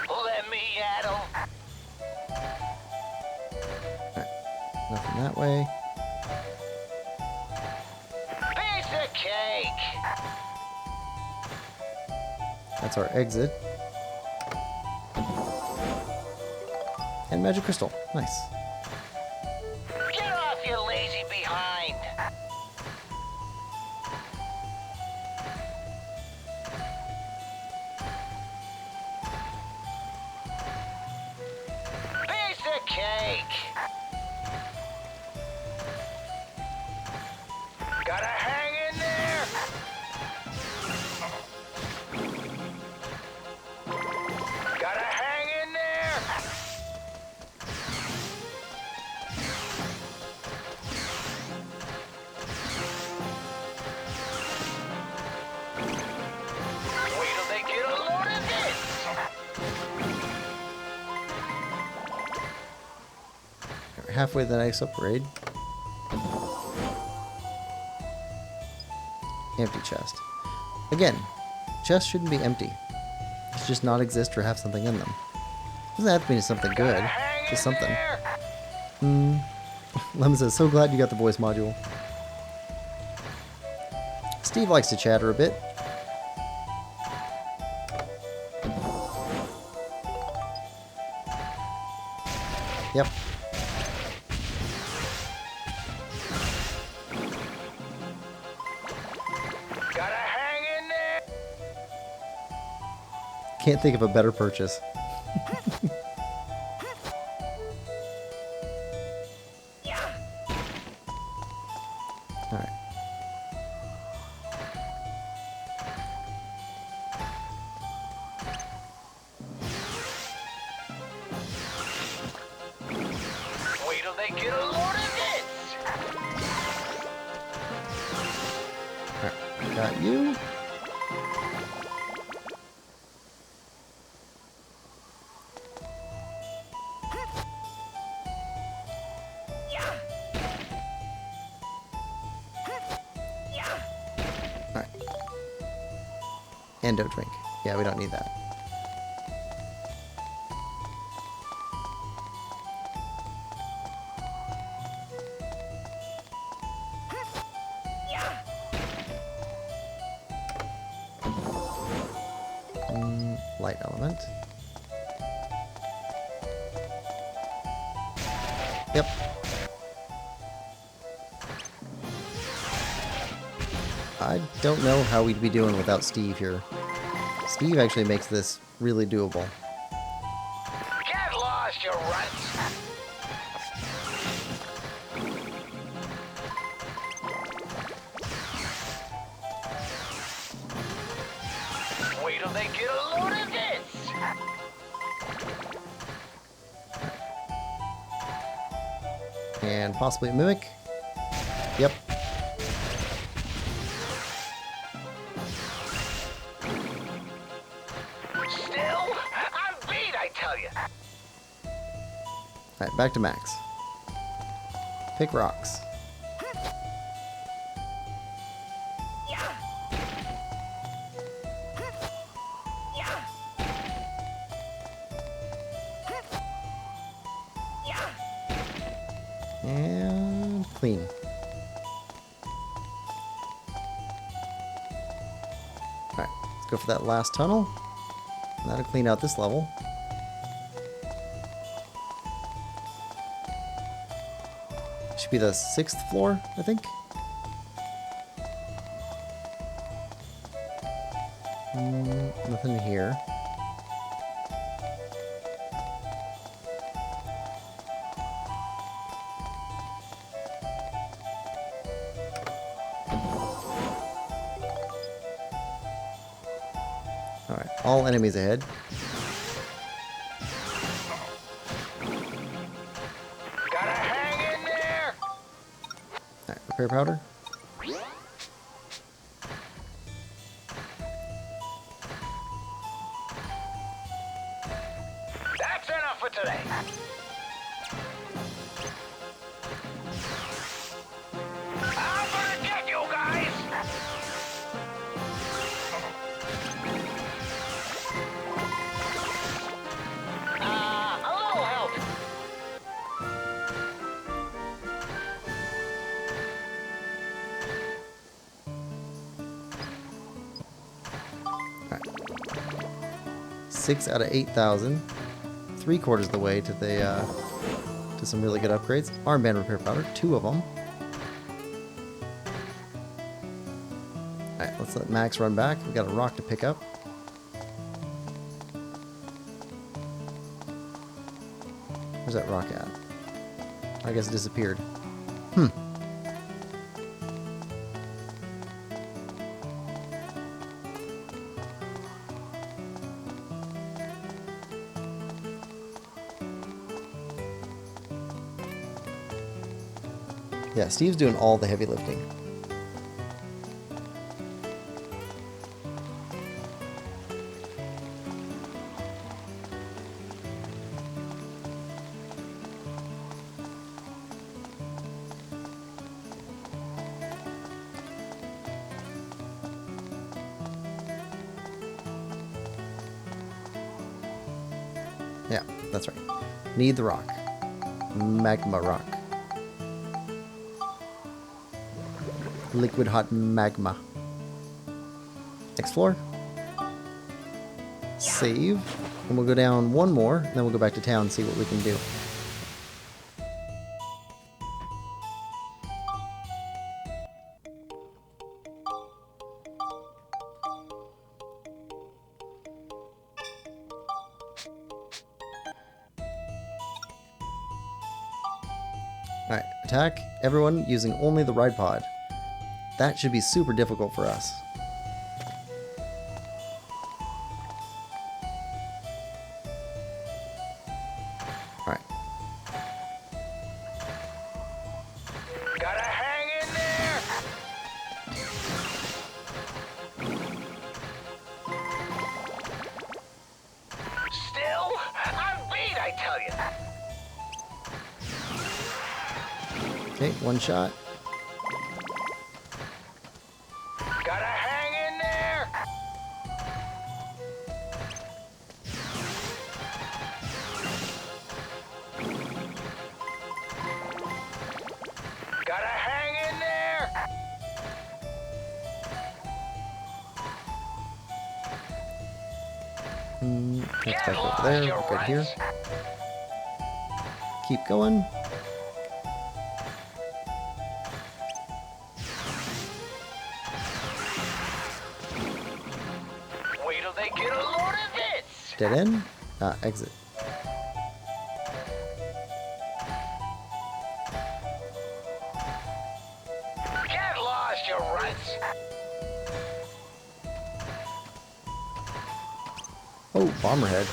Let me at 'em. Alright. Nothing that way. Piece of cake. That's our exit. And magic crystal. Nice. Get off, you lazy behind. Piece of cake. Gotta hang in there. Gotta hang in there. Wait till they get a load of this. We're halfway to the next upgrade. Empty chest. Again, chests shouldn't be empty. They should just not exist or have something in them. Doesn't have to mean something good. Hang Just in something. there. Lemon says, so glad you got the voice module. Steve likes to chatter a bit. Yep. Gotta hang in there. Can't think of a better purchase. Alright. Wait till they get a load of this. Alright. Got you. Alright. Endo drink. Yeah, we don't need that. Light element. Yep. I don't know how we'd be doing without Steve here. Steve actually makes this really doable. Get lost, you runts. Wait till they get a load of this. And possibly a mimic. Yep. Still, I'm beat, I tell you. Alright, back to Max. Pick rocks. And clean. Alright, let's go for that last tunnel. That'll clean out this level. Should be the 6th floor, I think. Nothing in here. Alright, all enemies ahead. Gotta hang in there. repair powder. That's enough for today. I'm gonna get you guys. A little help. Alright. 6 out of 8,000. 3/4 of the way to the to some really good upgrades. Armband repair powder, 2 of them. Alright, let's let Max run back. We got a rock to pick up. Where's that rock at? I guess it disappeared. Yeah, Steve's doing all the heavy lifting. Yeah, that's right. Need the rock. Magma rock. Liquid hot magma. Next floor. Save. And we'll go down one more, and then we'll go back to town and see what we can do. Alright, attack everyone using only the ride pod. That should be super difficult for us. Alright. Gotta hang in there. Still, I'm beat, I tell you. Okay, one shot. Gotta hang in there. Gotta hang in there. Let's back over there. We're good here. Keep going. Wait till they get a load of this. Dead end. Exit. Get lost, you runts. Oh, bomber head.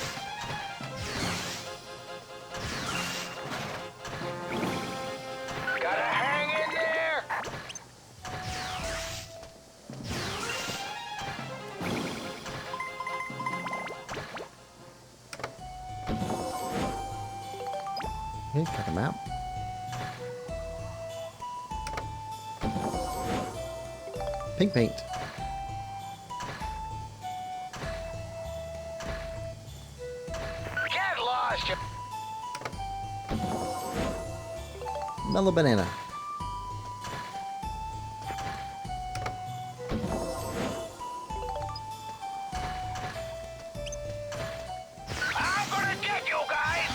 Gotta hang in there. Okay, cut him out. Pink paint. Get lost, you. Mellow banana. I'm gonna get you guys.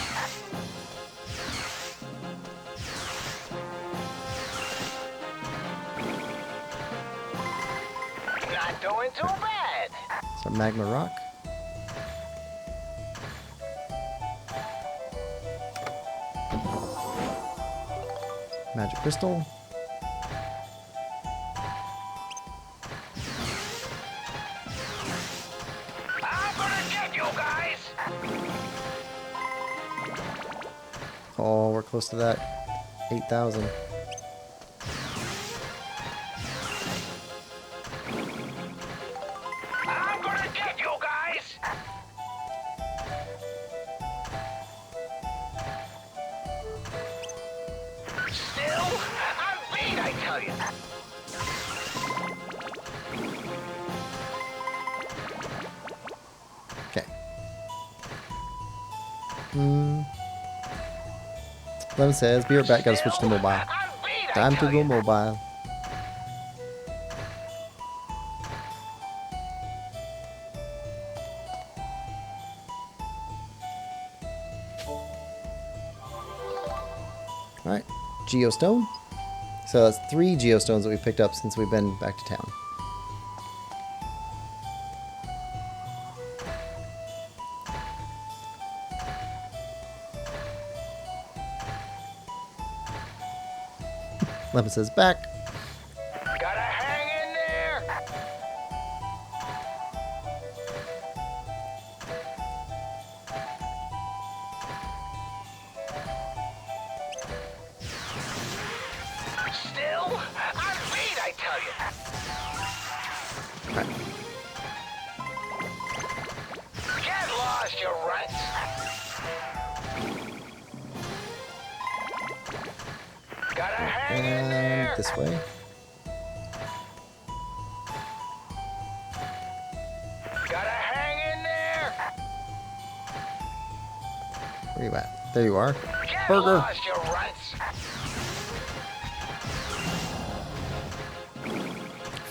Not doing too bad. Some magma rock. Magic crystal. I'm gonna get you guys. Oh, we're close to that 8,000. tell you. Okay. Lemon says, be right back, gotta switch to mobile. I'm beat, I Time to tell go you. mobile. Alright, Geostone. So that's 3 Geostones that we picked up since we've been back to town. Lemon says, back. Gotta hang in there. Still, I'm beat, I tell you. Alright. Get lost, you ruts. Gotta hang in there. And this way. Gotta hang in there. Where you at? There you are. Get Burger. lost, you ruts.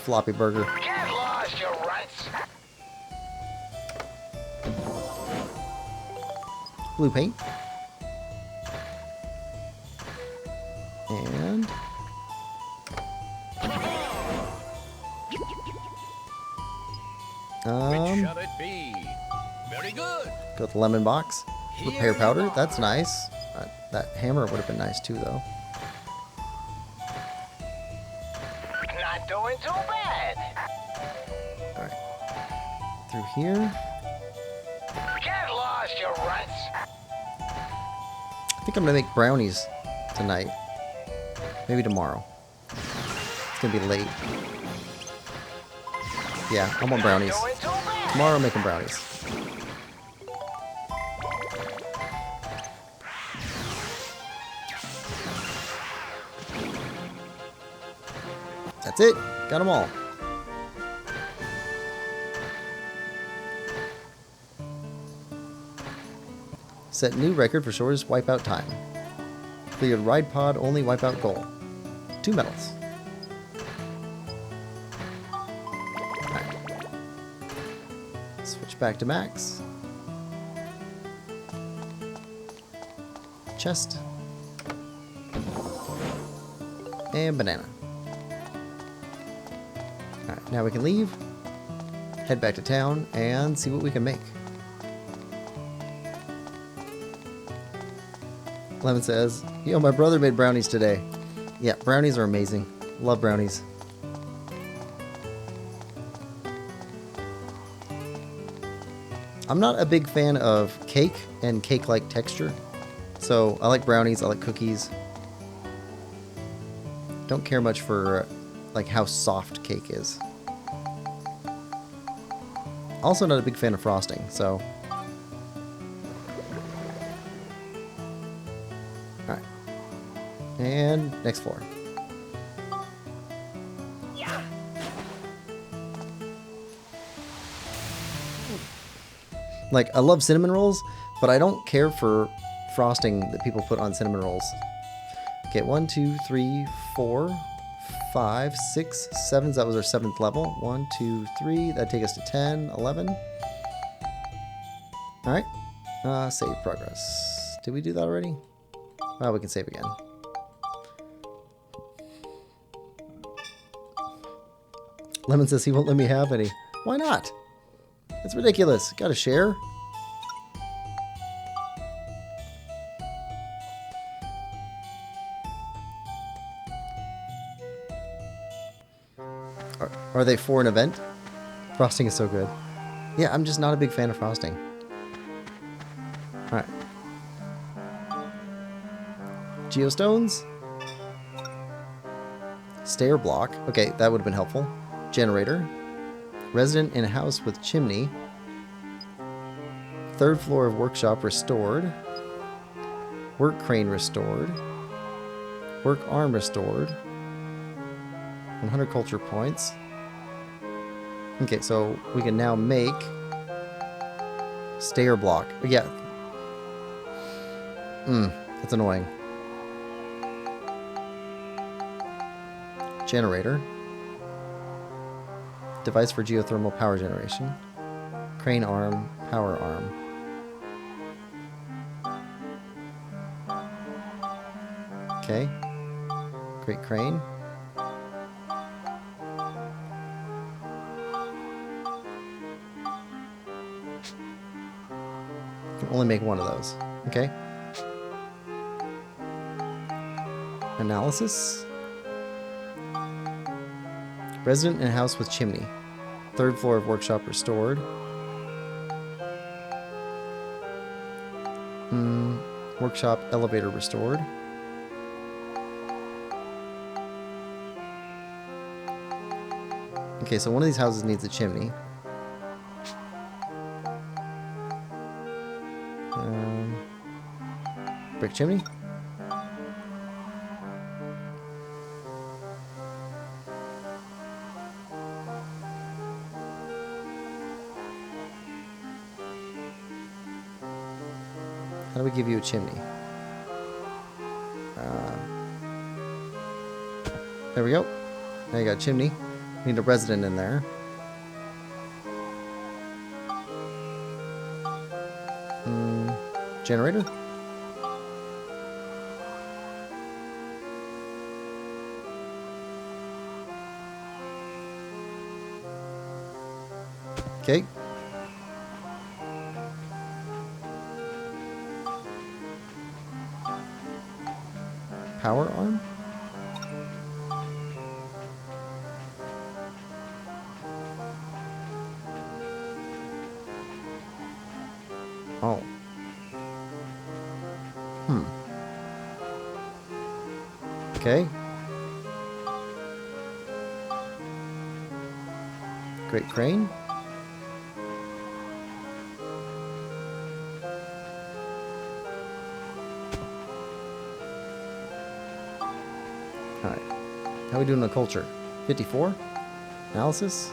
Floppy burger. Get lost, you ruts. Blue paint. And Shall it be? Very good. got the lemon box. Repair powder. That's nice. That hammer would have been nice too, though. Not doing too bad. All right. Through here. Get lost, you ruts. I think I'm gonna make brownies tonight. Maybe tomorrow. It's gonna be late. Yeah, I want brownies. Doing too bad. Tomorrow I'm making brownies. That's it. Got them all. Set new record for shortest wipeout time. Cleared ride pod only wipeout goal. 2 medals. Alright. Switch back to max. Chest. And banana. Alright, now we can leave. Head back to town and see what we can make. Lemon says, yo, my brother made brownies today. Yeah, brownies are amazing. Love brownies. I'm not a big fan of cake and cake-like texture. So I like brownies, I like cookies. Don't care much for like how soft cake is. Also not a big fan of frosting, so. Alright. And next floor. Like, I love cinnamon rolls, but I don't care for frosting that people put on cinnamon rolls. Okay, 1, 2, 3, 4, 5, 6, 7. That was our 7th level. 1, 2, 3. That'd take us to 10, 11. Alright. Save progress. Did we do that already? Oh, we can save again. Lemon says he won't let me have any. Why not? It's ridiculous. Gotta share. Are they for an event? Frosting is so good. Yeah, I'm just not a big fan of frosting. Alright. Geostones. Stair block. Okay, that would have been helpful. Generator. Resident in a house with chimney. 3rd floor of workshop restored. Work crane restored. Work arm restored. 100 culture points. Okay, so we can now make stair block. Yeah. That's annoying. Generator. Device for geothermal power generation. Crane arm, power arm. Okay. Great crane. Can only make one of those. Okay. Analysis. Resident in house with chimney. 3rd floor of workshop restored. Workshop elevator restored. Okay, so one of these houses needs a chimney. Brick chimney. How do we give you a chimney? There we go. Now you got a chimney. We need a resident in there. Generator. Okay. Power arm? Oh. Okay. Great crane. Alright. How are we doing on culture? 54? Analysis?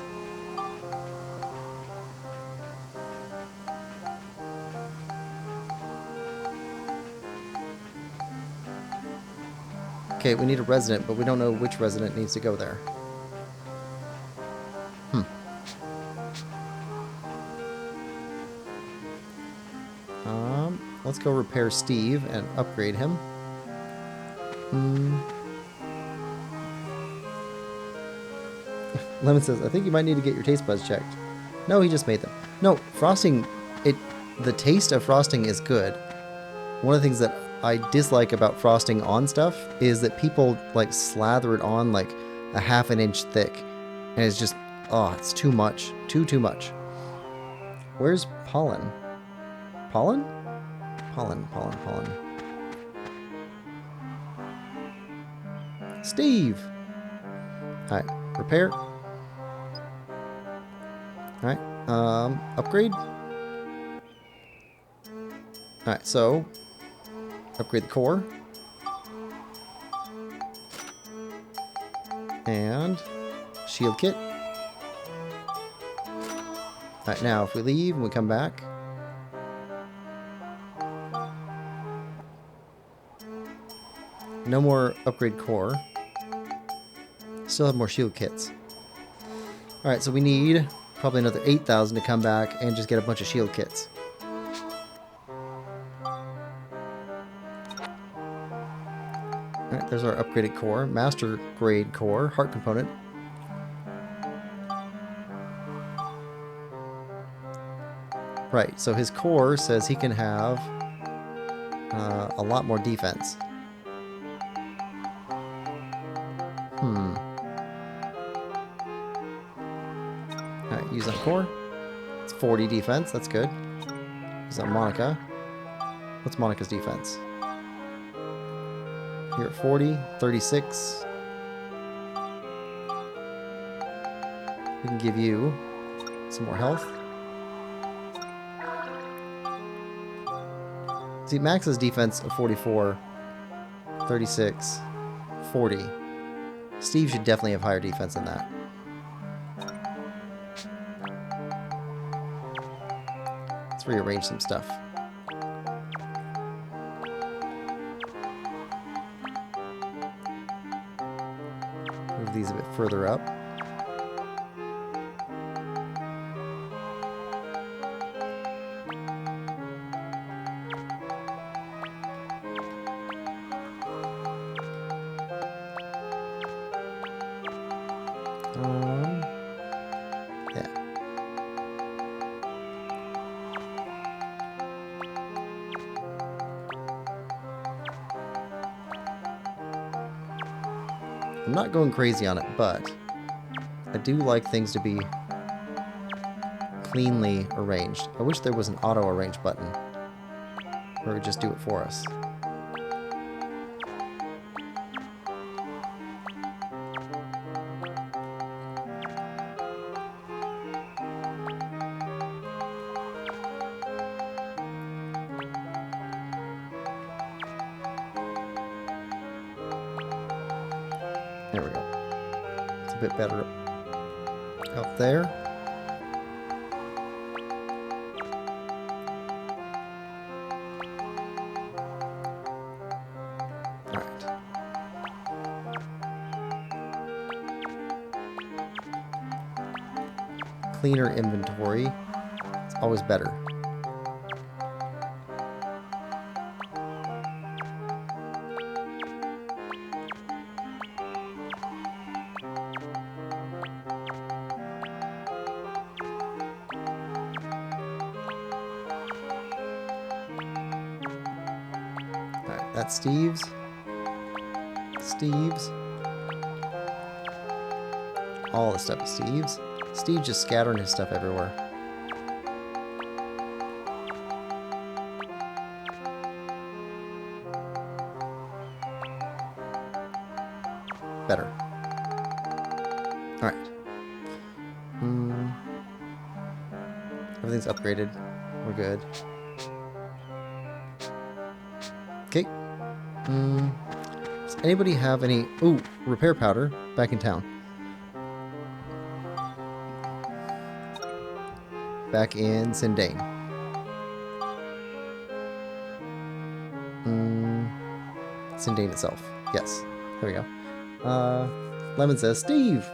Okay, we need a resident, but we don't know which resident needs to go there. Let's go repair Steve and upgrade him. Lemon says, I think you might need to get your taste buds checked. No, he just made them. No, frosting, the taste of frosting is good. One of the things that I dislike about frosting on stuff is that people like slather it on like a ½ an inch thick. And it's just, oh, it's too much. Too much. Where's pollen? Pollen? Pollen. Steve! Alright, repair. Alright, upgrade. Alright, so upgrade the core. And shield kit. Alright, now if we leave and we come back. No more upgrade core. Still have more shield kits. Alright, so we need probably another 8,000 to come back and just get a bunch of shield kits. Alright, there's our upgraded core. Master grade core. Heart component. Right, so his core says he can have a lot more defense. Alright, use that core. It's 40 defense, that's good. Use that Monica. What's Monica's defense? You're at 40, 36. We can give you some more health. See, Max's defense of 44, 36, 40. Steve should definitely have higher defense than that. Let's rearrange some stuff. Move these a bit further up. Yeah. I'm not going crazy on it, but I do like things to be cleanly arranged. I wish there was an auto arrange button where it would just do it for us. There we go. It's a bit better out there. All right. Cleaner inventory. It's always better. That's Steve's. Steve's. All the stuff is Steve's. Steve's just scattering his stuff everywhere. Better. Alright. Everything's upgraded. We're good. Okay. Does anybody have any... Ooh, repair powder back in town. Back in Sindane. Sindane itself. Yes. There we go. Lemon says, Steve!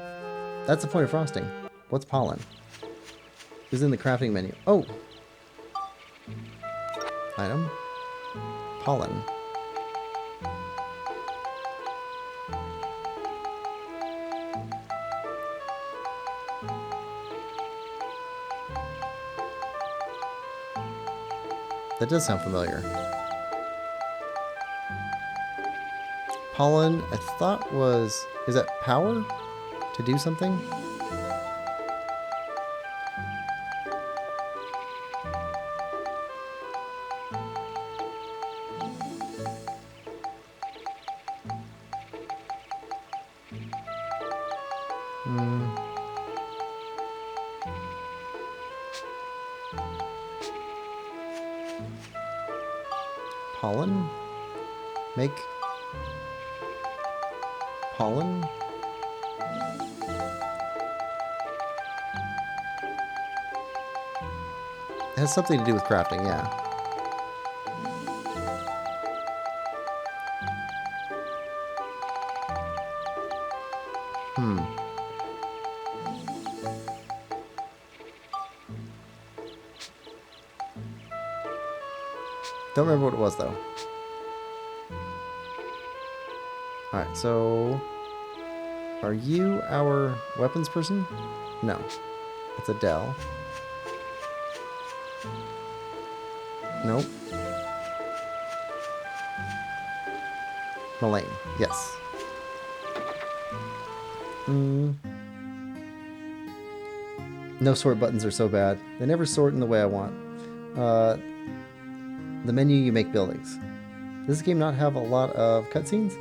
That's the point of frosting. What's pollen? It's in the crafting menu. Oh! Item. Pollen. That does sound familiar. Pollen, I thought was... Is that power? To do something? Pollen? Make pollen? It has something to do with crafting, yeah. Don't remember what it was, though. Alright, so... Are you our weapons person? No. It's Adele. Nope. Mullane. Yes. No sort buttons are so bad. They never sort in the way I want. The menu, you make buildings. Does this game not have a lot of cutscenes?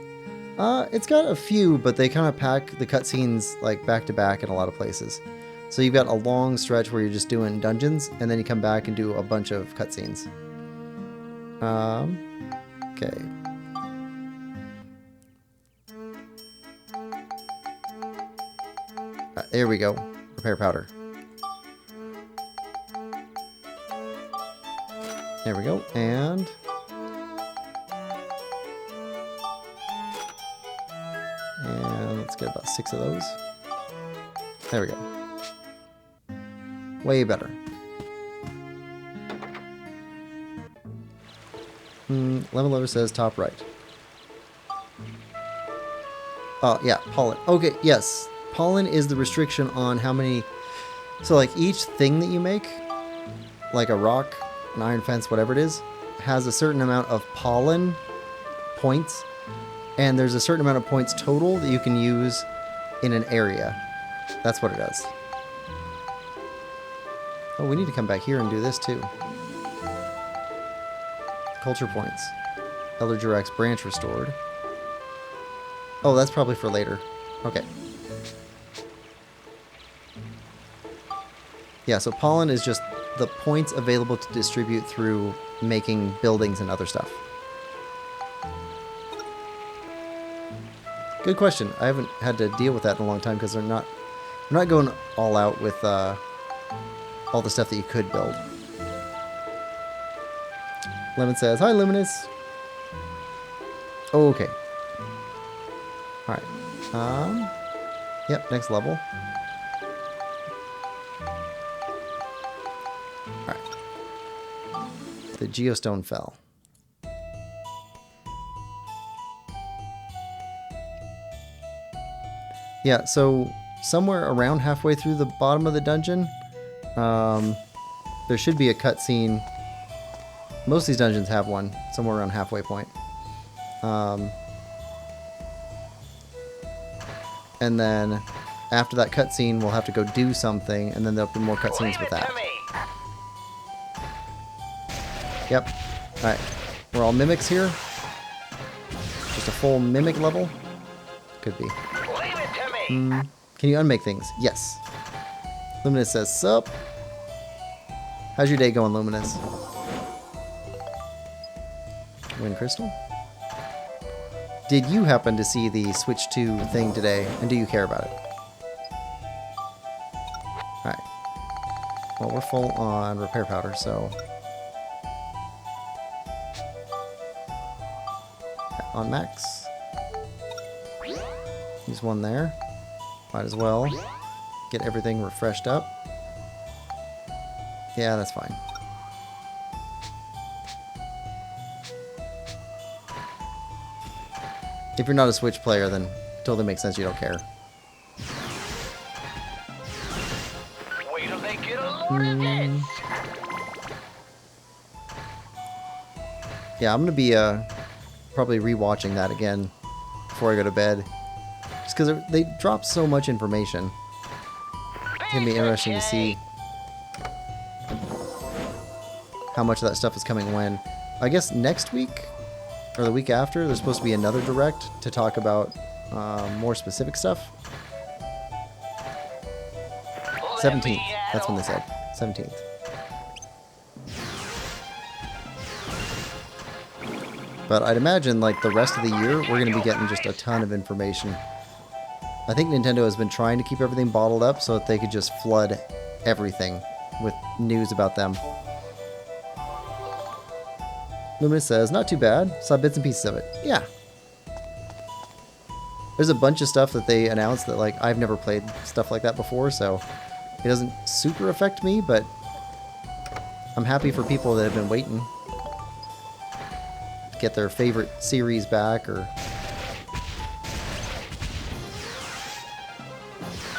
It's got a few, but they kind of pack the cutscenes like back to back in a lot of places. So you've got a long stretch where you're just doing dungeons, and then you come back and do a bunch of cutscenes. Okay. there we go. Repair powder. There we go. And let's get about 6 of those. There we go. Way better. Level Lover says top right. Oh, yeah, pollen. Okay, yes. Pollen is the restriction on how many... So, like, each thing that you make, like a rock, an iron fence, whatever it is, has a certain amount of pollen points, and there's a certain amount of points total that you can use in an area. That's what it does. Oh, we need to come back here and do this, too. Culture points. Elder Jurak's branch restored. Oh, that's probably for later. Okay. Yeah, so pollen is just the points available to distribute through making buildings and other stuff. Good question. I haven't had to deal with that in a long time because we're not going all out with all the stuff that you could build. Lemon says, "Hi, Luminous." Oh, okay. Alright. Yep, next level. Alright. The Geostone fell. Yeah, so somewhere around halfway through the bottom of the dungeon, there should be a cutscene. Most of these dungeons have one, somewhere around halfway point. And then after that cutscene, we'll have to go do something, and then there'll be more cutscenes with that. Yep. Alright. We're all mimics here. Just a full mimic level. Could be. Can you unmake things? Yes. Luminous says, "Sup?" How's your day going, Luminous? Wind Crystal? Did you happen to see the Switch 2 thing today, and do you care about it? Alright. Well, we're full on repair powder, so... on max. Use one there. Might as well get everything refreshed up. Yeah, that's fine. If you're not a Switch player, then it totally makes sense you don't care. Wait till they get a load of this. Yeah, I'm gonna be probably rewatching that again before I go to bed, just because they drop so much information. It's gonna be interesting to see how much of that stuff is coming when. I guess next week or the week after, there's supposed to be another direct to talk about more specific stuff. 17th. That's when they said. 17th. But I'd imagine, like, the rest of the year, we're going to be getting just a ton of information. I think Nintendo has been trying to keep everything bottled up so that they could just flood everything with news about them. Luminous says, "Not too bad. Saw bits and pieces of it." Yeah. There's a bunch of stuff that they announced that, like, I've never played stuff like that before, so it doesn't super affect me, but I'm happy for people that have been waiting to get their favorite series back or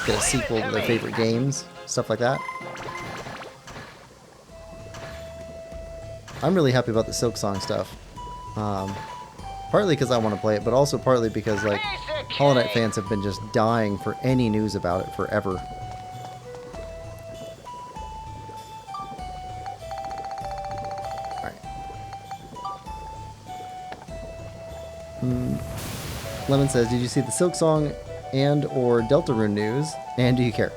get a sequel to their favorite games, stuff like that. I'm really happy about the Silksong stuff. Partly because I want to play it, but also partly because, like, Hollow Knight fans have been just dying for any news about it forever. Alright. Lemon says, "Did you see the Silksong and or Deltarune news? And do you care?"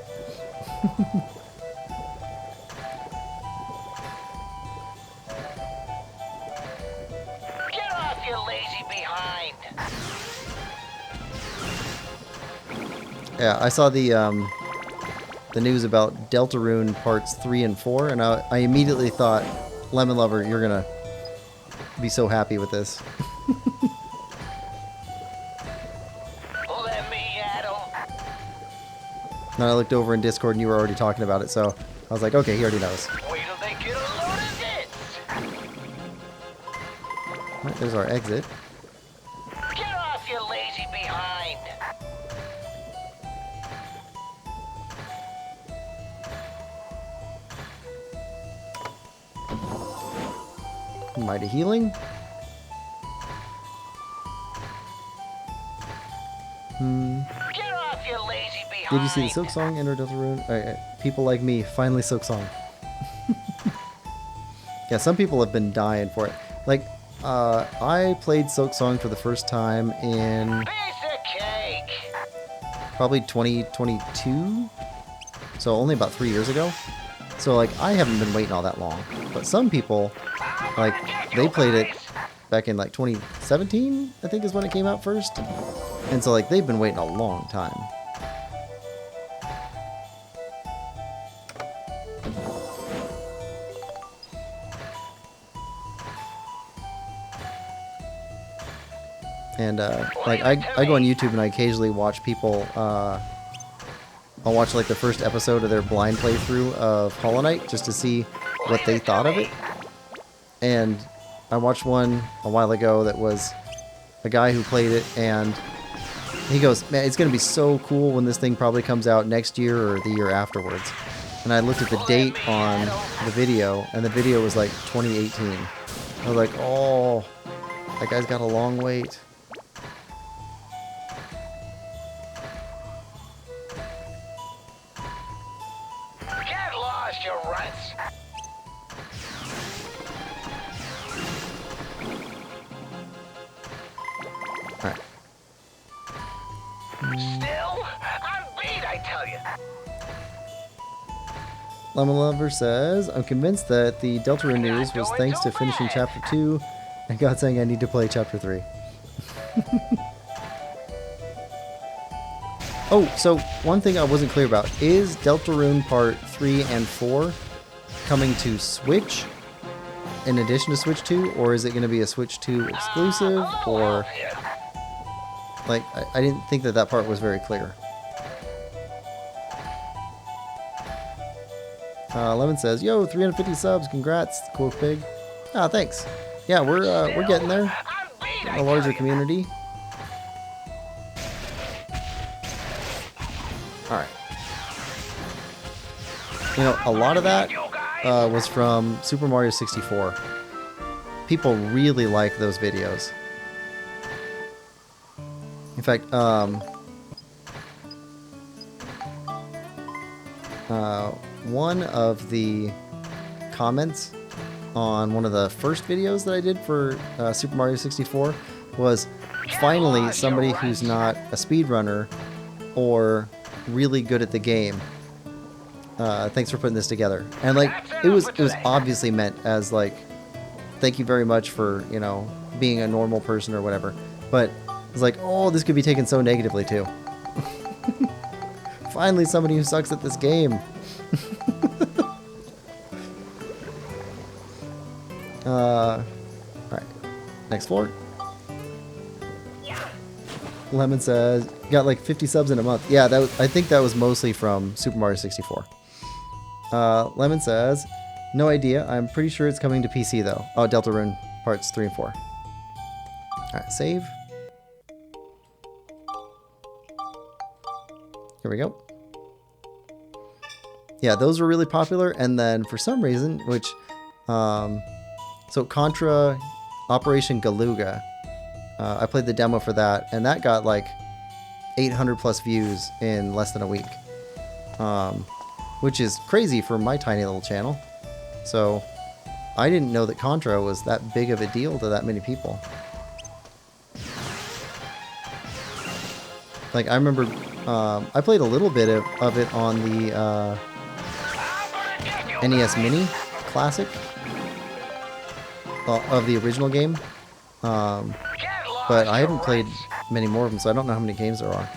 Yeah, I saw the the news about Deltarune Parts 3 and 4, and I immediately thought, Lemon Lover, you're gonna be so happy with this. Let me at him. Then I looked over in Discord and you were already talking about it, so I was like, okay, he already knows. Wait till they get a load of this. Alright, there's our exit. Get off, you lazy behind. Mighty Healing. Get off, you lazy behind. Did you see the Silk Song enter Deltarune? People like me, finally Silk Song. Yeah, some people have been dying for it. Like, I played Silk Song for the first time in Piece of cake. probably 2022. So only about 3 years ago. So like, I haven't been waiting all that long. But some people, like, they played it back in like 2017, I think is when it came out first. And so like, they've been waiting a long time. And like I go on YouTube and I occasionally watch people. I'll watch like the first episode of their blind playthrough of Hollow Knight just to see what they thought of it. And I watched one a while ago that was a guy who played it, and he goes, "Man, it's gonna be so cool when this thing probably comes out next year or the year afterwards." And I looked at the date on the video, and the video was like 2018. I was like, "Oh, that guy's got a long wait." Get lost, you runts. Alright. Still? I'm beat, I tell you. Lemon Lover says, I'm convinced that the Deltarune news was thanks to finishing Chapter 2 and God saying I need to play Chapter 3. Oh, so one thing I wasn't clear about. Is Deltarune Part 3 and 4 coming to Switch in addition to Switch 2? Or is it going to be a Switch 2 exclusive? Or... like, I didn't think that that part was very clear. Lemon says, "Yo, 350 subs, congrats, Quillpig." Ah, thanks. Yeah, we're getting there. Getting a larger community. All right. You know, a lot of that was from Super Mario 64. People really like those videos. In fact, one of the comments on one of the first videos that I did for Super Mario 64 was, finally somebody who's not a speedrunner or really good at the game. Thanks for putting this together. And like, it was obviously meant as like, thank you very much for, you know, being a normal person or whatever. But it's like, oh, this could be taken so negatively too. Finally somebody who sucks at this game. Alright. Next floor. Lemon says, got like 50 subs in a month. Yeah, that was, I think that was mostly from Super Mario 64. Lemon says, no idea. I'm pretty sure it's coming to PC though. Oh, Deltarune Parts 3 and 4. Alright, save. Here we go. Yeah, those were really popular, and then for some reason, which, so Contra Operation Galuga, I played the demo for that, and that got like 800 plus views in less than a week, which is crazy for my tiny little channel. So I didn't know that Contra was that big of a deal to that many people. Like, I remember, I played a little bit of it on the NES Mini Classic of the original game, but I haven't played many more of them, so I don't know how many games there are.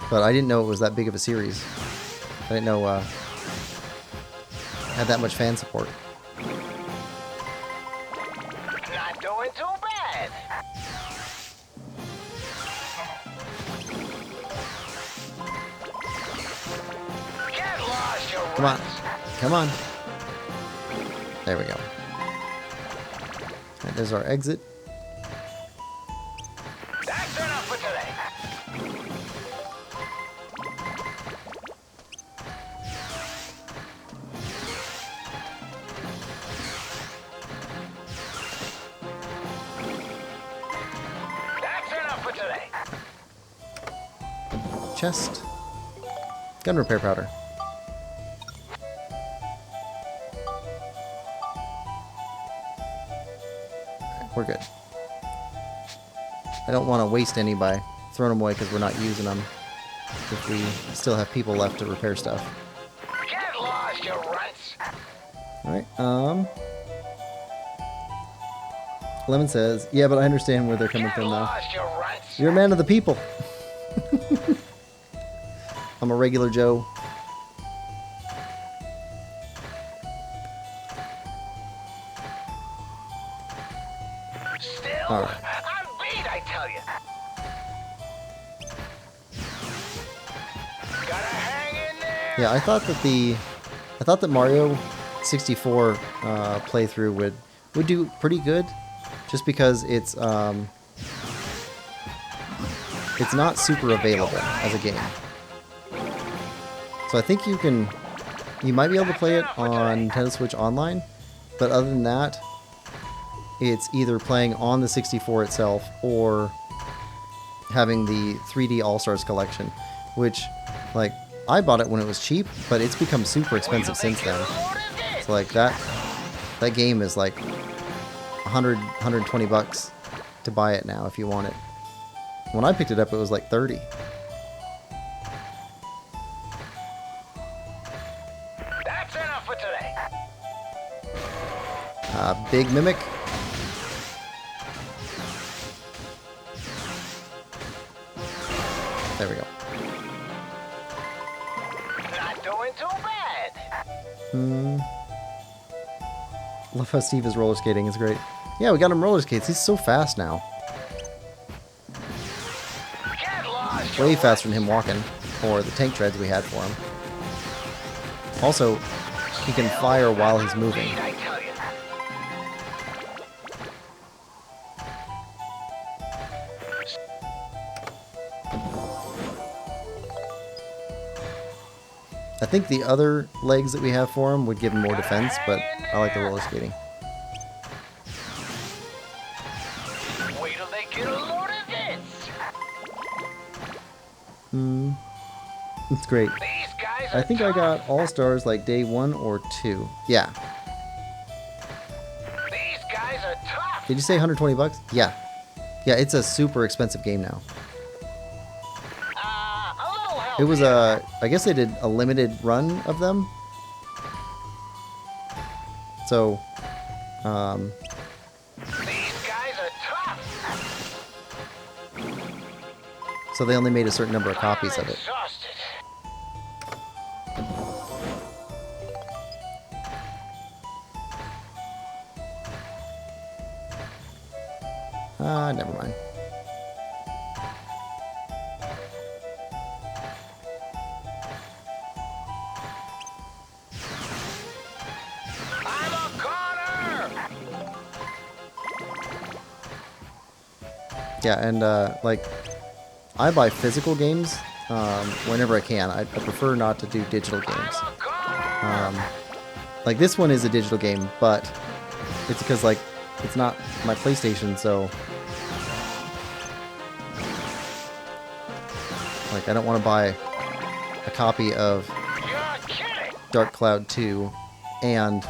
But I didn't know it was that big of a series. I didn't know it had that much fan support. Not doing too bad. Get lost, you Come on. runts. Come on. There we go. And there's our exit. That's enough for today. That's enough for today. Chest. Gun repair powder. We're good. I don't want to waste any by throwing them away because we're not using them. If we still have people left to repair stuff. Get lost, you runts. Alright, Lemon says, yeah, but I understand where they're coming Get from now. lost, you runts. You're a man of the people. I'm a regular Joe. Still, All right. I'm beat, I tell you. Gotta hang in there. Yeah, I thought that Mario 64 playthrough would do pretty good, just because it's not super available as a game. So I think you might be able to play it on Nintendo Switch Online, but other than that, it's either playing on the 64 itself or having the 3D All-Stars collection, which, like, I bought it when it was cheap, but it's become super expensive since then. So like that game is like 120 bucks to buy it now if you want it. When I picked it up, it was like 30. That's enough for today. Big Mimic. There we go. Not doing too bad. Love how Steve is roller skating. It's great. Yeah, we got him roller skates. He's so fast now. Get lost, Way faster than him walking, or the tank treads we had for him. Also, he can fire while he's moving. I tell you. I think the other legs that we have for him would give him more defense, but I like the roller skating. Wait till they get a load of this. It's great. These guys I are think I got All-Stars like day 1 or 2. Yeah. These guys are tough. Did you say 120 bucks? Yeah. Yeah, it's a super expensive game now. A little help. It was I guess they did a limited run of them. So, These guys are tough. so they only made a certain number of copies of I'm it. exhausted. Never mind. I'm a corner. Yeah, and like, I buy physical games whenever I can. I prefer not to do digital games. I'm a corner. Like this one is a digital game, but it's because like it's not my PlayStation, so like I don't want to buy a copy of You're kidding. Dark Cloud 2 and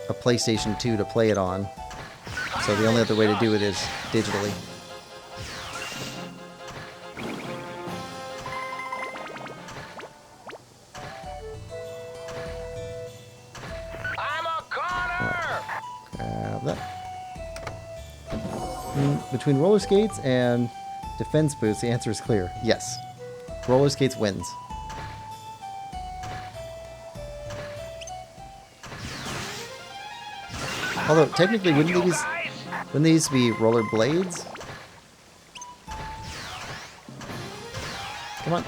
a PlayStation 2 to play it on. So the only other way to do it is digitally. I'm a corner. Grab that. Between roller skates and defense boots, the answer is clear. Yes. Roller skates wins. Although technically, wouldn't these be roller blades? Come on.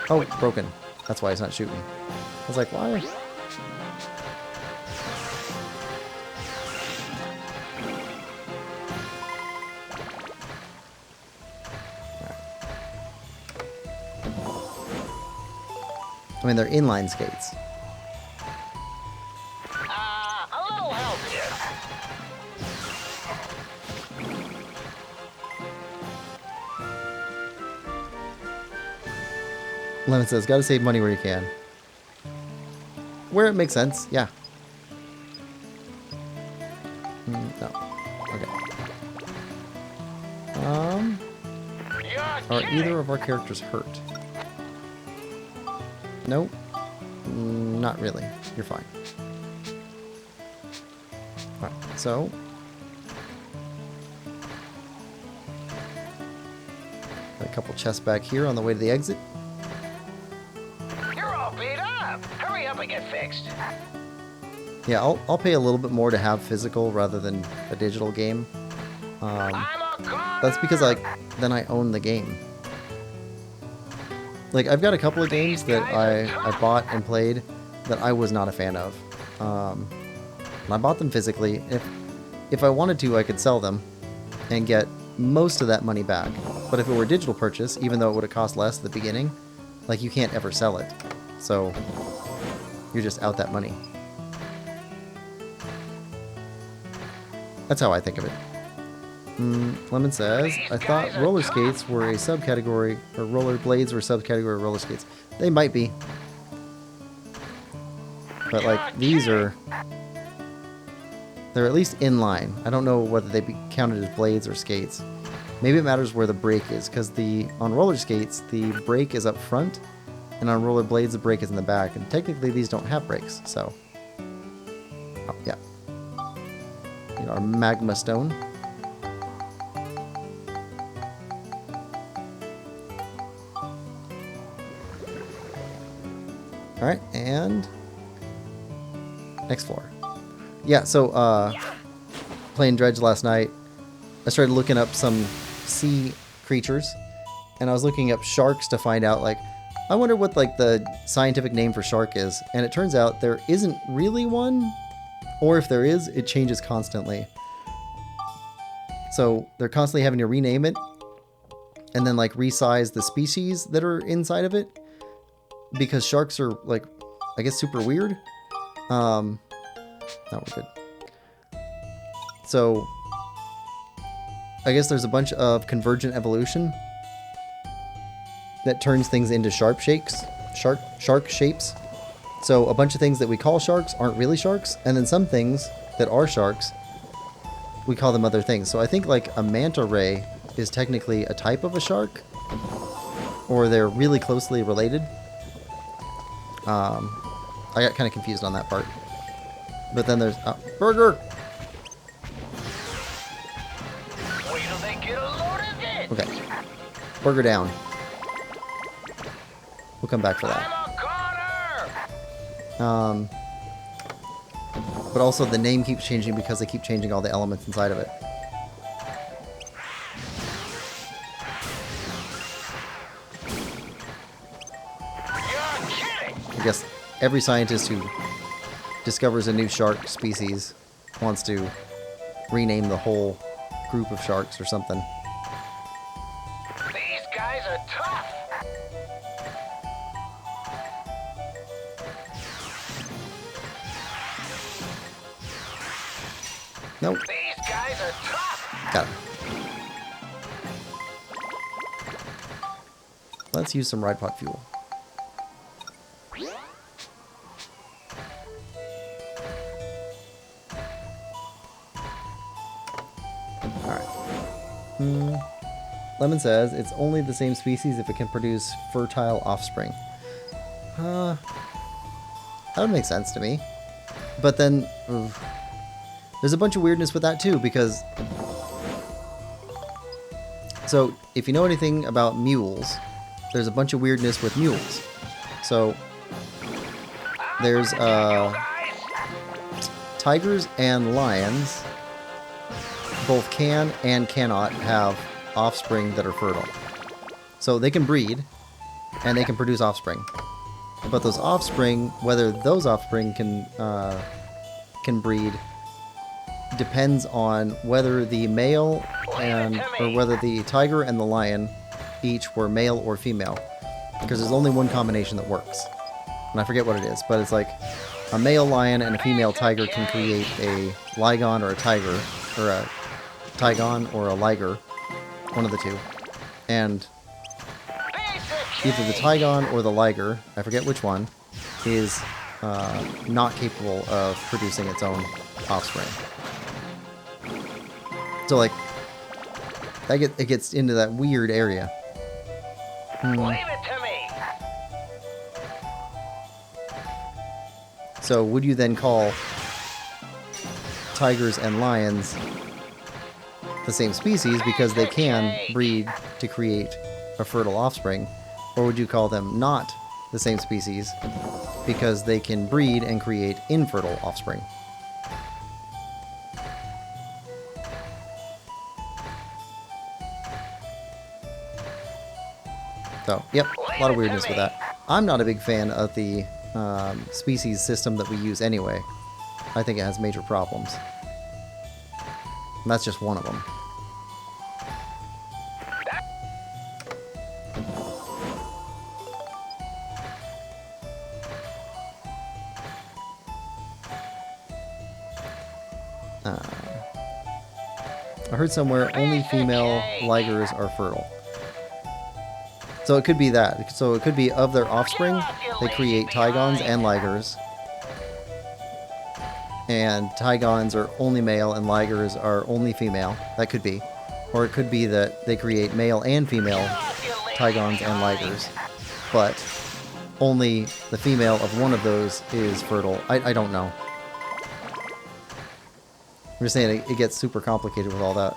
Oh, broken. That's why it's not shooting. I was like, why? I mean, they're inline skates. A little help here. Lemon says, gotta save money where you can. Where it makes sense, yeah. No. Okay. Are either of our characters hurt? Nope. Not really. You're fine. Alright, so... got a couple chests back here on the way to the exit. You're all beat up. Hurry up and get fixed. Yeah, I'll pay a little bit more to have physical rather than a digital game. I'm a goner. That's because then I own the game. Like, I've got a couple of games that I bought and played that I was not a fan of. And I bought them physically. If I wanted to, I could sell them and get most of that money back. But if it were a digital purchase, even though it would have cost less at the beginning, like, you can't ever sell it. So, you're just out that money. That's how I think of it. Lemon says, I thought roller skates were a subcategory, or roller blades were a subcategory of roller skates. They might be. But, like, these are... they're at least in line. I don't know whether they be counted as blades or skates. Maybe it matters where the brake is, because on roller skates, the brake is up front, and on roller blades, the brake is in the back. And technically, these don't have brakes, so... oh, yeah. Our magma stone. Alright, and next floor. Yeah, so playing Dredge last night, I started looking up some sea creatures, and I was looking up sharks to find out, like, I wonder what, like, the scientific name for shark is, and it turns out there isn't really one, or if there is, it changes constantly. So they're constantly having to rename it, and then, like, resize the species that are inside of it, because sharks are, like, I guess super weird. No, we're good. So, I guess there's a bunch of convergent evolution that turns things into shark shapes. So a bunch of things that we call sharks aren't really sharks, and then some things that are sharks, we call them other things. So I think, like, a manta ray is technically a type of a shark, or they're really closely related. I got kind of confused on that part. But then there's... burger! Wait till they get a load of this. Okay. Burger down. We'll come back for that. I'm a goner. But also the name keeps changing because they keep changing all the elements inside of it. You're kidding. I guess every scientist who discovers a new shark species wants to rename the whole group of sharks or something. These guys are tough. Nope. These guys are tough. Got it. Let's use some ride pod fuel. Lemon says it's only the same species if it can produce fertile offspring. That would make sense to me. But then, there's a bunch of weirdness with that too, because... so, if you know anything about mules, there's a bunch of weirdness with mules. So there's tigers and lions both can and cannot have offspring that are fertile. So they can breed and they can produce offspring. But those offspring, whether those offspring can breed, depends on whether the male or whether the tiger and the lion each were male or female. Because there's only one combination that works. And I forget what it is, but it's like a male lion and a female tiger can create a ligon or a tiger, or a tigon or a liger, one of the two. And either the tigon or the liger, I forget which one, is not capable of producing its own offspring. So like, it gets into that weird area. Leave it to me. So would you then call tigers and lions the same species because they can breed to create a fertile offspring? Or would you call them not the same species because they can breed and create infertile offspring? So, yep, a lot of weirdness with that. I'm not a big fan of the species system that we use anyway. I think it has major problems. And that's just one of them. I heard somewhere only female ligers are fertile. So it could be that. So it could be of their offspring, they create tigons and ligers. And tigons are only male and ligers are only female. That could be. Or it could be that they create male and female tigons and ligers. But only the female of one of those is fertile. I don't know. I'm just saying it gets super complicated with all that.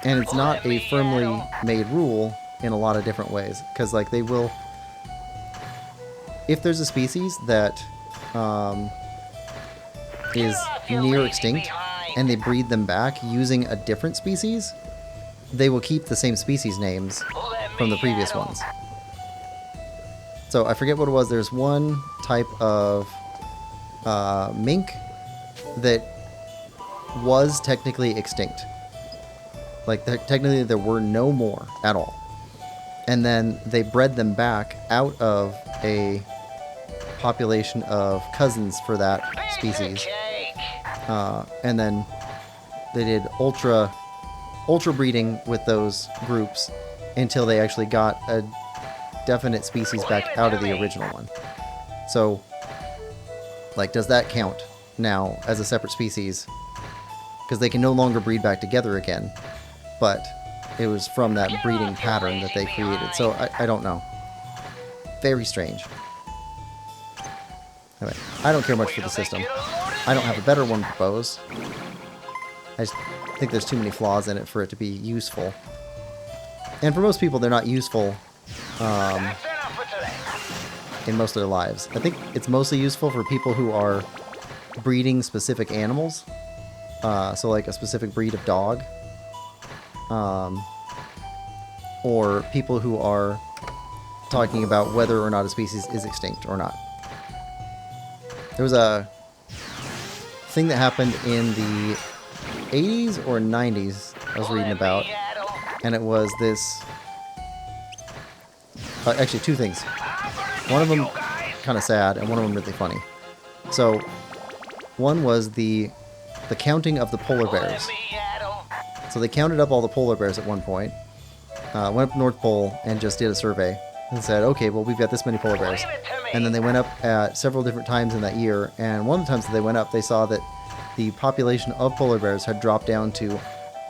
And it's not a firmly made rule in a lot of different ways. Because, like, they will... If there's a species that is near extinct, and they breed them back using a different species, they will keep the same species names from the previous ones. So, I forget what it was. There's one type of mink that was technically extinct. Like, technically there were no more at all. And then they bred them back out of a population of cousins for that species. And then they did ultra breeding with those groups until they actually got a definite species back out of the original one. So, like, does that count now as a separate species? Because they can no longer breed back together again, but it was from that breeding pattern that they created. So I don't know. Very strange. Anyway, I don't care much for the system. I don't have a better one proposed. I just think there's too many flaws in it for it to be useful. And for most people, they're not useful in most of their lives. I think it's mostly useful for people who are breeding specific animals. So like a specific breed of dog. Or people who are talking about whether or not a species is extinct or not. There was a thing that happened in the 80s or 90s I was reading about, and it was this... actually, two things. One of them kind of sad, and one of them really funny. So, one was the counting of the polar bears. So they counted up all the polar bears at one point, went up to North Pole and just did a survey and said, okay, well, we've got this many polar bears. And then they went up at several different times in that year, and one of the times that they went up, they saw that the population of polar bears had dropped down to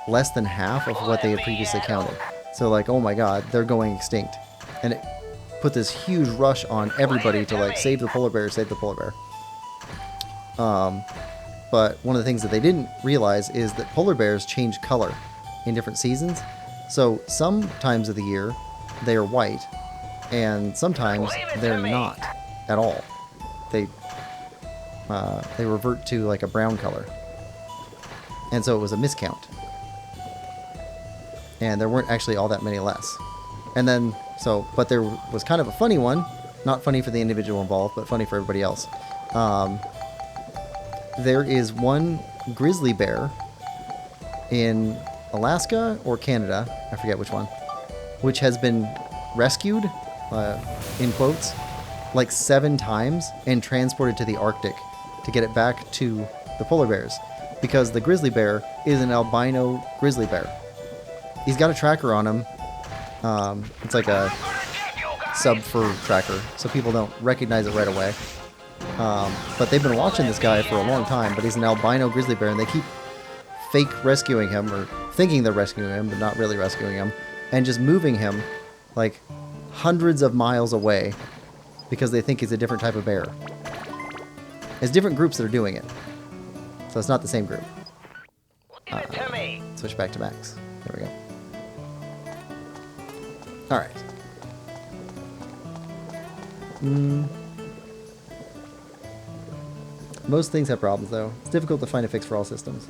less than half of what they had previously counted. So like, oh my god, they're going extinct. And it put this huge rush on everybody to like, save the polar bear, save the polar bear. But one of the things that they didn't realize is that polar bears change color in different seasons. So some times of the year, they are white, and sometimes they're not at all. They revert to like a brown color. And so it was a miscount. And there weren't actually all that many less. And then, but there was kind of a funny one. Not funny for the individual involved, but funny for everybody else. There is one grizzly bear in Alaska or Canada, I forget which one, which has been rescued, in quotes, like 7 times and transported to the Arctic to get it back to the polar bears, because the grizzly bear is an albino grizzly bear. He's got a tracker on him. It's like a sub-fur tracker, so people don't recognize it right away. But they've been watching this guy for a long time, but he's an albino grizzly bear, and they keep fake rescuing him, or thinking they're rescuing him, but not really rescuing him, and just moving him like hundreds of miles away because they think he's a different type of bear. It's different groups that are doing it, so it's not the same group. Give it to me. Switch back to Max. There we go. Alright. Most things have problems, though. It's difficult to find a fix for all systems.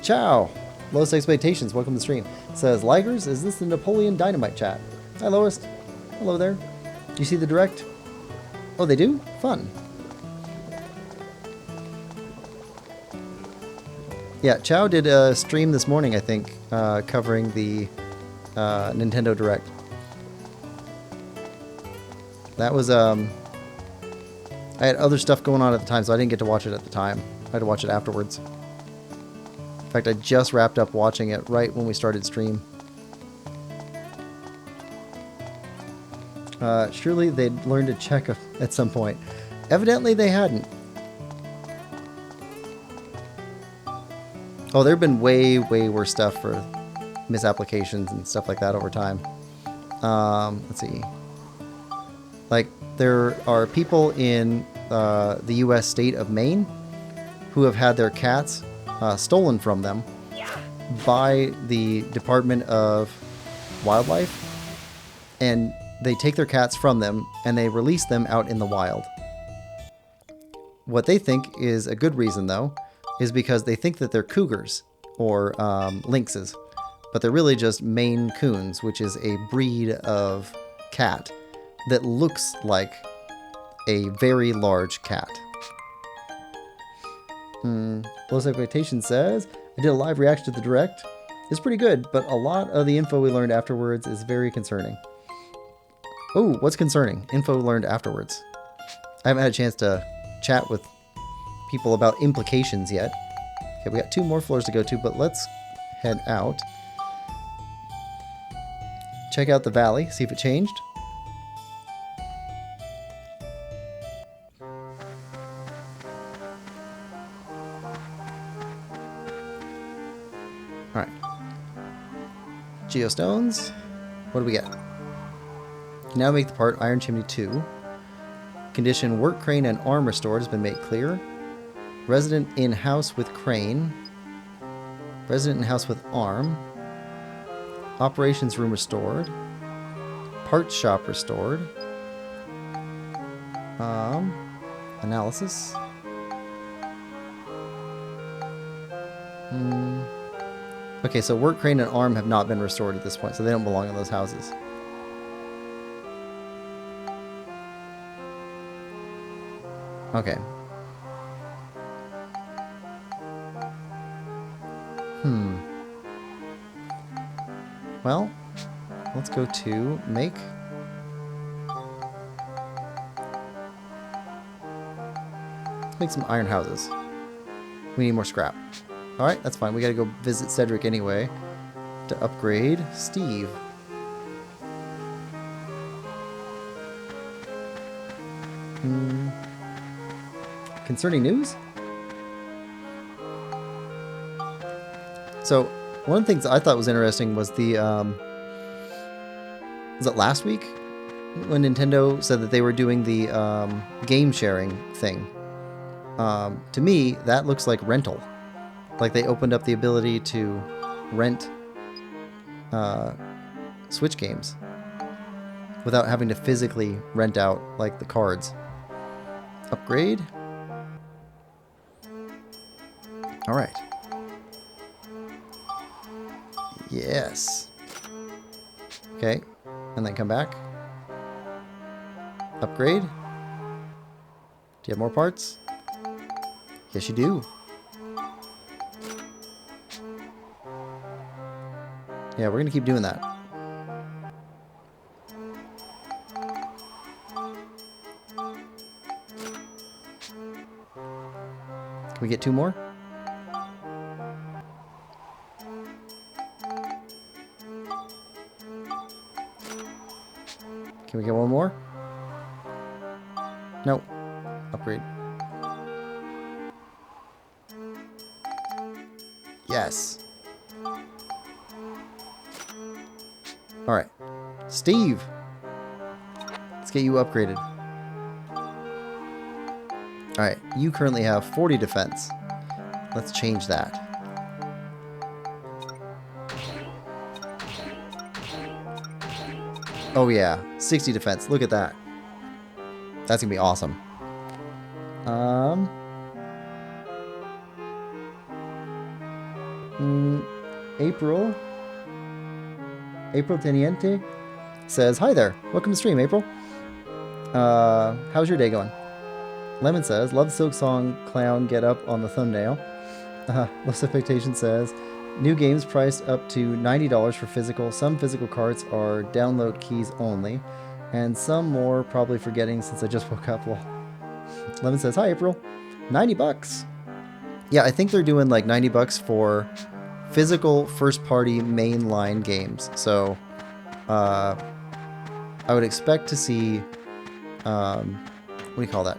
Ciao! Lowest Expectations, welcome to the stream. Says, Ligers, is this the Napoleon Dynamite chat? Hi, Lowest. Hello there. Do you see the direct? Oh, they do? Fun. Yeah, Chow did a stream this morning, I think, covering the Nintendo Direct. That was, I had other stuff going on at the time, so I didn't get to watch it at the time. I had to watch it afterwards. In fact, I just wrapped up watching it right when we started stream. Surely they'd learn to check at some point. Evidently they hadn't. Oh, there have been way, way worse stuff for misapplications and stuff like that over time. Let's see. Like, there are people in the U.S. state of Maine who have had their cats stolen from them by the Department of Wildlife, and they take their cats from them and they release them out in the wild. What they think is a good reason, though, is because they think that they're cougars or lynxes, but they're really just Maine Coons, which is a breed of cat that looks like a very large cat. Lowest Expectation says, I did a live reaction to the Direct. It's pretty good, but a lot of the info we learned afterwards is very concerning. Oh, what's concerning? Info learned afterwards. I haven't had a chance to chat with people about implications yet. Okay, we got 2 more floors to go to, but let's head out. Check out the valley, see if it changed. Alright. Geostones. What do we get? Can now make the part Iron Chimney 2. Condition work crane and arm restored has been made clear. Resident in house with crane. Resident in house with arm. Operations room restored. Parts shop restored. Analysis. Okay, so work crane and arm have not been restored at this point, so they don't belong in those houses. Okay. Well, let's go to make. Let's make some iron houses. We need more scrap. Alright, that's fine. We gotta go visit Cedric anyway to upgrade Steve. Concerning news? So, one of the things I thought was interesting was the, was it last week? When Nintendo said that they were doing the game sharing thing. To me, that looks like rental. Like they opened up the ability to rent Switch games without having to physically rent out like the cards. Upgrade. All right. Yes. Okay, and then come back. Upgrade. Do you have more parts? Yes, you do. Yeah, we're gonna keep doing that. Can we get 2 more? Can we get 1 more? Nope. Upgrade. Yes. Alright. Steve! Let's get you upgraded. Alright, you currently have 40 defense. Let's change that. Oh yeah, 60 defense. Look at that. That's gonna be awesome. April Teniente says, "Hi there. Welcome to stream, April. How's your day going?" Lemon says, "Love Silk Song Clown get up on the thumbnail." Lost Expectation says, "New games priced up to $90 for physical. Some physical cards are download keys only, and some more probably forgetting since I just woke up." Well, Lemon says, "Hi, April. $90. Yeah, I think they're doing like $90 for physical first-party mainline games. So, I would expect to see, what do you call that?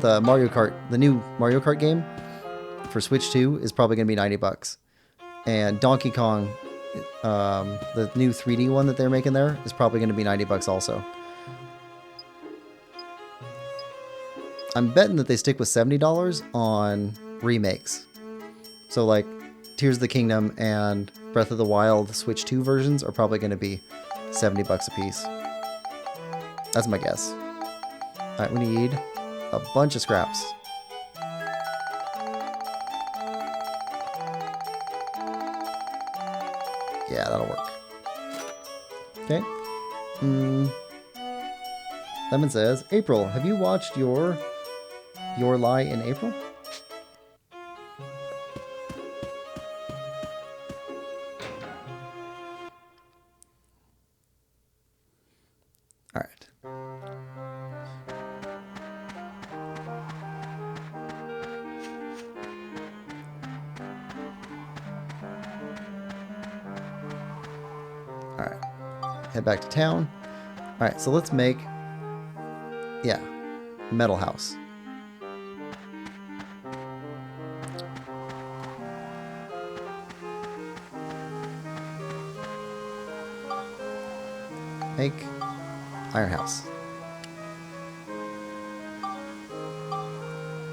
The Mario Kart, the new Mario Kart game for Switch 2 is probably going to be $90. And Donkey Kong, the new 3D one that they're making there, is probably going to be $90 also. I'm betting that they stick with $70 on remakes. So like Tears of the Kingdom and Breath of the Wild Switch 2 versions are probably going to be $70 a piece. That's my guess. Alright, we need a bunch of scraps. Yeah, that'll work. Okay. Lemon says, "April, have you watched Your Lie in April?" All right. All right. Head back to town. All right, so let's make, yeah, metal house. Make iron house.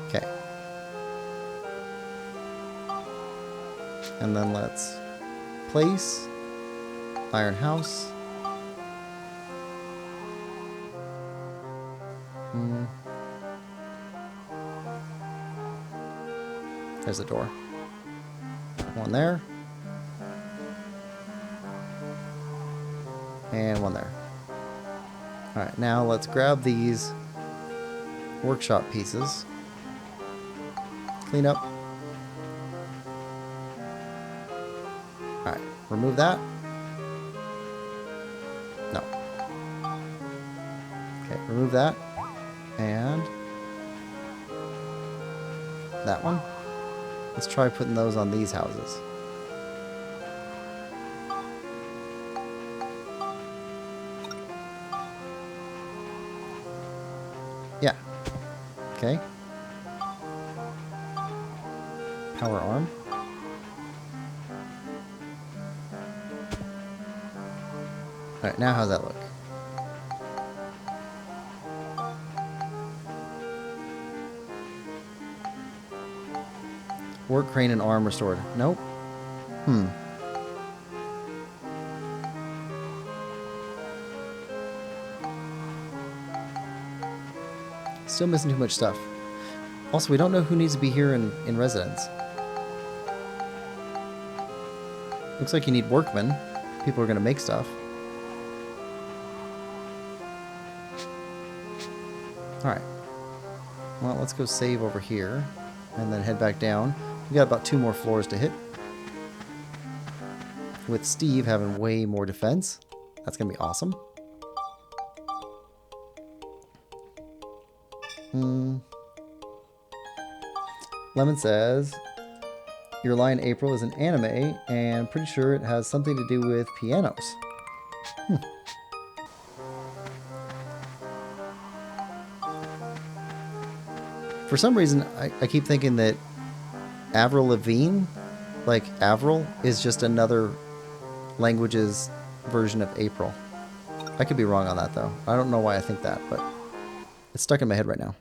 Okay. And then let's place iron house. There's a door. One there. And one there. Alright, now let's grab these workshop pieces. Clean up. Alright, remove that. No. Okay, remove that. And that one. Let's try putting those on these houses. Yeah. Okay. Power arm. Alright, now how's that look? Work crane and arm restored. Nope. Still missing too much stuff. Also, we don't know who needs to be here in residence. Looks like you need workmen. People are going to make stuff. Alright. Well, let's go save over here. And then head back down. We got about 2 more floors to hit. With Steve having way more defense. That's going to be awesome. Lemon says, your line April is an anime, and pretty sure it has something to do with pianos. For some reason, I keep thinking that Avril Lavigne, like Avril, is just another language's version of April. I could be wrong on that, though. I don't know why I think that, but it's stuck in my head right now.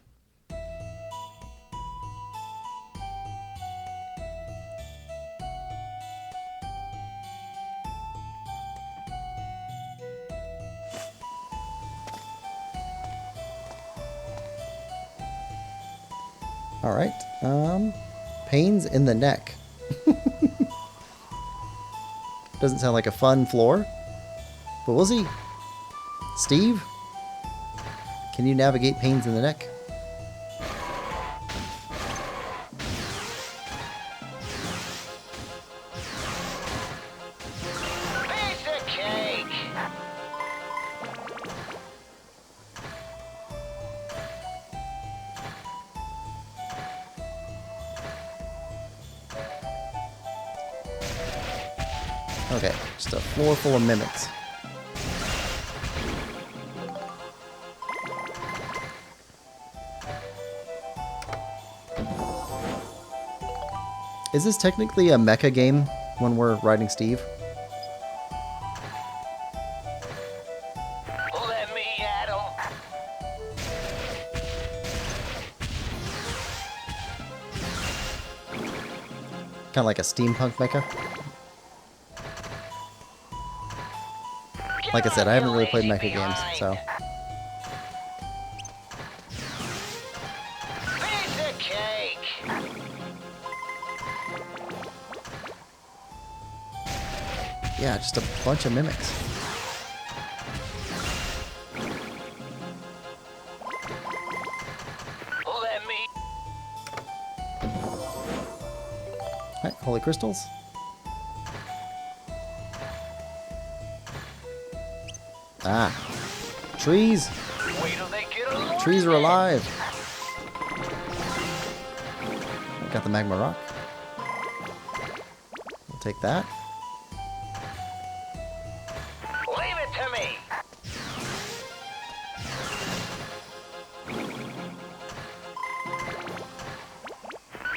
Alright, pains in the neck. Doesn't sound like a fun floor, but we'll see. Steve, can you navigate pains in the neck? Piece of cake. Okay, just a floor full of mimics. Is this technically a mecha game when we're riding Steve? Let me at 'em. Kind of like a steampunk mecha? Like I said, I haven't really played mecha games, so... Piece of cake. Yeah, just a bunch of mimics. Let me. Alright, holy crystals. Ah. Trees! Wait till they get a load Trees are of it. alive! Got the magma rock. We'll take that. Leave it to me.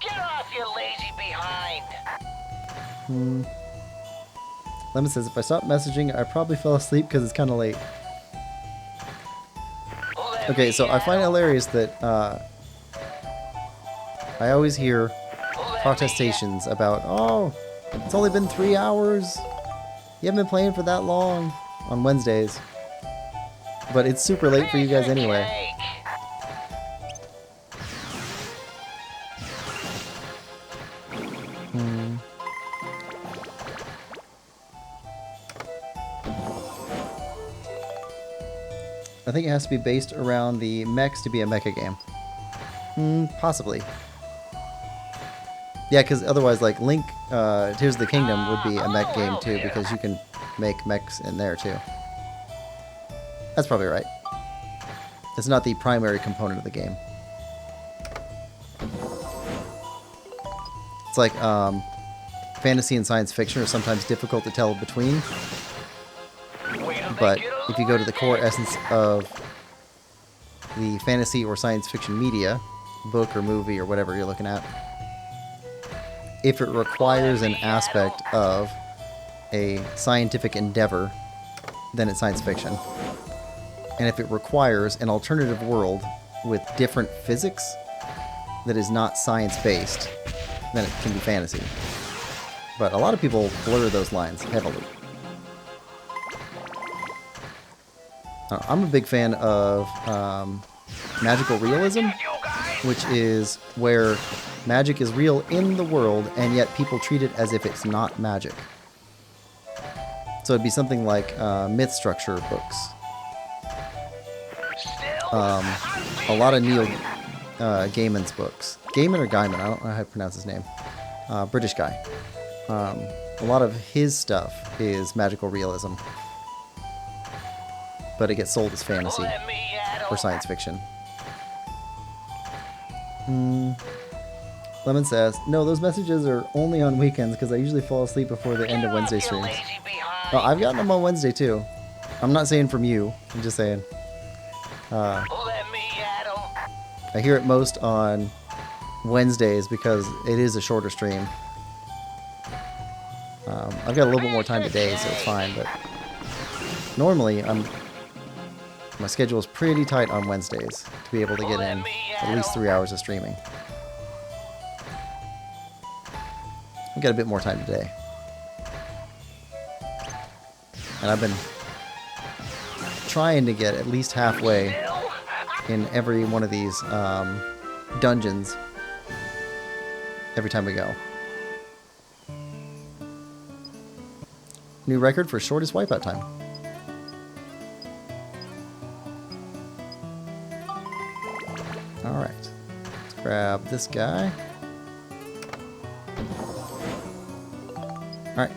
Get off, you lazy behind. Lemon says, if I stop messaging, I probably fell asleep because it's kind of late. Let Okay, me so I at find it 'em. hilarious that I always hear Let protestations about, oh, it's only been 3 hours. You haven't been playing for that long on Wednesdays. But it's super late for you guys anyway. Cake. I think it has to be based around the mechs to be a mecha game. Possibly. Yeah, because otherwise, like, Link, Tears of the Kingdom would be a mech game too, because you can make mechs in there too. That's probably right. It's not the primary component of the game. It's like, fantasy and science fiction are sometimes difficult to tell between. Wait till they But get a if you go to load the of core it. essence of the fantasy or science fiction media, book or movie or whatever you're looking at, if it requires an aspect of a scientific endeavor, then it's science fiction. And if it requires an alternative world with different physics that is not science-based, then it can be fantasy. But a lot of people blur those lines heavily. I'm a big fan of magical realism, which is where magic is real in the world, and yet people treat it as if it's not magic. So it'd be something like myth structure books. A lot of Neil Gaiman's books. Gaiman or Gaiman, I don't know how to pronounce his name. British guy. A lot of his stuff is magical realism. But it gets sold as fantasy or science fiction. Lemon says, no, those messages are only on weekends because I usually fall asleep before the end of Wednesday streams. Well, I've gotten them on Wednesday too. I'm not saying from you. I'm just saying. I hear it most on Wednesdays because it is a shorter stream. I've got a little bit more time today, so it's fine. But normally, my schedule is pretty tight on Wednesdays to be able to get in at least 3 hours of streaming. I've got a bit more time today. And I've been trying to get at least halfway in every one of these dungeons every time we go. New record for shortest wipeout time. Alright. Let's grab this guy. Alright.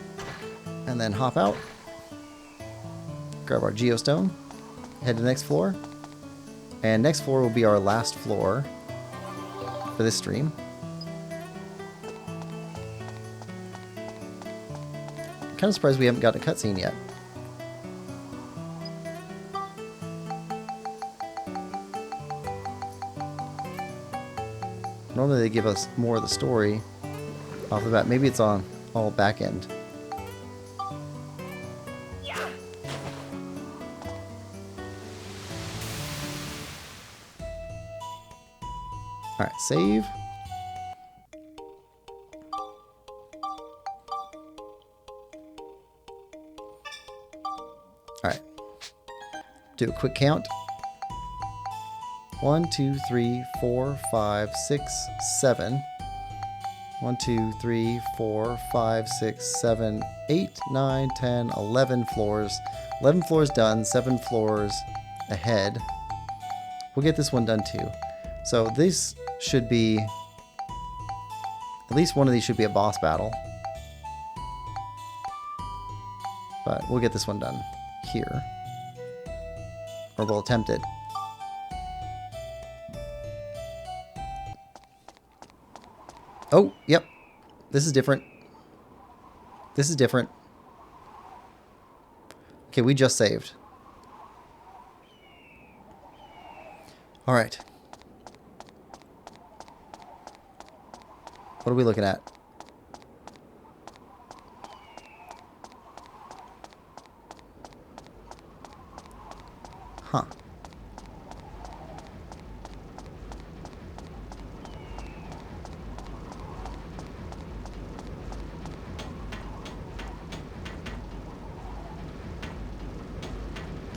And then hop out. Grab our geostone. Head to the next floor. And next floor will be our last floor for this stream. I'm kind of surprised we haven't gotten a cutscene yet. Normally they give us more of the story off the bat. Maybe it's on all back end. Alright, save. Alright. Do a quick count. 1, 2, 3, 4, 5, 6, 7. 1, 2, 3, 4, 5, 6, 7, 8, 9, 10, 11 floors. 11 floors done, 7 floors ahead. We'll get this one done too. So this should be, at least one of these should be a boss battle. But we'll get this one done here. Or we'll attempt it. Oh, yep. This is different. This is different. Okay, we just saved. Alright. What are we looking at? Huh.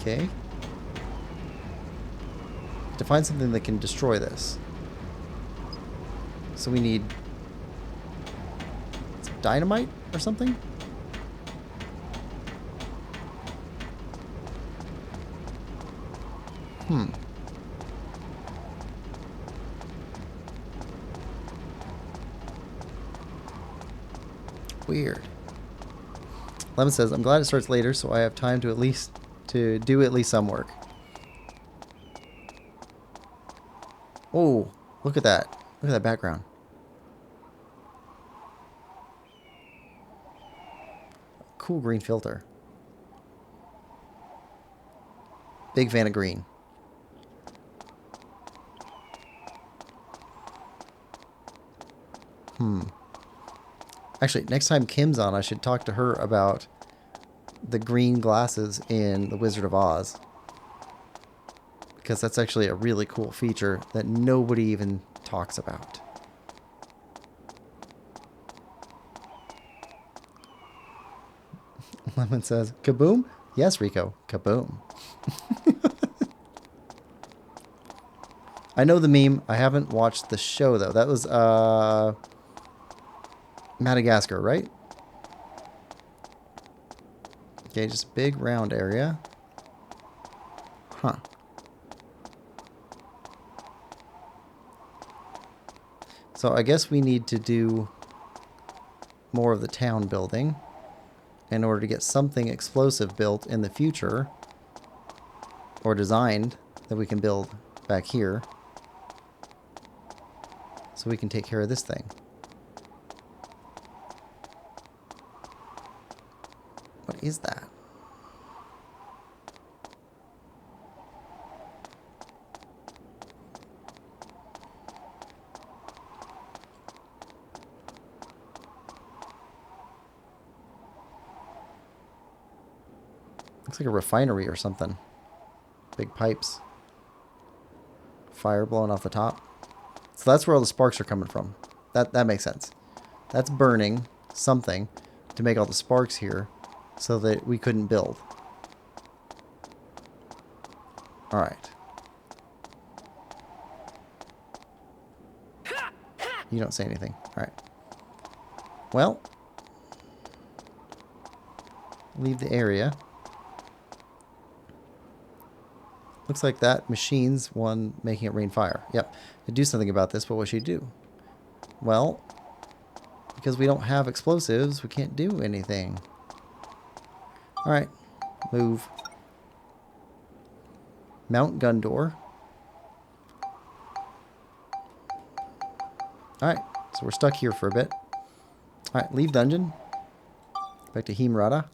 Okay. To find something that can destroy this. So we need some dynamite or something? Weird. Lemon says, I'm glad it starts later so I have time to do at least some work. Oh, look at that. Look at that background. Cool green filter. Big fan of green. Actually, next time Kim's on, I should talk to her about the green glasses in The Wizard of Oz. Because that's actually a really cool feature that nobody even talks about. Lemon says, kaboom? Yes, Rico, kaboom. I know the meme. I haven't watched the show, though. That was Madagascar, right? Okay, just big round area. Huh. So I guess we need to do more of the town building in order to get something explosive built in the future, or designed, that we can build back here so we can take care of this thing. What is that? Looks like a refinery or something. Big pipes. Fire blowing off the top. So that's where all the sparks are coming from. That makes sense. That's burning something to make all the sparks here so that we couldn't build. Alright. You don't say anything. Alright. Well. Leave the area. Looks like that machine's one making it rain fire. Yep. To do something about this, what would she do? Well, because we don't have explosives, we can't do anything. Alright. Move. Mount gun door. Alright. So we're stuck here for a bit. Alright. Leave dungeon. Back to Himrata.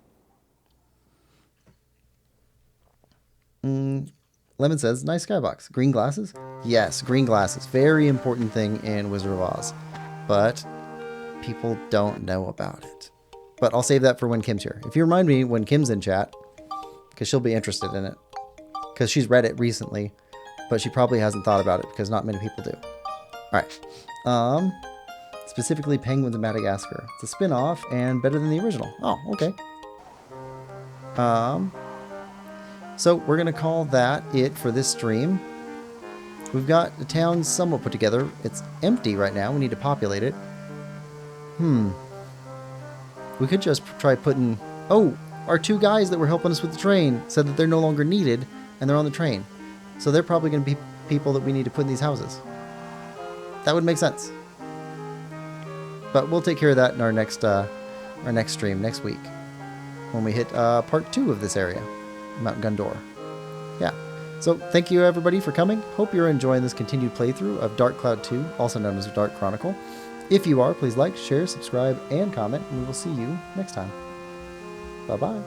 Lemon says, nice skybox. Green glasses? Yes, green glasses. Very important thing in Wizard of Oz. But people don't know about it. But I'll save that for when Kim's here. If you remind me when Kim's in chat, because she'll be interested in it. Because she's read it recently, but she probably hasn't thought about it because not many people do. Alright. Specifically Penguins of Madagascar. It's a spin-off and better than the original. Oh, okay. So we're going to call that it for this stream. We've got the town somewhat put together. It's empty right now. We need to populate it. We could just try putting... Oh, our two guys that were helping us with the train said that they're no longer needed and they're on the train. So they're probably going to be people that we need to put in these houses. That would make sense. But we'll take care of that in our next stream next week when we hit part 2 of this area. Mount Gundor. Yeah. So thank you everybody for coming. Hope you're enjoying this continued playthrough of Dark Cloud 2, also known as Dark Chronicle. If you are, please like, share, subscribe, and comment, and we will see you next time. Bye-bye.